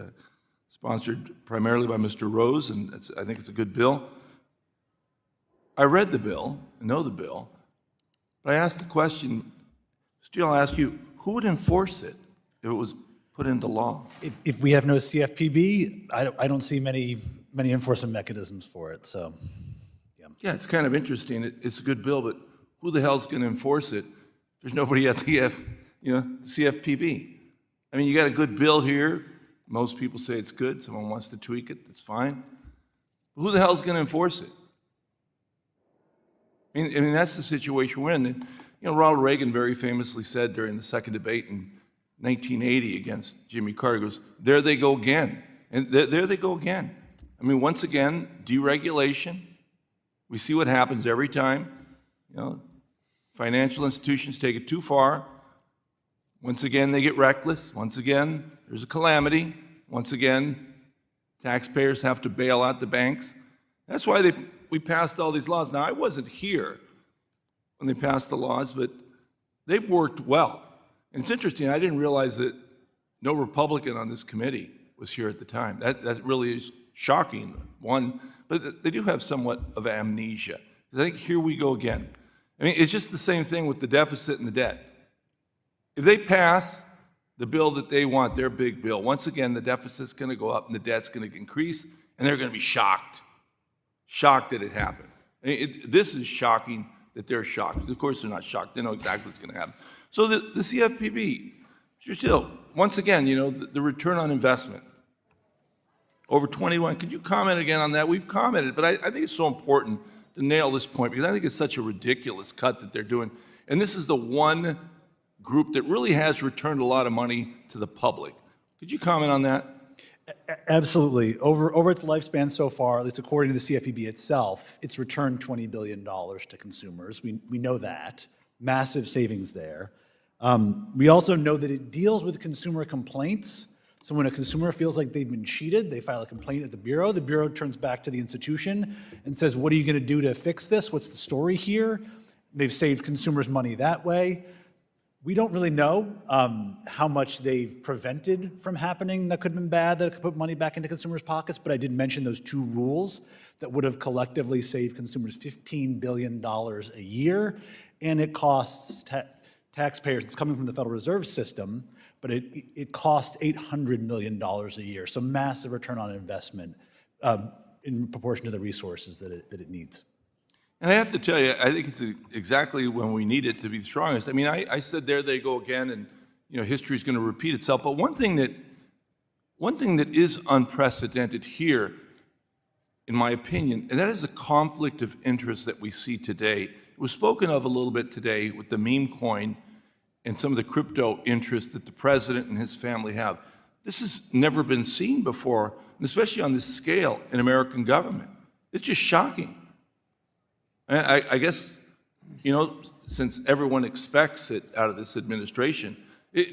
Speaker 3: sponsored primarily by Mr. Rose, and I think it's a good bill. I read the bill, I know the bill, but I asked the question, Steele, I'll ask you, who would enforce it if it was put into law?
Speaker 8: If we have no CFPB, I don't see many enforcement mechanisms for it, so.
Speaker 3: Yeah, it's kind of interesting. It's a good bill, but who the hell's going to enforce it? There's nobody at the CFPB. I mean, you got a good bill here. Most people say it's good. Someone wants to tweak it. That's fine. But who the hell's going to enforce it? I mean, that's the situation we're in. And, Ronald Reagan very famously said during the second debate in 1980 against Jimmy Carter, goes, there they go again. And there they go again. I mean, once again, deregulation. We see what happens every time. Financial institutions take it too far. Once again, they get reckless. Once again, there's a calamity. Once again, taxpayers have to bail out the banks. That's why we passed all these laws. Now, I wasn't here when they passed the laws, but they've worked well. And it's interesting, I didn't realize that no Republican on this committee was here at the time. That really is shocking, one, but they do have somewhat of amnesia. I think here we go again. I mean, it's just the same thing with the deficit and the debt. If they pass the bill that they want, their big bill, once again, the deficit's going to go up and the debt's going to increase, and they're going to be shocked that it happened. I mean, this is shocking that they're shocked. Of course, they're not shocked. They know exactly what's going to happen. So the CFPB, Mr. Steele, once again, the return on investment, over 21. Could you comment again on that? We've commented, but I think it's so important to nail this point because I think it's such a ridiculous cut that they're doing. And this is the one group that really has returned a lot of money to the public. Could you comment on that?
Speaker 8: Absolutely. Over its lifespan so far, at least according to the CFPB itself, it's returned $20 billion to consumers. We know that. Massive savings there. We also know that it deals with consumer complaints. So when a consumer feels like they've been cheated, they file a complaint at the Bureau. The Bureau turns back to the institution and says, what are you going to do to fix this? What's the story here? They've saved consumers money that way. We don't really know how much they've prevented from happening that could have been bad, that could put money back into consumers' pockets, but I did mention those two rules that would have collectively saved consumers $15 billion a year, and it costs taxpayers, it's coming from the Federal Reserve System, but it costs $800 million a year, so massive return on investment in proportion to the resources that it needs.
Speaker 3: And I have to tell you, I think it's exactly when we need it to be the strongest. I mean, I said there they go again, and history is going to repeat itself. But one thing that is unprecedented here, in my opinion, and that is a conflict of interest that we see today. It was spoken of a little bit today with the meme coin and some of the crypto interests that the president and his family have. This has never been seen before, and especially on this scale in American government. It's just shocking. I guess, since everyone expects it out of this administration,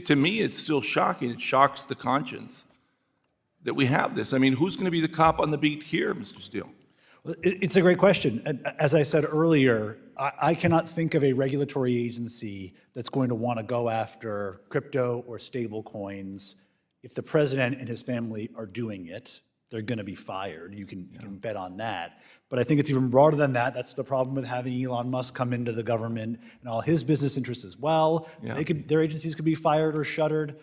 Speaker 3: to me, it's still shocking. It shocks the conscience that we have this. I mean, who's going to be the cop on the beat here, Mr. Steele?
Speaker 8: Well, it's a great question. As I said earlier, I cannot think of a regulatory agency that's going to want to go after crypto or stable coins. If the president and his family are doing it, they're going to be fired. You can bet on that. But I think it's even broader than that. That's the problem with having Elon Musk come into the government and all his business interests as well. Yeah. Their agencies could be fired or shuttered.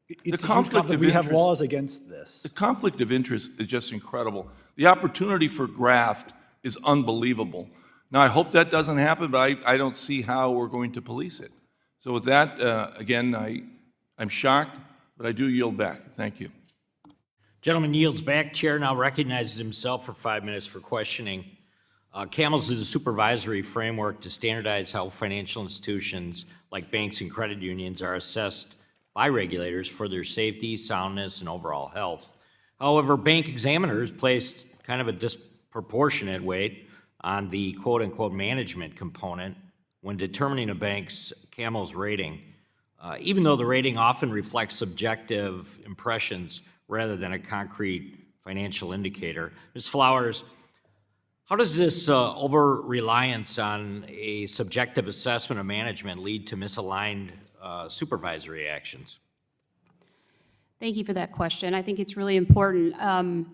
Speaker 8: It's a huge conflict. We have laws against this.
Speaker 3: The conflict of interest is just incredible. The opportunity for graft is unbelievable. Now, I hope that doesn't happen, but I don't see how we're going to police it. So with that, again, I'm shocked, but I do yield back. Thank you.
Speaker 15: Gentleman yields back. Chair now recognizes himself for 5 minutes for questioning. CAMELS is a supervisory framework to standardize how financial institutions like banks and credit unions are assessed by regulators for their safety, soundness, and overall health. However, bank examiners placed kind of a disproportionate weight on the quote-unquote management component when determining a bank's CAMELS rating, even though the rating often reflects subjective impressions rather than a concrete financial indicator. Ms. Flowers, how does this over-reliance on a subjective assessment of management lead to misaligned supervisory actions?
Speaker 5: Thank you for that question. I think it's really important.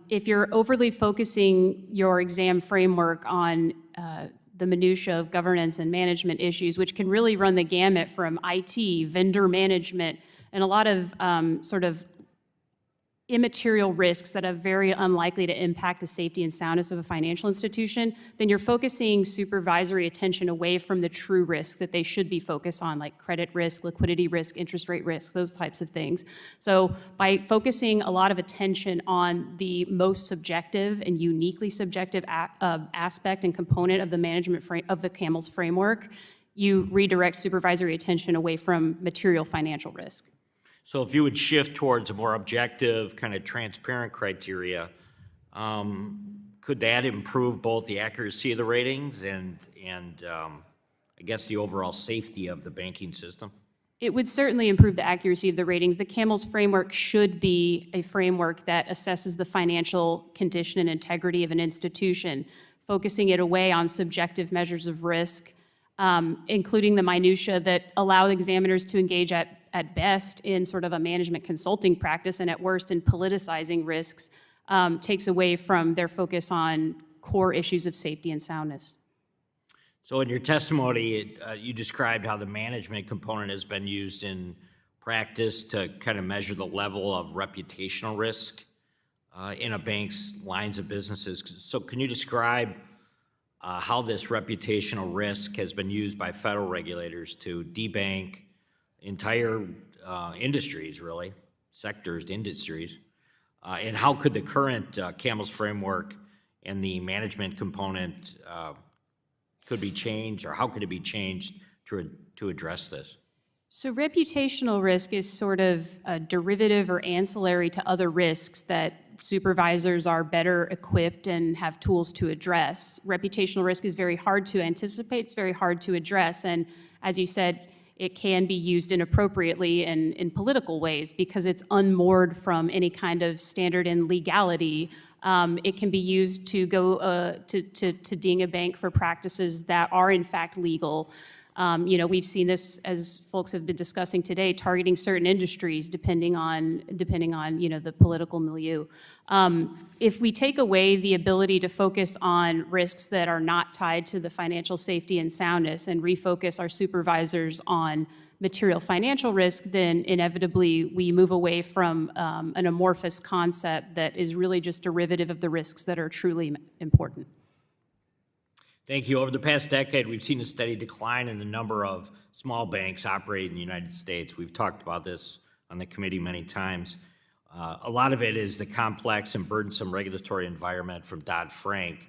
Speaker 5: If you're overly focusing your exam framework on the minutia of governance and management issues, which can really run the gamut from IT, vendor management, and a lot of sort of immaterial risks that are very unlikely to impact the safety and soundness of a financial institution, then you're focusing supervisory attention away from the true risks that they should be focused on, like credit risk, liquidity risk, interest rate risk, those types of things. So by focusing a lot of attention on the most subjective and uniquely subjective aspect and component of the management of the CAMELS framework, you redirect supervisory attention away from material financial risk.
Speaker 15: So if you would shift towards a more objective, kind of transparent criteria, could that improve both the accuracy of the ratings and I guess the overall safety of the banking system?
Speaker 5: It would certainly improve the accuracy of the ratings. The CAMELS framework should be a framework that assesses the financial condition and integrity of an institution, focusing it away on subjective measures of risk including the minutia that allow examiners to engage at best in sort of a management consulting practice and at worst in politicizing risks, takes away from their focus on core issues of safety and soundness.
Speaker 15: So in your testimony, you described how the management component has been used in practice to kind of measure the level of reputational risk in a bank's lines of businesses. So can you describe how this reputational risk has been used by federal regulators to debank entire industries, really, sectors, industries? And how could the current CAMELS framework and the management component could be changed, or how could it be changed to address this?
Speaker 5: So reputational risk is sort of a derivative or ancillary to other risks that supervisors are better equipped and have tools to address. Reputational risk is very hard to anticipate, it's very hard to address, and as you said, it can be used inappropriately in political ways because it's unmoored from any kind of standard in legality. It can be used to go to ding a bank for practices that are in fact legal. We've seen this, as folks have been discussing today, targeting certain industries depending on the political milieu. If we take away the ability to focus on risks that are not tied to the financial safety and soundness and refocus our supervisors on material financial risk, then inevitably we move away from an amorphous concept that is really just derivative of the risks that are truly important.
Speaker 15: Thank you. Over the past decade, we've seen a steady decline in the number of small banks operating in the United States. We've talked about this on the committee many times. A lot of it is the complex and burdensome regulatory environment from Dodd-Frank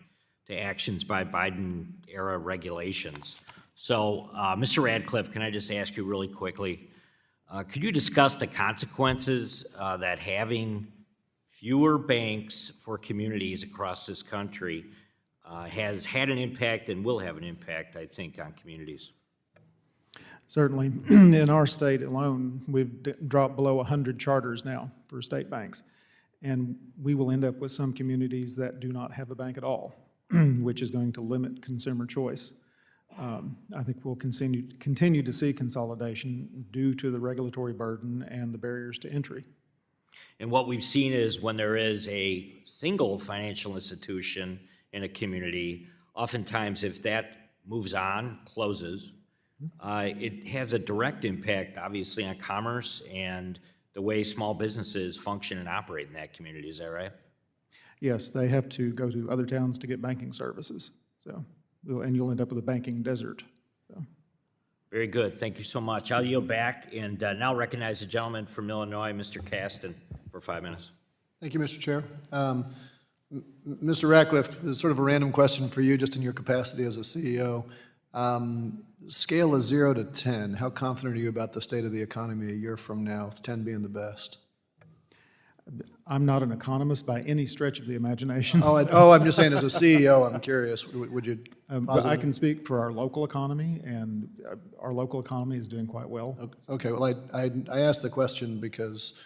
Speaker 15: to actions by Biden-era regulations. So, Mr. Radcliffe, can I just ask you really quickly, could you discuss the consequences that having fewer banks for communities across this country has had an impact and will have an impact, I think, on communities?
Speaker 6: Certainly. In our state alone, we've dropped below 100 charters now for state banks. And we will end up with some communities that do not have a bank at all, which is going to limit consumer choice. I think we'll continue to see consolidation due to the regulatory burden and the barriers to entry.
Speaker 15: And what we've seen is when there is a single financial institution in a community, oftentimes if that moves on, closes, it has a direct impact, obviously, on commerce and the way small businesses function and operate in that community. Is that right?
Speaker 6: Yes, they have to go to other towns to get banking services. And you'll end up with a banking desert.
Speaker 15: Very good. Thank you so much. I'll yield back and now recognize the gentleman from Illinois, Mr. Caston, for 5 minutes.
Speaker 4: Thank you, Mr. Chair. Mr. Radcliffe, sort of a random question for you, just in your capacity as a CEO. Scale of 0 to 10, how confident are you about the state of the economy a year from now, 10 being the best?
Speaker 6: I'm not an economist by any stretch of the imagination.
Speaker 4: I'm just saying as a CEO, I'm curious, would you
Speaker 6: but I can speak for our local economy, and our local economy is doing quite well.
Speaker 4: Okay, well, I asked the question because,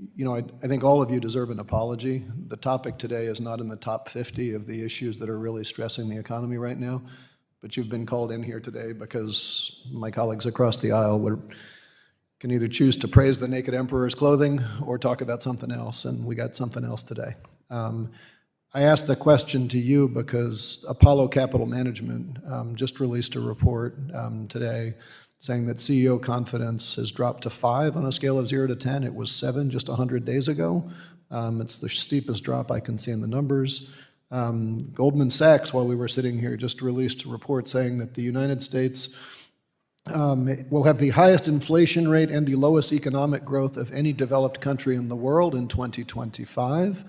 Speaker 4: I think all of you deserve an apology. The topic today is not in the top 50 of the issues that are really stressing the economy right now, but you've been called in here today because my colleagues across the aisle can either choose to praise the naked emperor's clothing or talk about something else, and we got something else today. I asked the question to you because Apollo Capital Management just released a report today saying that CEO confidence has dropped to 5 on a scale of 0 to 10. It was 7 just 100 days ago. It's the steepest drop I can see in the numbers. Goldman Sachs, while we were sitting here, just released a report saying that the United States will have the highest inflation rate and the lowest economic growth of any developed country in the world in 2025.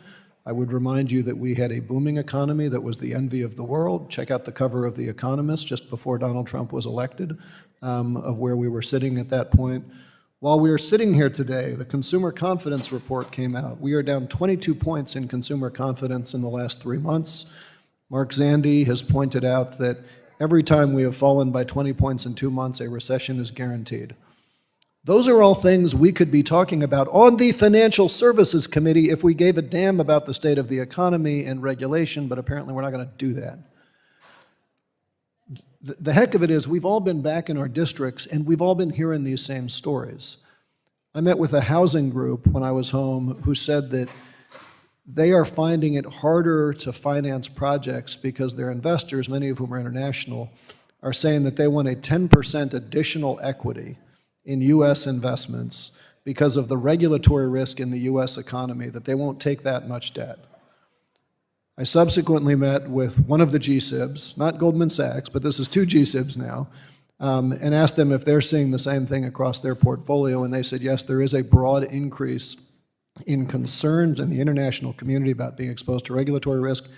Speaker 4: I would remind you that we had a booming economy that was the envy of the world. Check out the cover of The Economist just before Donald Trump was elected, of where we were sitting at that point. While we are sitting here today, the Consumer Confidence Report came out. We are down 22 points in consumer confidence in the last 3 months. Mark Zandi has pointed out that every time we have fallen by 20 points in 2 months, a recession is guaranteed. Those are all things we could be talking about on the Financial Services Committee if we gave a damn about the state of the economy and regulation, but apparently we're not going to do that. the heck of it is, we've all been back in our districts, and we've all been hearing these same stories. I met with a housing group when I was home who said that they are finding it harder to finance projects because their investors, many of whom are international, are saying that they want a 10% additional equity in U.S. investments because of the regulatory risk in the U.S. economy, that they won't take that much debt. I subsequently met with one of the GSIBs, not Goldman Sachs, but this is two GSIBs now, and asked them if they're seeing the same thing across their portfolio, and they said, yes, there is a broad increase in concerns in the international community about being exposed to regulatory risk,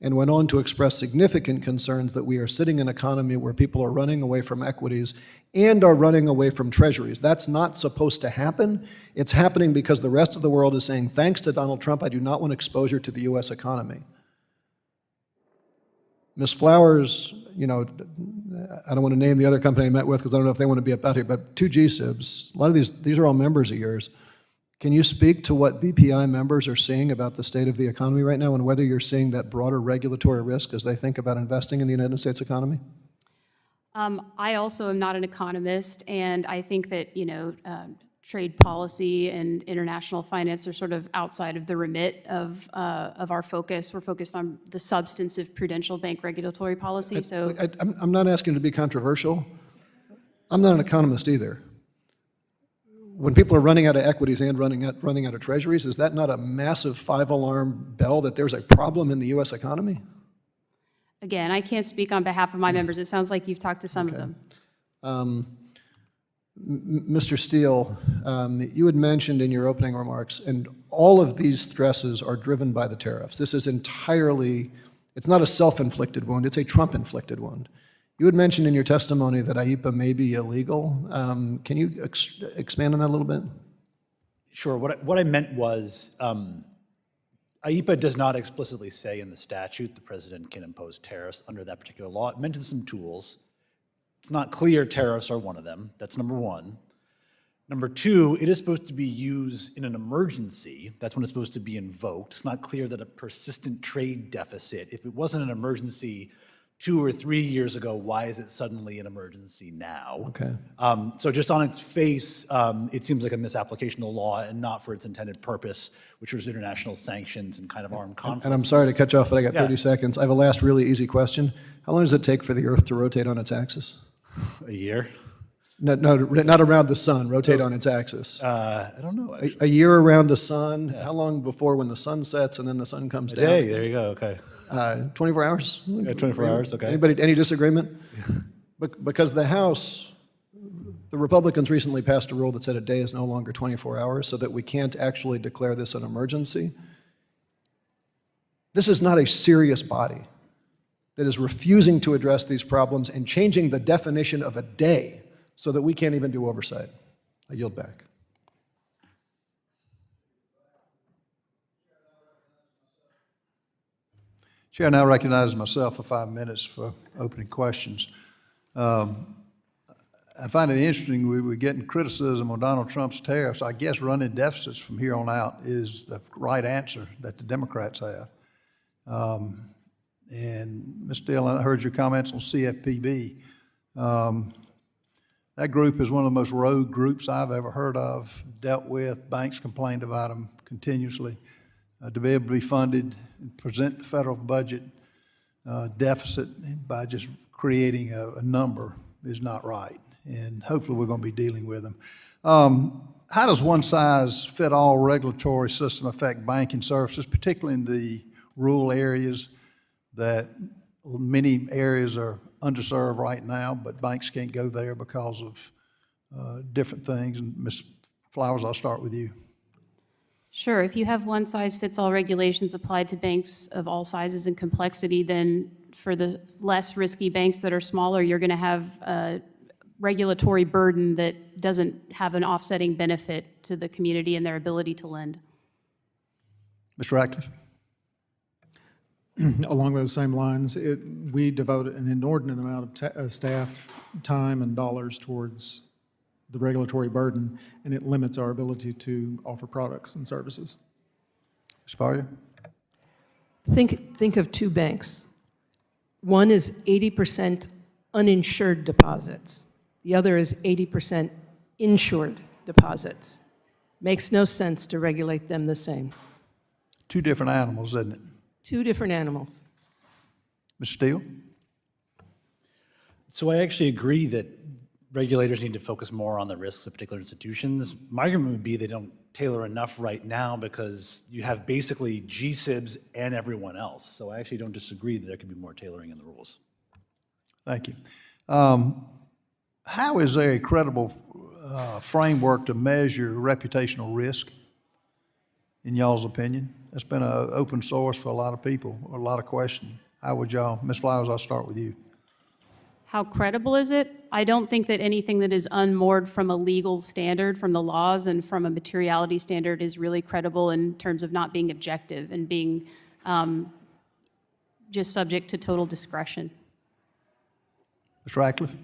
Speaker 4: and went on to express significant concerns that we are sitting in an economy where people are running away from equities and are running away from treasuries. That's not supposed to happen. It's happening because the rest of the world is saying, thanks to Donald Trump, I do not want exposure to the U.S. economy. Ms. Flowers, I don't want to name the other company I met with because I don't know if they want to be up out here, but two GSIBs, a lot of these are all members of yours. Can you speak to what BPI members are seeing about the state of the economy right now and whether you're seeing that broader regulatory risk as they think about investing in the United States economy?
Speaker 5: I also am not an economist, and I think that, trade policy and international finance are sort of outside of the remit of our focus. We're focused on the substance of prudential bank regulatory policy, so.
Speaker 4: I'm not asking to be controversial. I'm not an economist either. When people are running out of equities and running out of treasuries, is that not a massive five-alarm bell that there's a problem in the U.S. economy?
Speaker 5: Again, I can't speak on behalf of my members. It sounds like you've talked to some of them.
Speaker 4: Mr. Steele, you had mentioned in your opening remarks, and all of these stresses are driven by the tariffs. This is entirely, it's not a self-inflicted wound, it's a Trump-inflicted wound. You had mentioned in your testimony that IEEPA may be illegal. Can you expand on that a little bit?
Speaker 8: Sure. What I meant was IEEPA does not explicitly say in the statute the president can impose tariffs under that particular law. It mentions some tools. It's not clear tariffs are one of them. That's number one. Number two, it is supposed to be used in an emergency. That's when it's supposed to be invoked. It's not clear that a persistent trade deficit, if it wasn't an emergency 2 or 3 years ago, why is it suddenly an emergency now?
Speaker 4: Okay.
Speaker 8: So just on its face, it seems like a misapplication of the law and not for its intended purpose, which was international sanctions and kind of armed conflict.
Speaker 4: And I'm sorry to cut you off, but I got 30 seconds. I have a last really easy question. How long does it take for the Earth to rotate on its axis?
Speaker 8: A year?
Speaker 4: No, not around the sun, rotate on its axis.
Speaker 8: I don't know, actually.
Speaker 4: A year around the sun. Yeah. How long before when the sun sets and then the sun comes down?
Speaker 8: A day, there you go, okay.
Speaker 4: 24 hours?
Speaker 8: Yeah, 24 hours, okay.
Speaker 4: Any disagreement? Because the House, the Republicans recently passed a rule that said a day is no longer 24 hours so that we can't actually declare this an emergency. This is not a serious body that is refusing to address these problems and changing the definition of a day so that we can't even do oversight. I yield back.
Speaker 9: Chair now recognizes myself for 5 minutes for opening questions. I find it interesting we're getting criticism on Donald Trump's tariffs. I guess running deficits from here on out is the right answer that the Democrats have. And Ms. Steele, I heard your comments on CFPB. That group is one of the most rogue groups I've ever heard of, dealt with. Banks complained about them continuously. To be able to be funded and present the federal budget deficit by just creating a number is not right. And hopefully we're going to be dealing with them. How does one-size-fit-all regulatory system affect banking services, particularly in the rural areas that many areas are underserved right now, but banks can't go there because of different things? And Ms. Flowers, I'll start with you.
Speaker 5: Sure. If you have one-size-fits-all regulations applied to banks of all sizes and complexity, then for the less risky banks that are smaller, you're going to have a regulatory burden that doesn't have an offsetting benefit to the community and their ability to lend.
Speaker 4: Mr. Radcliffe?
Speaker 6: Along those same lines, we devote an inordinate amount of staff time and dollars towards the regulatory burden, and it limits our ability to offer products and services.
Speaker 4: Ms. Barrier?
Speaker 7: Think of two banks. One is 80% uninsured deposits. The other is 80% insured deposits. Makes no sense to regulate them the same.
Speaker 9: Two different animals, isn't it?
Speaker 7: Two different animals.
Speaker 9: Mr. Steele?
Speaker 8: So I actually agree that regulators need to focus more on the risks of particular institutions. My argument would be they don't tailor enough right now because you have basically GSIBs and everyone else. So I actually don't disagree that there could be more tailoring in the rules.
Speaker 9: Thank you. How is there a credible framework to measure reputational risk, in y'all's opinion? That's been an open source for a lot of people, a lot of questions. How would y'all, Ms. Flowers, I'll start with you.
Speaker 5: How credible is it? I don't think that anything that is unmoored from a legal standard, from the laws and from a materiality standard is really credible in terms of not being objective and being just subject to total discretion.
Speaker 9: Mr. Radcliffe?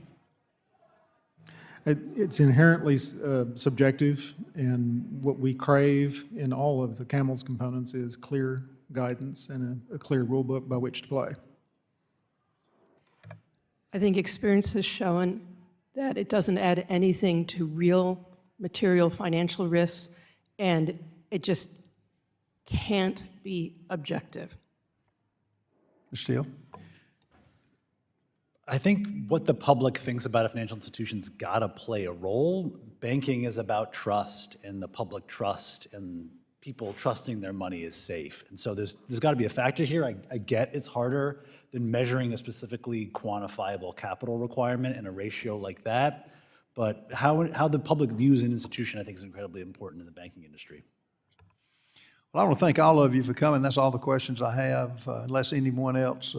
Speaker 6: It's inherently subjective, and what we crave in all of the CAMELS components is clear guidance and a clear rule book by which to play.
Speaker 7: I think experience has shown that it doesn't add anything to real material financial risks, and it just can't be objective.
Speaker 9: Mr. Steele?
Speaker 8: I think what the public thinks about a financial institution's gotta play a role. Banking is about trust and the public trust and people trusting their money is safe. And so there's gotta be a factor here. I get it's harder than measuring a specifically quantifiable capital requirement in a ratio like that. But how the public views an institution, I think, is incredibly important in the banking industry.
Speaker 9: Well, I want to thank all of you for coming. That's all the questions I have. Unless anyone else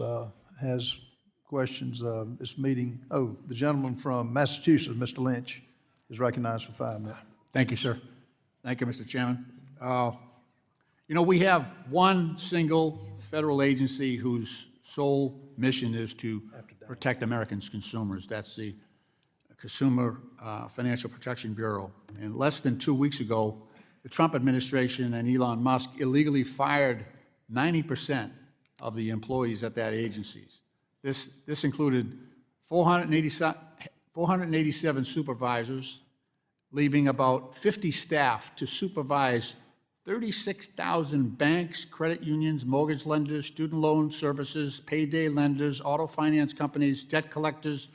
Speaker 9: has questions, this meeting. Oh, the gentleman from Massachusetts, Mr. Lynch, is recognized for 5 minutes.
Speaker 10: Thank you, sir. Thank you, Mr. Chairman. You know, we have one single federal agency whose sole mission is to protect Americans' consumers. That's the Consumer Financial Protection Bureau. And less than 2 weeks ago, the Trump administration and Elon Musk illegally fired 90% of the employees at that agency. This included 487 supervisors, leaving about 50 staff to supervise 36,000 banks, credit unions, mortgage lenders, student loan services, payday lenders, auto finance companies, debt collectors,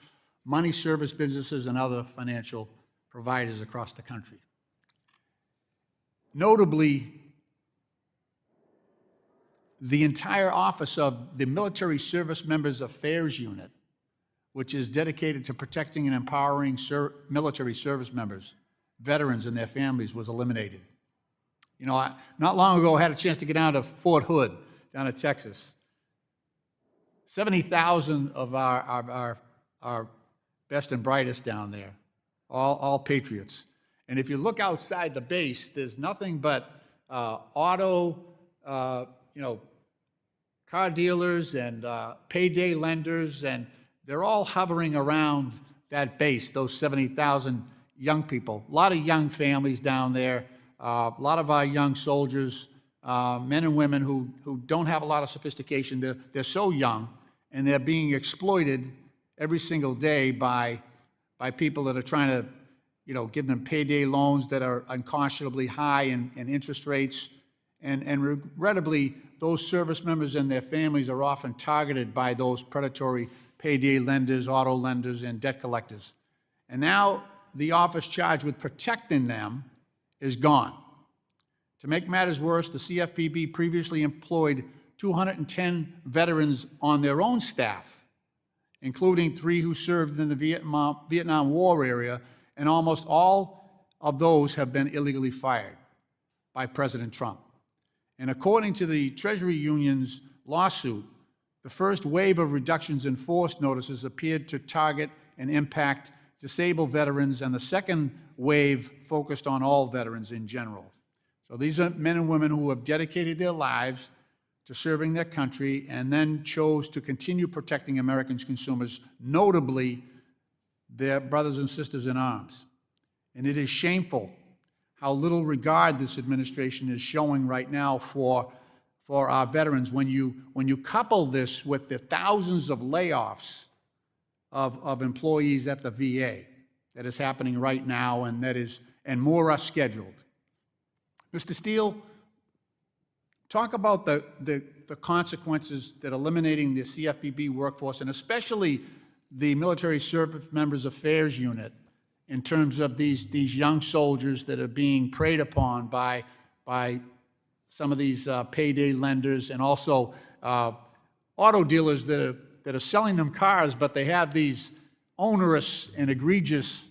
Speaker 10: money service businesses, and other financial providers across the country. Notably, the entire office of the Military Service Members Affairs Unit, which is dedicated to protecting and empowering military service members, veterans, and their families, was eliminated. You know, not long ago, I had a chance to get down to Fort Hood, down in Texas. 70,000 of our best and brightest down there, all patriots. And if you look outside the base, there's nothing but auto, car dealers and payday lenders, and they're all hovering around that base, those 70,000 young people. A lot of young families down there, a lot of our young soldiers, men and women who don't have a lot of sophistication. They're so young, and they're being exploited every single day by people that are trying to, give them payday loans that are unconscionably high in interest rates. And regrettably, those service members and their families are often targeted by those predatory payday lenders, auto lenders, and debt collectors. And now the office charged with protecting them is gone. To make matters worse, the CFPB previously employed 210 veterans on their own staff, including 3 who served in the Vietnam War area, and almost all of those have been illegally fired by President Trump. And according to the Treasury Union's lawsuit, the first wave of reductions in force notices appeared to target and impact disabled veterans, and the second wave focused on all veterans in general. So these are men and women who have dedicated their lives to serving their country and then chose to continue protecting American consumers, notably their brothers and sisters in arms. And it is shameful how little regard this administration is showing right now for our veterans. When you couple this with the thousands of layoffs of employees at the VA that is happening right now, and more are scheduled. Mr. Steele, talk about the consequences that eliminating the CFPB workforce, and especially the Military Service Members Affairs Unit, in terms of these young soldiers that are being preyed upon by some of these payday lenders, and also auto dealers that are selling them cars, but they have these onerous and egregious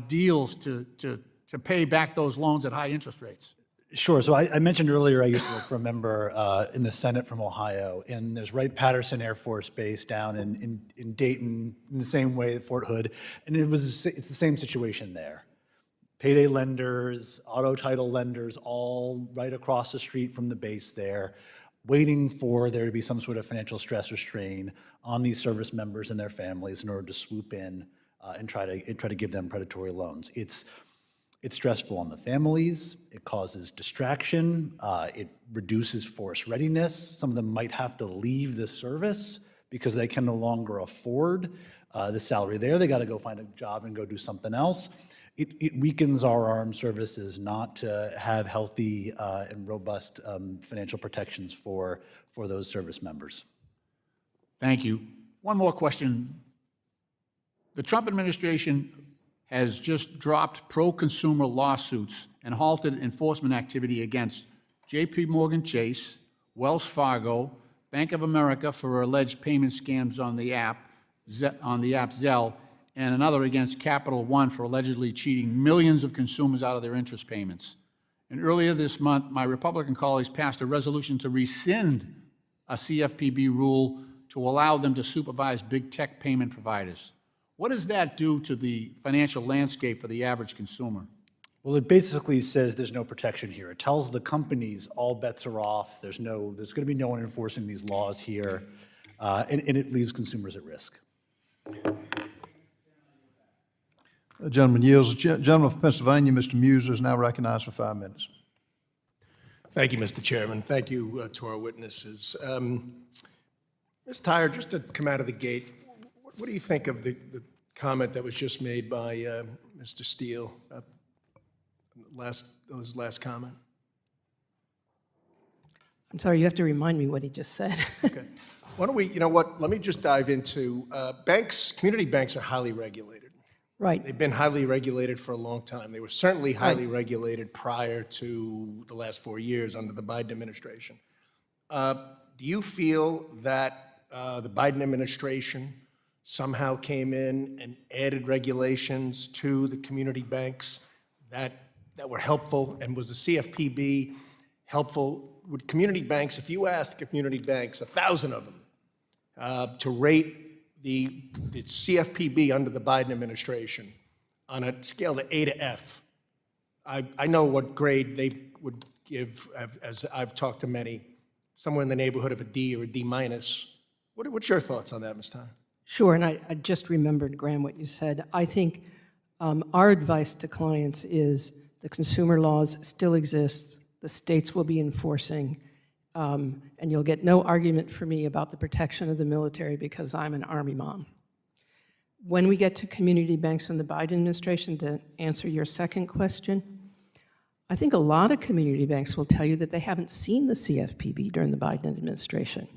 Speaker 10: deals to pay back those loans at high interest rates.
Speaker 8: Sure. So I mentioned earlier I used to work for a member in the Senate from Ohio, and there's Wright-Patterson Air Force Base down in Dayton, in the same way at Fort Hood, and it's the same situation there. Payday lenders, auto title lenders, all right across the street from the base there, waiting for there to be some sort of financial stress or strain on these service members and their families in order to swoop in and try to give them predatory loans. It's stressful on the families, it causes distraction, it reduces force readiness. Some of them might have to leave the service because they can no longer afford the salary there. They gotta go find a job and go do something else. It weakens our armed services not to have healthy and robust financial protections for those service members.
Speaker 10: Thank you. One more question. The Trump administration has just dropped pro-consumer lawsuits and halted enforcement activity against J.P. Morgan Chase, Wells Fargo, Bank of America for alleged payment scams on the app Zelle, and another against Capital One for allegedly cheating millions of consumers out of their interest payments. And earlier this month, my Republican colleagues passed a resolution to rescind a CFPB rule to allow them to supervise big tech payment providers. What does that do to the financial landscape for the average consumer?
Speaker 8: Well, it basically says there's no protection here. It tells the companies all bets are off. There's going to be no one enforcing these laws here, and it leaves consumers at risk.
Speaker 9: The gentleman yields. Gentleman from Pennsylvania, Mr. Muser, is now recognized for 5 minutes.
Speaker 1: Thank you, Mr. Chairman. Thank you to our witnesses. Ms. Tahyar, just to come out of the gate, what do you think of the comment that was just made by Mr. Steele, his last comment?
Speaker 7: I'm sorry, you have to remind me what he just said.
Speaker 1: Okay. Why don't we, you know what, let me just dive into banks. Community banks are highly regulated.
Speaker 7: Right.
Speaker 1: They've been highly regulated for a long time. They were certainly highly regulated prior to the last 4 years under the Biden administration. Do you feel that the Biden administration somehow came in and added regulations to the community banks that were helpful? And was the CFPB helpful? Would community banks, if you asked community banks, 1,000 of them, to rate the CFPB under the Biden administration on a scale of A to F, I know what grade they would give, as I've talked to many, somewhere in the neighborhood of a D or a D minus. What's your thoughts on that, Ms. Tahyar?
Speaker 7: Sure, and I just remembered, Graham, what you said. I think our advice to clients is the consumer laws still exist, the states will be enforcing, and you'll get no argument from me about the protection of the military because I'm an Army mom. When we get to community banks in the Biden administration, to answer your second question, I think a lot of community banks will tell you that they haven't seen the CFPB during the Biden administration.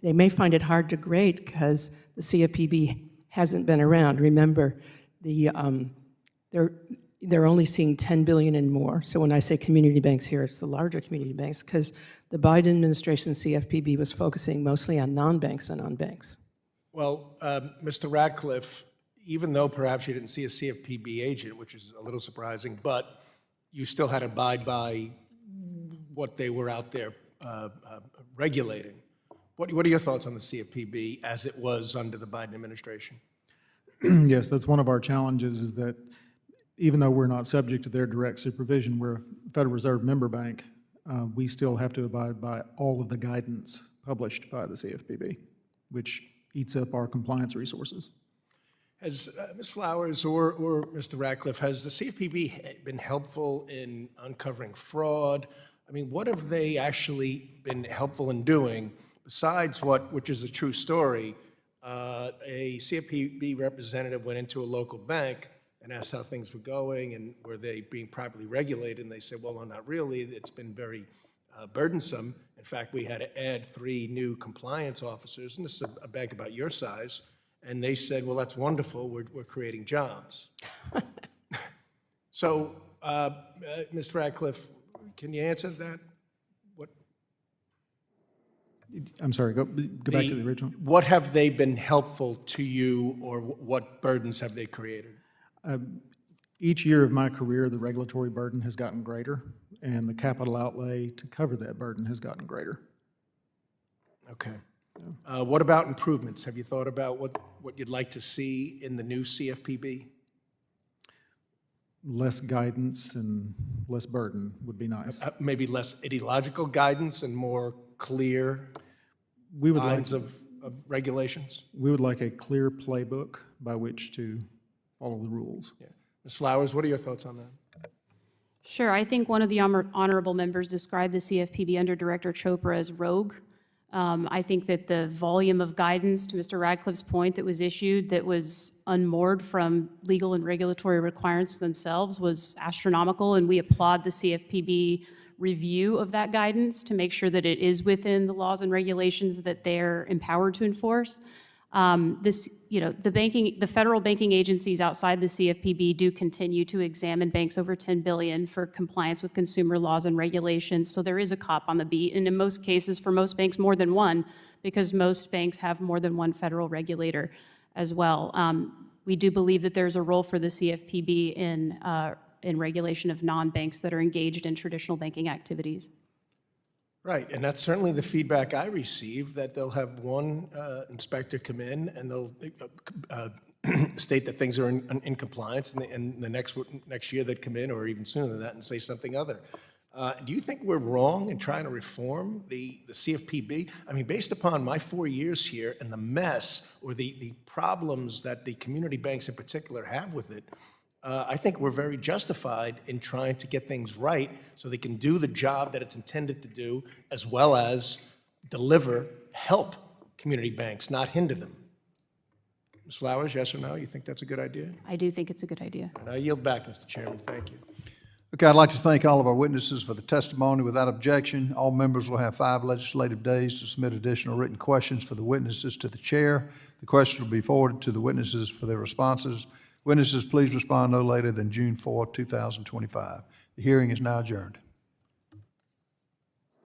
Speaker 7: They may find it hard to grade because the CFPB hasn't been around. Remember, they're only seeing $10 billion and more. So when I say community banks here, it's the larger community banks because the Biden administration CFPB was focusing mostly on non-banks and on banks.
Speaker 1: Well, Mr. Radcliffe, even though perhaps you didn't see a CFPB agent, which is a little surprising, but you still had to abide by what they were out there regulating. What are your thoughts on the CFPB as it was under the Biden administration?
Speaker 6: Yes, that's one of our challenges is that even though we're not subject to their direct supervision, we're a Federal Reserve member bank, we still have to abide by all of the guidance published by the CFPB, which eats up our compliance resources.
Speaker 1: Has Ms. Flowers or Mr. Radcliffe, has the CFPB been helpful in uncovering fraud? I mean, what have they actually been helpful in doing besides which is a true story,
Speaker 14: a CFPB representative went into a local bank and asked how things were going and were they being properly regulated, and they said, well, no, not really. It's been very burdensome. In fact, we had to add 3 new compliance officers, and this is a bank about your size, and they said, well, that's wonderful, we're creating jobs. So, Ms. Radcliffe, can you answer that?
Speaker 6: I'm sorry, go back to the original.
Speaker 14: What have they been helpful to you, or what burdens have they created?
Speaker 6: Each year of my career, the regulatory burden has gotten greater, and the capital outlay to cover that burden has gotten greater.
Speaker 14: Okay. What about improvements? Have you thought about what you'd like to see in the new CFPB?
Speaker 6: Less guidance and less burden would be nice.
Speaker 14: Maybe less ideological guidance and more clear lines of regulations?
Speaker 6: We would like a clear playbook by which to follow the rules.
Speaker 14: Yeah. Ms. Flowers, what are your thoughts on that?
Speaker 5: Sure, I think one of the honorable members described the CFPB under Director Chopra as rogue. I think that the volume of guidance, to Mr. Radcliffe's point, that was issued that was unmoored from legal and regulatory requirements themselves was astronomical, and we applaud the CFPB review of that guidance to make sure that it is within the laws and regulations that they're empowered to enforce. The federal banking agencies outside the CFPB do continue to examine banks over $10 billion for compliance with consumer laws and regulations. So there is a cop on the beat, and in most cases, for most banks, more than one, because most banks have more than one federal regulator as well. We do believe that there's a role for the CFPB in regulation of non-banks that are engaged in traditional banking activities.
Speaker 14: Right, and that's certainly the feedback I receive, that they'll have one inspector come in and they'll state that things are in compliance, and the next year they'd come in, or even sooner than that, and say something other. Do you think we're wrong in trying to reform the CFPB? I mean, based upon my 4 years here and the mess or the problems that the community banks in particular have with it, I think we're very justified in trying to get things right so they can do the job that it's intended to do, as well as help community banks, not hinder them. Ms. Flowers, yes or no? You think that's a good idea?
Speaker 5: I do think it's a good idea.
Speaker 14: And I yield back, Mr. Chairman. Thank you.
Speaker 9: Okay, I'd like to thank all of our witnesses for the testimony. Without objection, all members will have 5 legislative days to submit additional written questions for the witnesses to the chair. The questions will be forwarded to the witnesses for their responses. Witnesses, please respond no later than June 4, 2025. The hearing is now adjourned.